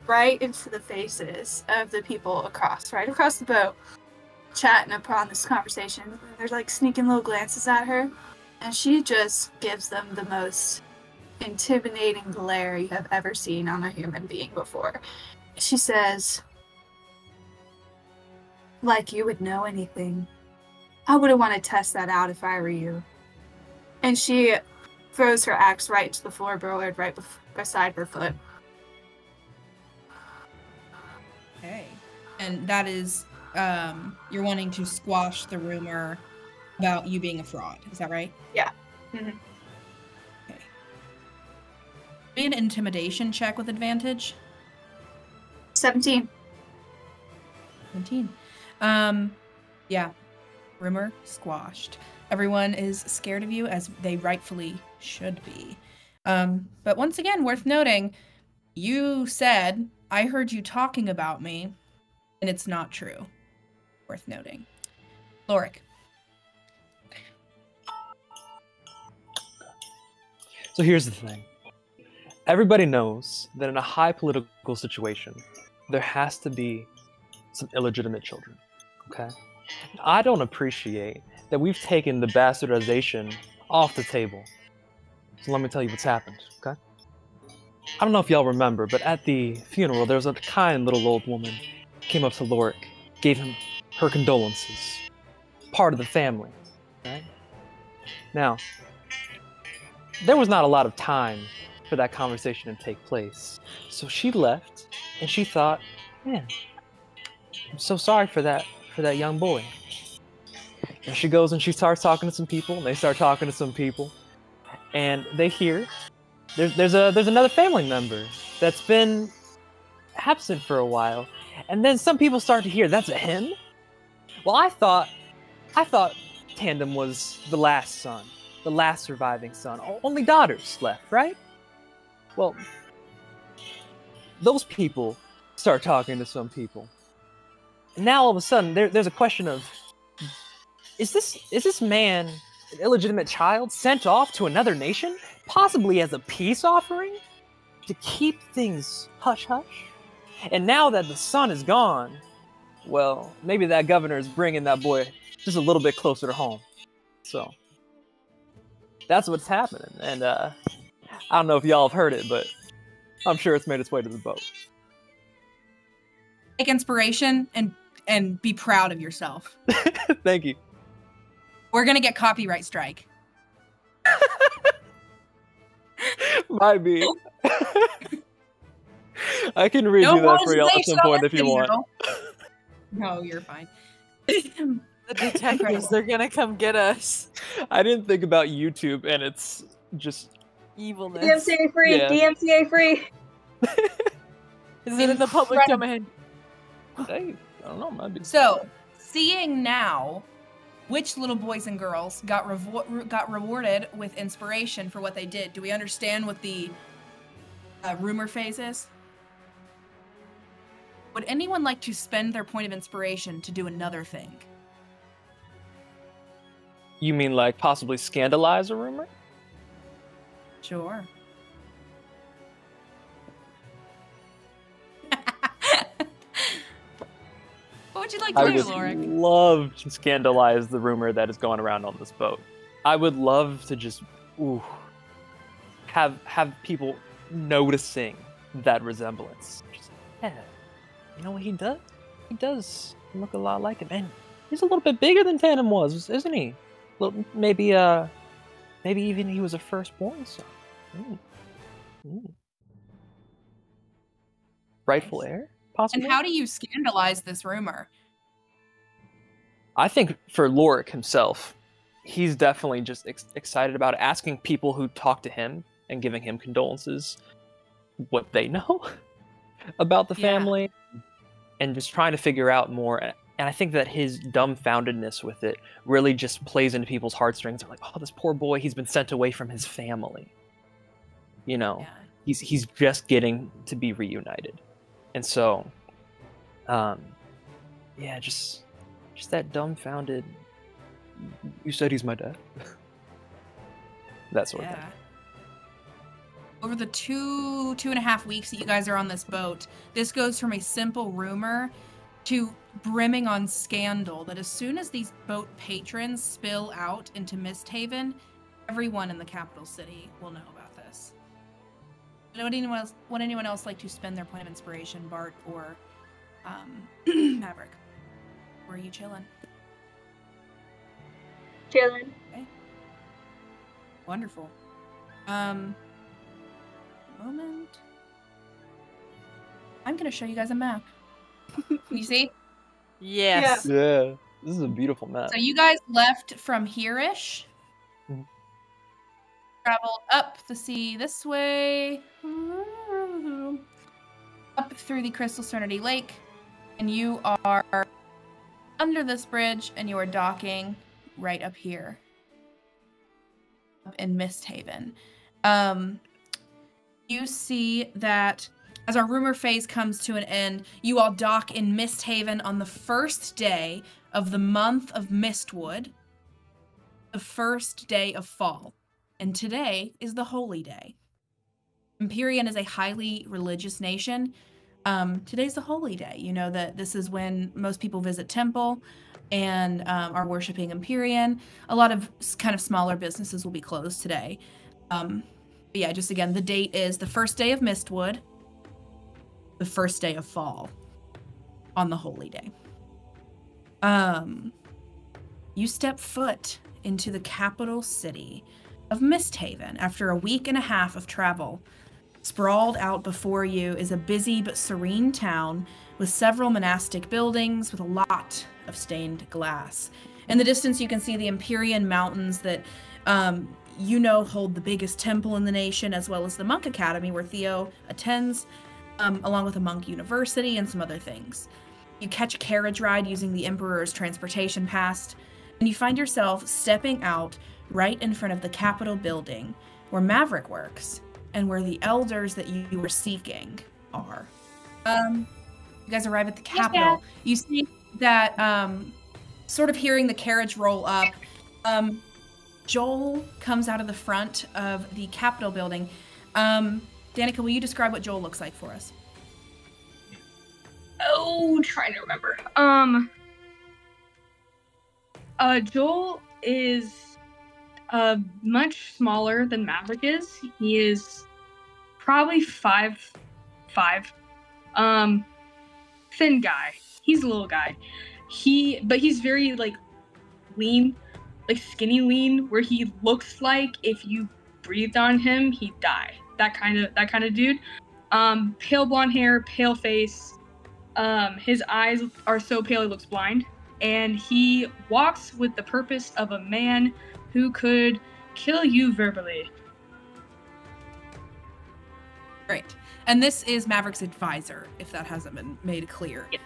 right into the faces of the people right across the boat, chatting upon this conversation. They're like sneaking little glances at her, and she just gives them the most intimidating glare you have ever seen on a human being before. She says, "Like you would know anything. I wouldn't want to test that out if I were you." And she throws her axe right to the floorboard right beside her foot. Okay. And that is, you're wanting to squash the rumor about you being a fraud. Is that right? Yeah. Mm-hmm. Okay. Be an intimidation check with advantage. 17. 17. Yeah. Rumor squashed. Everyone is scared of you, as they rightfully should be. But once again, worth noting, you said, "I heard you talking about me," and it's not true. Worth noting. Lorik. So here's the thing. Everybody knows that in a high political situation, there has to be some illegitimate children, okay? I don't appreciate that we've taken the bastardization off the table. So let me tell you what's happened, okay? I don't know if y'all remember, but at the funeral, there was a kind little old woman came up to Lorik, gave him her condolences. part of the family, right? Now, there was not a lot of time for that conversation to take place. So she left, and she thought, man, I'm so sorry for that young boy. And she goes and she starts talking to some people, and they start talking to some people, and they hear there's another family member that's been absent for a while, and then some people start to hear that's a him. Well, I thought Tandem was the last son, the last surviving son. Only daughters left, right? Well, those people start talking to some people, and now all of a sudden there's a question of, is this man an illegitimate child sent off to another nation, possibly as a peace offering, to keep things hush-hush? And now that the son is gone, well, maybe that governor is bringing that boy just a little bit closer to home. So, that's what's happening. And I don't know if y'all have heard it, but I'm sure it's made its way to the boat. Take inspiration and be proud of yourself. Thank you. We're gonna get copyright strike. Might be. I can redo that for y'all at some point if you want. No, you're fine. The detectives, they're gonna come get us. I didn't think about YouTube, and it's just Evilness. DMCA free. Yeah. DMCA free. Is it in the public domain? Hey, I don't know. Might be. So, seeing now which little boys and girls got rewarded with inspiration for what they did, do we understand what the rumor phase is? Would anyone like to spend their point of inspiration to do another thing? You mean like possibly scandalize a rumor? Sure. What would you like I to do, would Lorik? love to scandalize the rumor that is going around on this boat. I would love to just have people noticing that resemblance. Just, yeah, you know what he does? He does look a lot like him, and he's a little bit bigger than Tandem was, isn't he? Maybe even he was a firstborn son. Rightful heir, possibly. And how do you scandalize this rumor? I think for Lorik himself, he's definitely just excited about it, asking people who talk to him and giving him condolences what they know about the family, and just trying to figure out more. And I think that his dumbfoundedness with it really just plays into people's heartstrings. They're like, oh, this poor boy, he's been sent away from his family. You know, he's just getting to be reunited. And so, just that dumbfounded, you said he's my dad. That sort of thing. Over the two and a half weeks that you guys are on this boat, this goes from a simple rumor to brimming on scandal, that as soon as these boat patrons spill out into Misthaven, everyone in the capital city will know about this. Would anyone else like to spend their point of inspiration, Bart or Maverick? Or are you chilling? Chilling. Okay. Wonderful. Moment. I'm gonna show you guys a map. Can you see? Yes. Yeah. This is a beautiful map. So you guys left from here-ish. Traveled up the sea this way. Up through the Crystal Serenity Lake. And you are under this bridge, and you are docking right up here. Up in Misthaven. You see that as our rumor phase comes to an end, you all dock in Misthaven on the first day of the month of Mistwood, the first day of fall. And today is the holy day. Empyrean is a highly religious nation. Today's the holy day. You know that this is when most people visit temple and are worshiping Empyrean. A lot of kind of smaller businesses will be closed today. But yeah, just again, the date is the first day of Mistwood, the first day of fall on the holy day. you step foot into the capital city of Misthaven after a week and a half of travel. Sprawled out before you is a busy but serene town with several monastic buildings with a lot of stained glass. In the distance, you can see the Empyrean Mountains that hold the biggest temple in the nation, as well as the Monk Academy where Theo attends, along with a monk university and some other things. You catch a carriage ride using the Emperor's transportation pass, and you find yourself stepping out right in front of the Capitol building where Maverick works and where the elders that you were seeking are. You guys arrive at the Capitol. You see that, sort of hearing the carriage roll up, Joel comes out of the front of the Capitol building. Danica, will you describe what Joel looks like for us? Oh, trying to remember. Joel is much smaller than Maverick is. He is probably 5'5". Thin guy. He's a little guy. But he's very like lean, like skinny lean, where he looks like if you breathed on him, he'd die. That kind of dude. Pale blonde hair, pale face. His eyes are so pale he looks blind. And he walks with the purpose of a man who could kill you verbally. Great. And this is Maverick's advisor, if that hasn't been made clear. Yeah.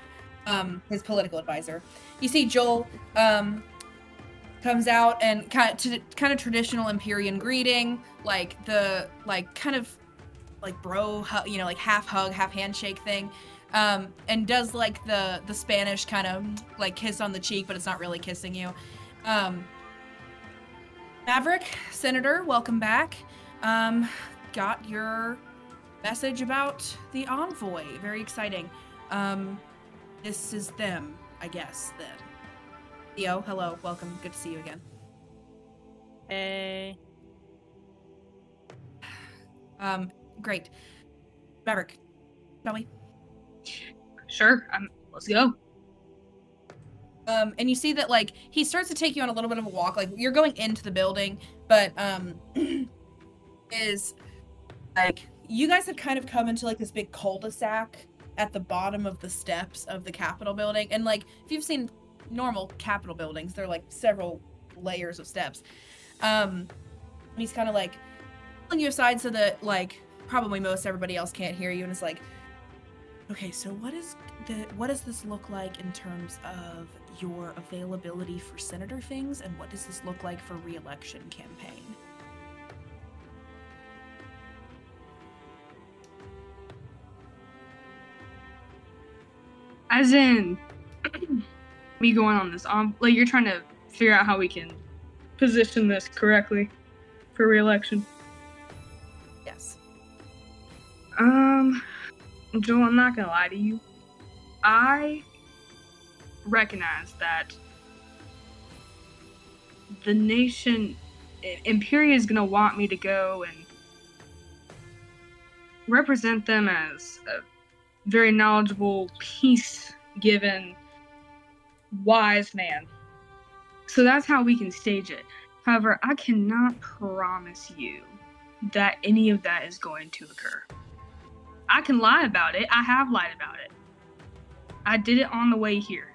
His political advisor. You see Joel comes out and kind of traditional Empyrean greeting, like the kind of bro, like half hug, half handshake thing. And does like the Spanish kind of like kiss on the cheek, but it's not really kissing you. Maverick, Senator, welcome back. Got your message about the Envoy. Very exciting. This is them, I guess, then. Theo, hello, welcome. Good to see you again. Hey. Great. Maverick, shall we? Sure, let's go. And you see that, like, he starts to take you on a little bit of a walk. Like, you're going into the building, but, is, like, you guys have kind of come into, like, this big cul-de-sac at the bottom of the steps of the Capitol building. And, like, if you've seen normal Capitol buildings, they're, like, several layers of steps. And he's kind of, like, pulling you aside so that, like, probably most everybody else can't hear you. And it's like, okay, so what does this look like in terms of your availability for senator things, and what does this look like for re-election campaign? As in, me going on this, like you're trying to figure out how we can position this correctly for re-election. Yes. Joel, I'm not gonna lie to you. I recognize that the nation, Imperia, is gonna want me to go and represent them as a very knowledgeable, peace-given, wise man. So that's how we can stage it. However, I cannot promise you that any of that is going to occur. I can lie about it. I have lied about it. I did it on the way here.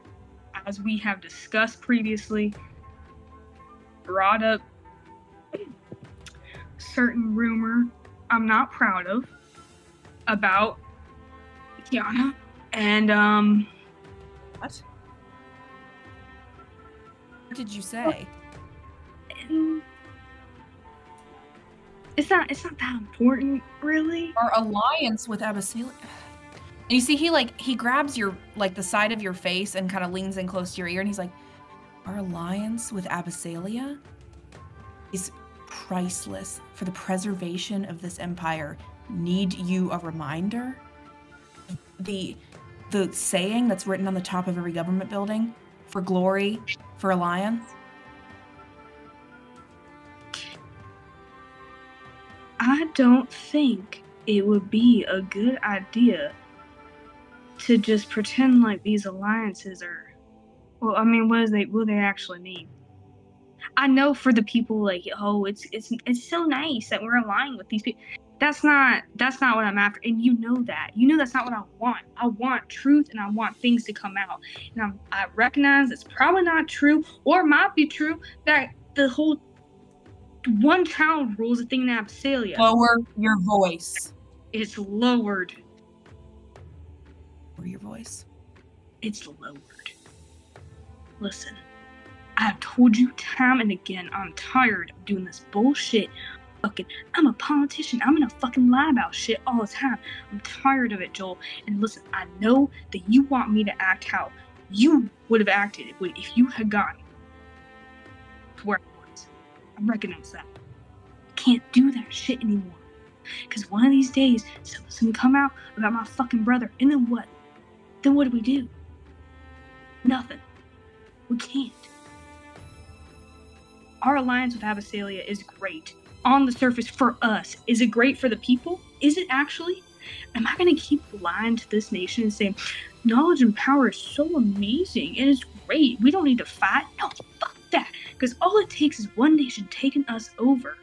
As we have discussed previously, brought up certain rumor I'm not proud of about Kiana. And, What? What did you say? It's not that important, really. Our alliance with Abyssinia. And you see he grabs your, like, the side of your face and kind of leans in close to your ear, and he's like, our alliance with Abyssinia is priceless for the preservation of this empire. Need you a reminder? The saying that's written on the top of every government building, for glory, for alliance. I don't think it would be a good idea to just pretend like these alliances are, well, I mean, what do they actually mean? I know for the people like, oh, it's so nice that we're aligning with these people. That's not what I'm after, and you know that. You know that's not what I want. I want truth, and I want things to come out. And I recognize it's probably not true, or it might be true that the whole one child rule is a thing in Abyssinia. Lower your voice. It's lowered. Lower your voice. It's lowered. Listen, I've told you time and again, I'm tired of doing this bullshit. I'm a politician. I'm gonna fucking lie about shit all the time. I'm tired of it, Joel. And listen, I know that you want me to act how you would have acted if you had gotten to where I was. I recognize that. I can't do that shit anymore. Because one of these days, something's gonna come out about my fucking brother. And then what? Then what do we do? Nothing. We can't. Our alliance with Abyssinia is great. On the surface for us. Is it great for the people? Is it actually? Am I going to keep lying to this nation and saying, knowledge and power is so amazing and it's great. We don't need to fight. No, fuck that. Because all it takes is one nation taking us over.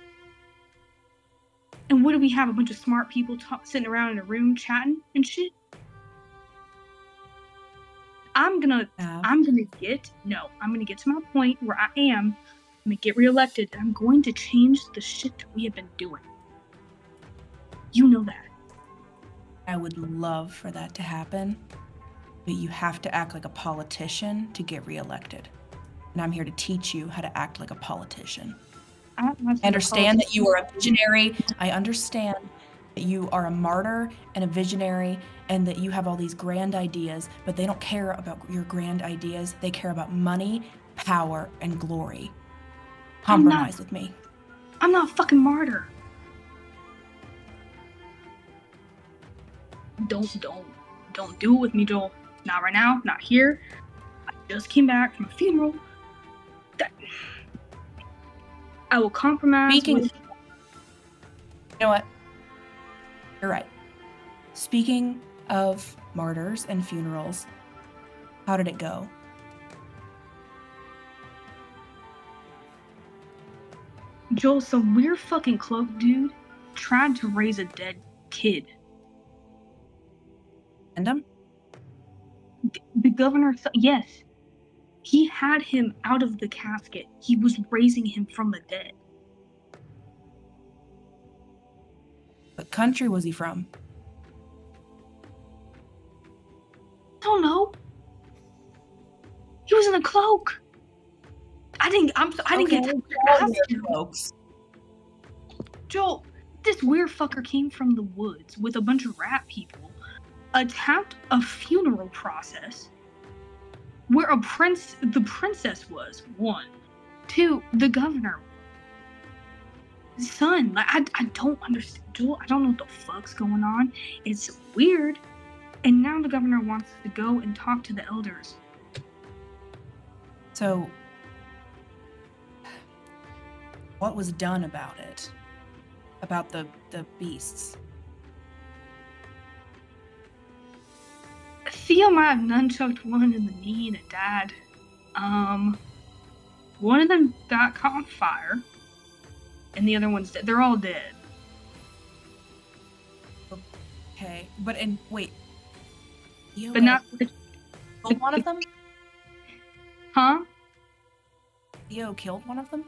And what do we have? A bunch of smart people sitting around in a room chatting and shit? I'm gonna get to my point where I'm gonna get reelected, and I'm going to change the shit that we have been doing. You know that. I would love for that to happen, but you have to act like a politician to get reelected. And I'm here to teach you how to act like a politician. I understand that you are a visionary. I understand that you are a martyr and a visionary and that you have all these grand ideas, but they don't care about your grand ideas. They care about money, power, and glory. Compromise with me. I'm not a fucking martyr. Don't do it with me, Joel. Not right now, not here. I just came back from a funeral. I will compromise with... You know what? You're right. Speaking of martyrs and funerals, how did it go? Joel, some weird fucking cloak dude tried to raise a dead kid. And him? The governor, yes. He had him out of the casket. He was raising him from the dead. What country was he from? Don't know. He was in a cloak. I didn't get the cloaks. Joel, this weird fucker came from the woods with a bunch of rat people, attacked a funeral process where the princess was, 1. 2, the governor. Son, like, I don't understand, Joel. I don't know what the fuck's going on. It's weird. And now the governor wants to go and talk to the elders. So, what was done about it? About the beasts? Theo might have nunchucked one in the knee and it died. One of them got caught on fire, and the other one's dead. They're all dead. Okay, but wait. Theo but not killed one of them? Huh? Theo killed one of them?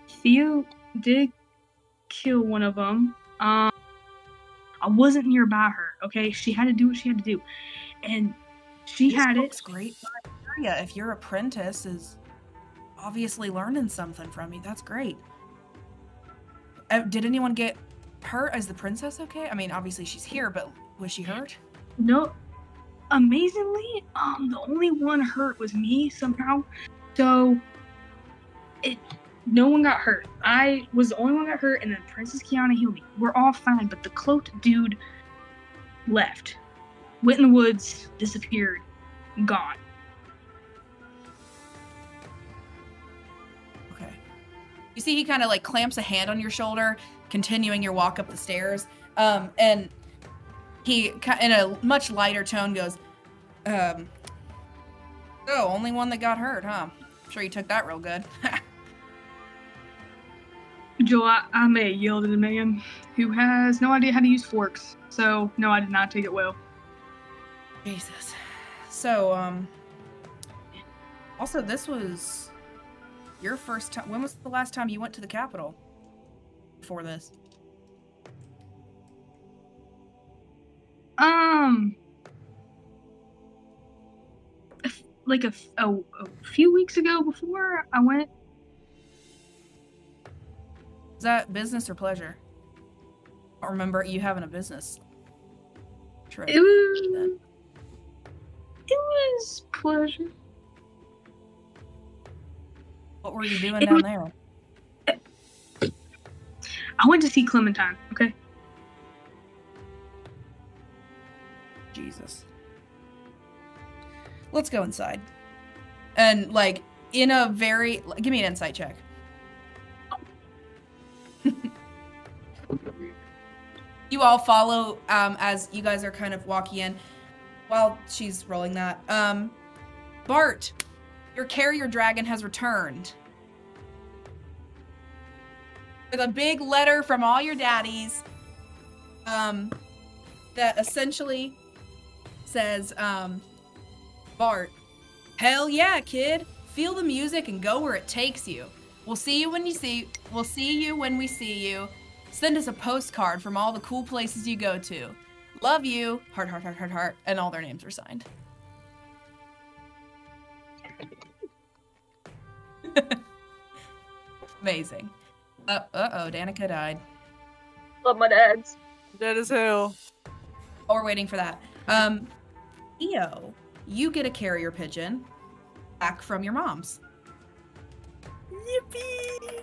Theo did kill one of them. I wasn't nearby her, okay? She had to do what she had to do. And she had it. It's great. Yeah, if your apprentice is obviously learning something from you, that's great. Did anyone get hurt? Is the princess okay? I mean, obviously she's here, but was she hurt? No. Amazingly, the only one hurt was me somehow. So, no one got hurt. I was the only one that got hurt, and then Princess Kiana healed me. We're all fine, but the cloaked dude left. Went in the woods, disappeared, gone. Okay. You see he kind of like clamps a hand on your shoulder, continuing your walk up the stairs. And he, in a much lighter tone, goes, so, only one that got hurt, huh? I'm sure you took that real good. Joel, I may have yelled at a man who has no idea how to use forks. So, no, I did not take it well. Jesus. So, also, this was your first time. When was the last time you went to the Capitol before this? Like a few weeks ago before I went. Is that business or pleasure? I don't remember you having a business trip. It was pleasure. What were you doing down there? I went to see Clementine, okay? Jesus. Let's go inside. And, like, in a very... Give me an insight check. You all follow as you guys are kind of walking in while she's rolling that. Bart, your carrier dragon has returned. With a big letter from all your daddies that essentially says, Bart, hell yeah, kid. Feel the music and go where it takes you. We'll see you when we see you. Send us a postcard from all the cool places you go to. Love you. Heart, heart, heart, heart, heart. And all their names are signed. Amazing. Uh-oh, Danica died. Love my dads. Dead as hell. Oh, we're waiting for that. Theo, you get a carrier pigeon back from your mom's. Yippee!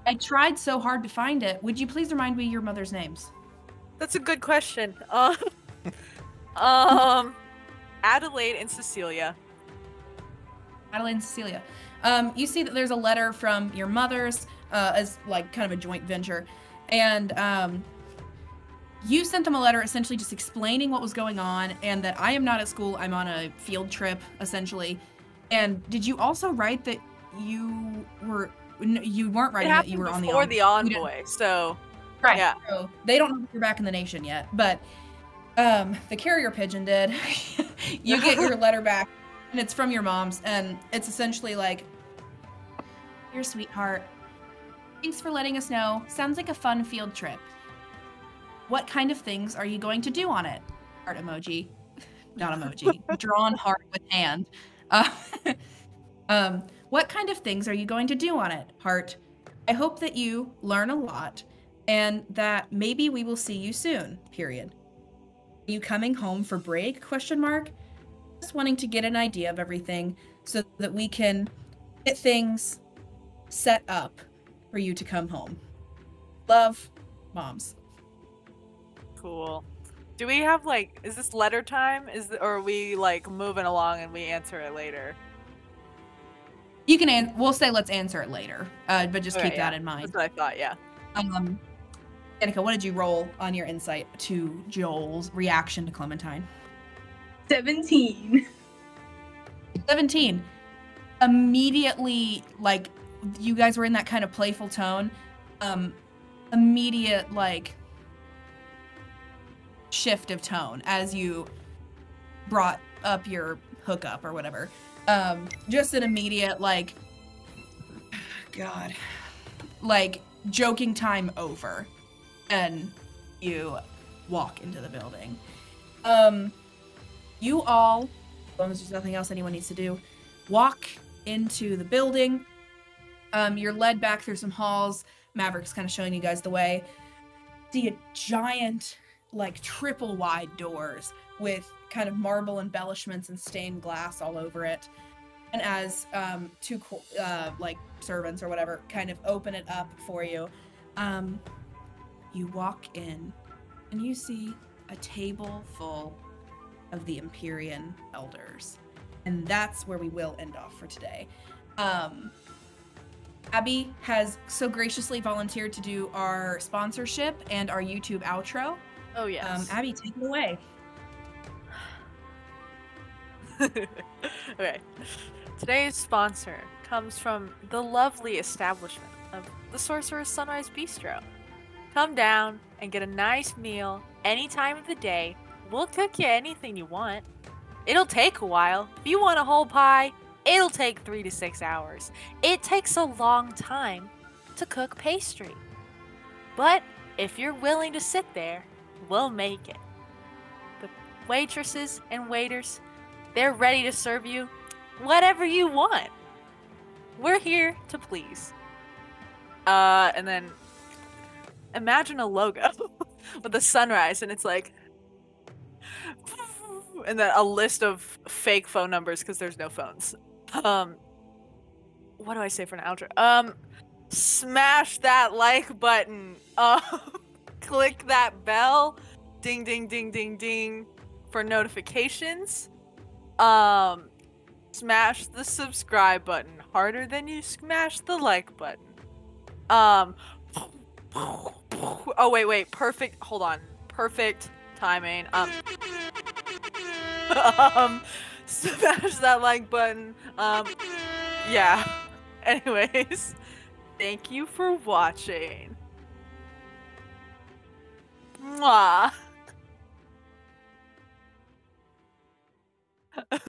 I tried so hard to find it. Would you please remind me your mother's names? That's a good question. Adelaide and Cecilia. Adelaide and Cecilia. You see that there's a letter from your mother's as like kind of a joint venture. And you sent them a letter essentially just explaining what was going on and that I am not at school. I'm on a field trip, essentially. And did you also write that you weren't writing that you were on the Envoy? Before the Envoy, so... Right. Yeah. So they don't know if you're back in the nation yet, but the carrier pigeon did. You get your letter back, and it's from your mom's, and it's essentially like, "Dear sweetheart, thanks for letting us know. Sounds like a fun field trip. What kind of things are you going to do on it?" Heart emoji, not emoji, drawn heart with hand. What kind of things are you going to do on it? Heart. I hope that you learn a lot. And that maybe we will see you soon, period. Are you coming home for break, question mark? Just wanting to get an idea of everything so that we can get things set up for you to come home. Love, Moms. Cool. Do we have, like, is this letter time? Or are we, like, moving along and we answer it later? You can, we'll say let's answer it later, but just keep that in mind. That's what I thought, yeah. Danica, what did you roll on your insight to Joel's reaction to Clementine? 17. 17. Immediately, like, you guys were in that kind of playful tone. Immediate, like, shift of tone as you brought up your hookup or whatever. Just an immediate, like, God, like, joking time over, and you walk into the building. You all, as long as there's nothing else anyone needs to do, walk into the building. You're led back through some halls. Maverick's kind of showing you guys the way. See a giant, like, triple wide doors with kind of marble embellishments and stained glass all over it. And as two like servants or whatever kind of open it up for you, you walk in and you see a table full of the Empyrean elders. And that's where we will end off for today. Abby has so graciously volunteered to do our sponsorship and our YouTube outro. Oh, yes. Abby, take it away. Okay. Today's sponsor comes from the lovely establishment of the Sorcerer's Sunrise Bistro. Come down and get a nice meal any time of the day. We'll cook you anything you want. It'll take a while. If you want a whole pie, it'll take 3 to 6 hours. It takes a long time to cook pastry. But if you're willing to sit there, we'll make it. The waitresses and waiters, they're ready to serve you whatever you want. We're here to please. And then imagine a logo with a sunrise, and it's like, and then a list of fake phone numbers because there's no phones. What do I say for an outro? Smash that like button. Click that bell. Ding, ding, ding, ding, ding for notifications. Smash the subscribe button harder than you smash the like button. Oh, wait. Perfect. Hold on. Perfect timing. Smash that like button. Yeah. Anyways, thank you for watching. Mwah.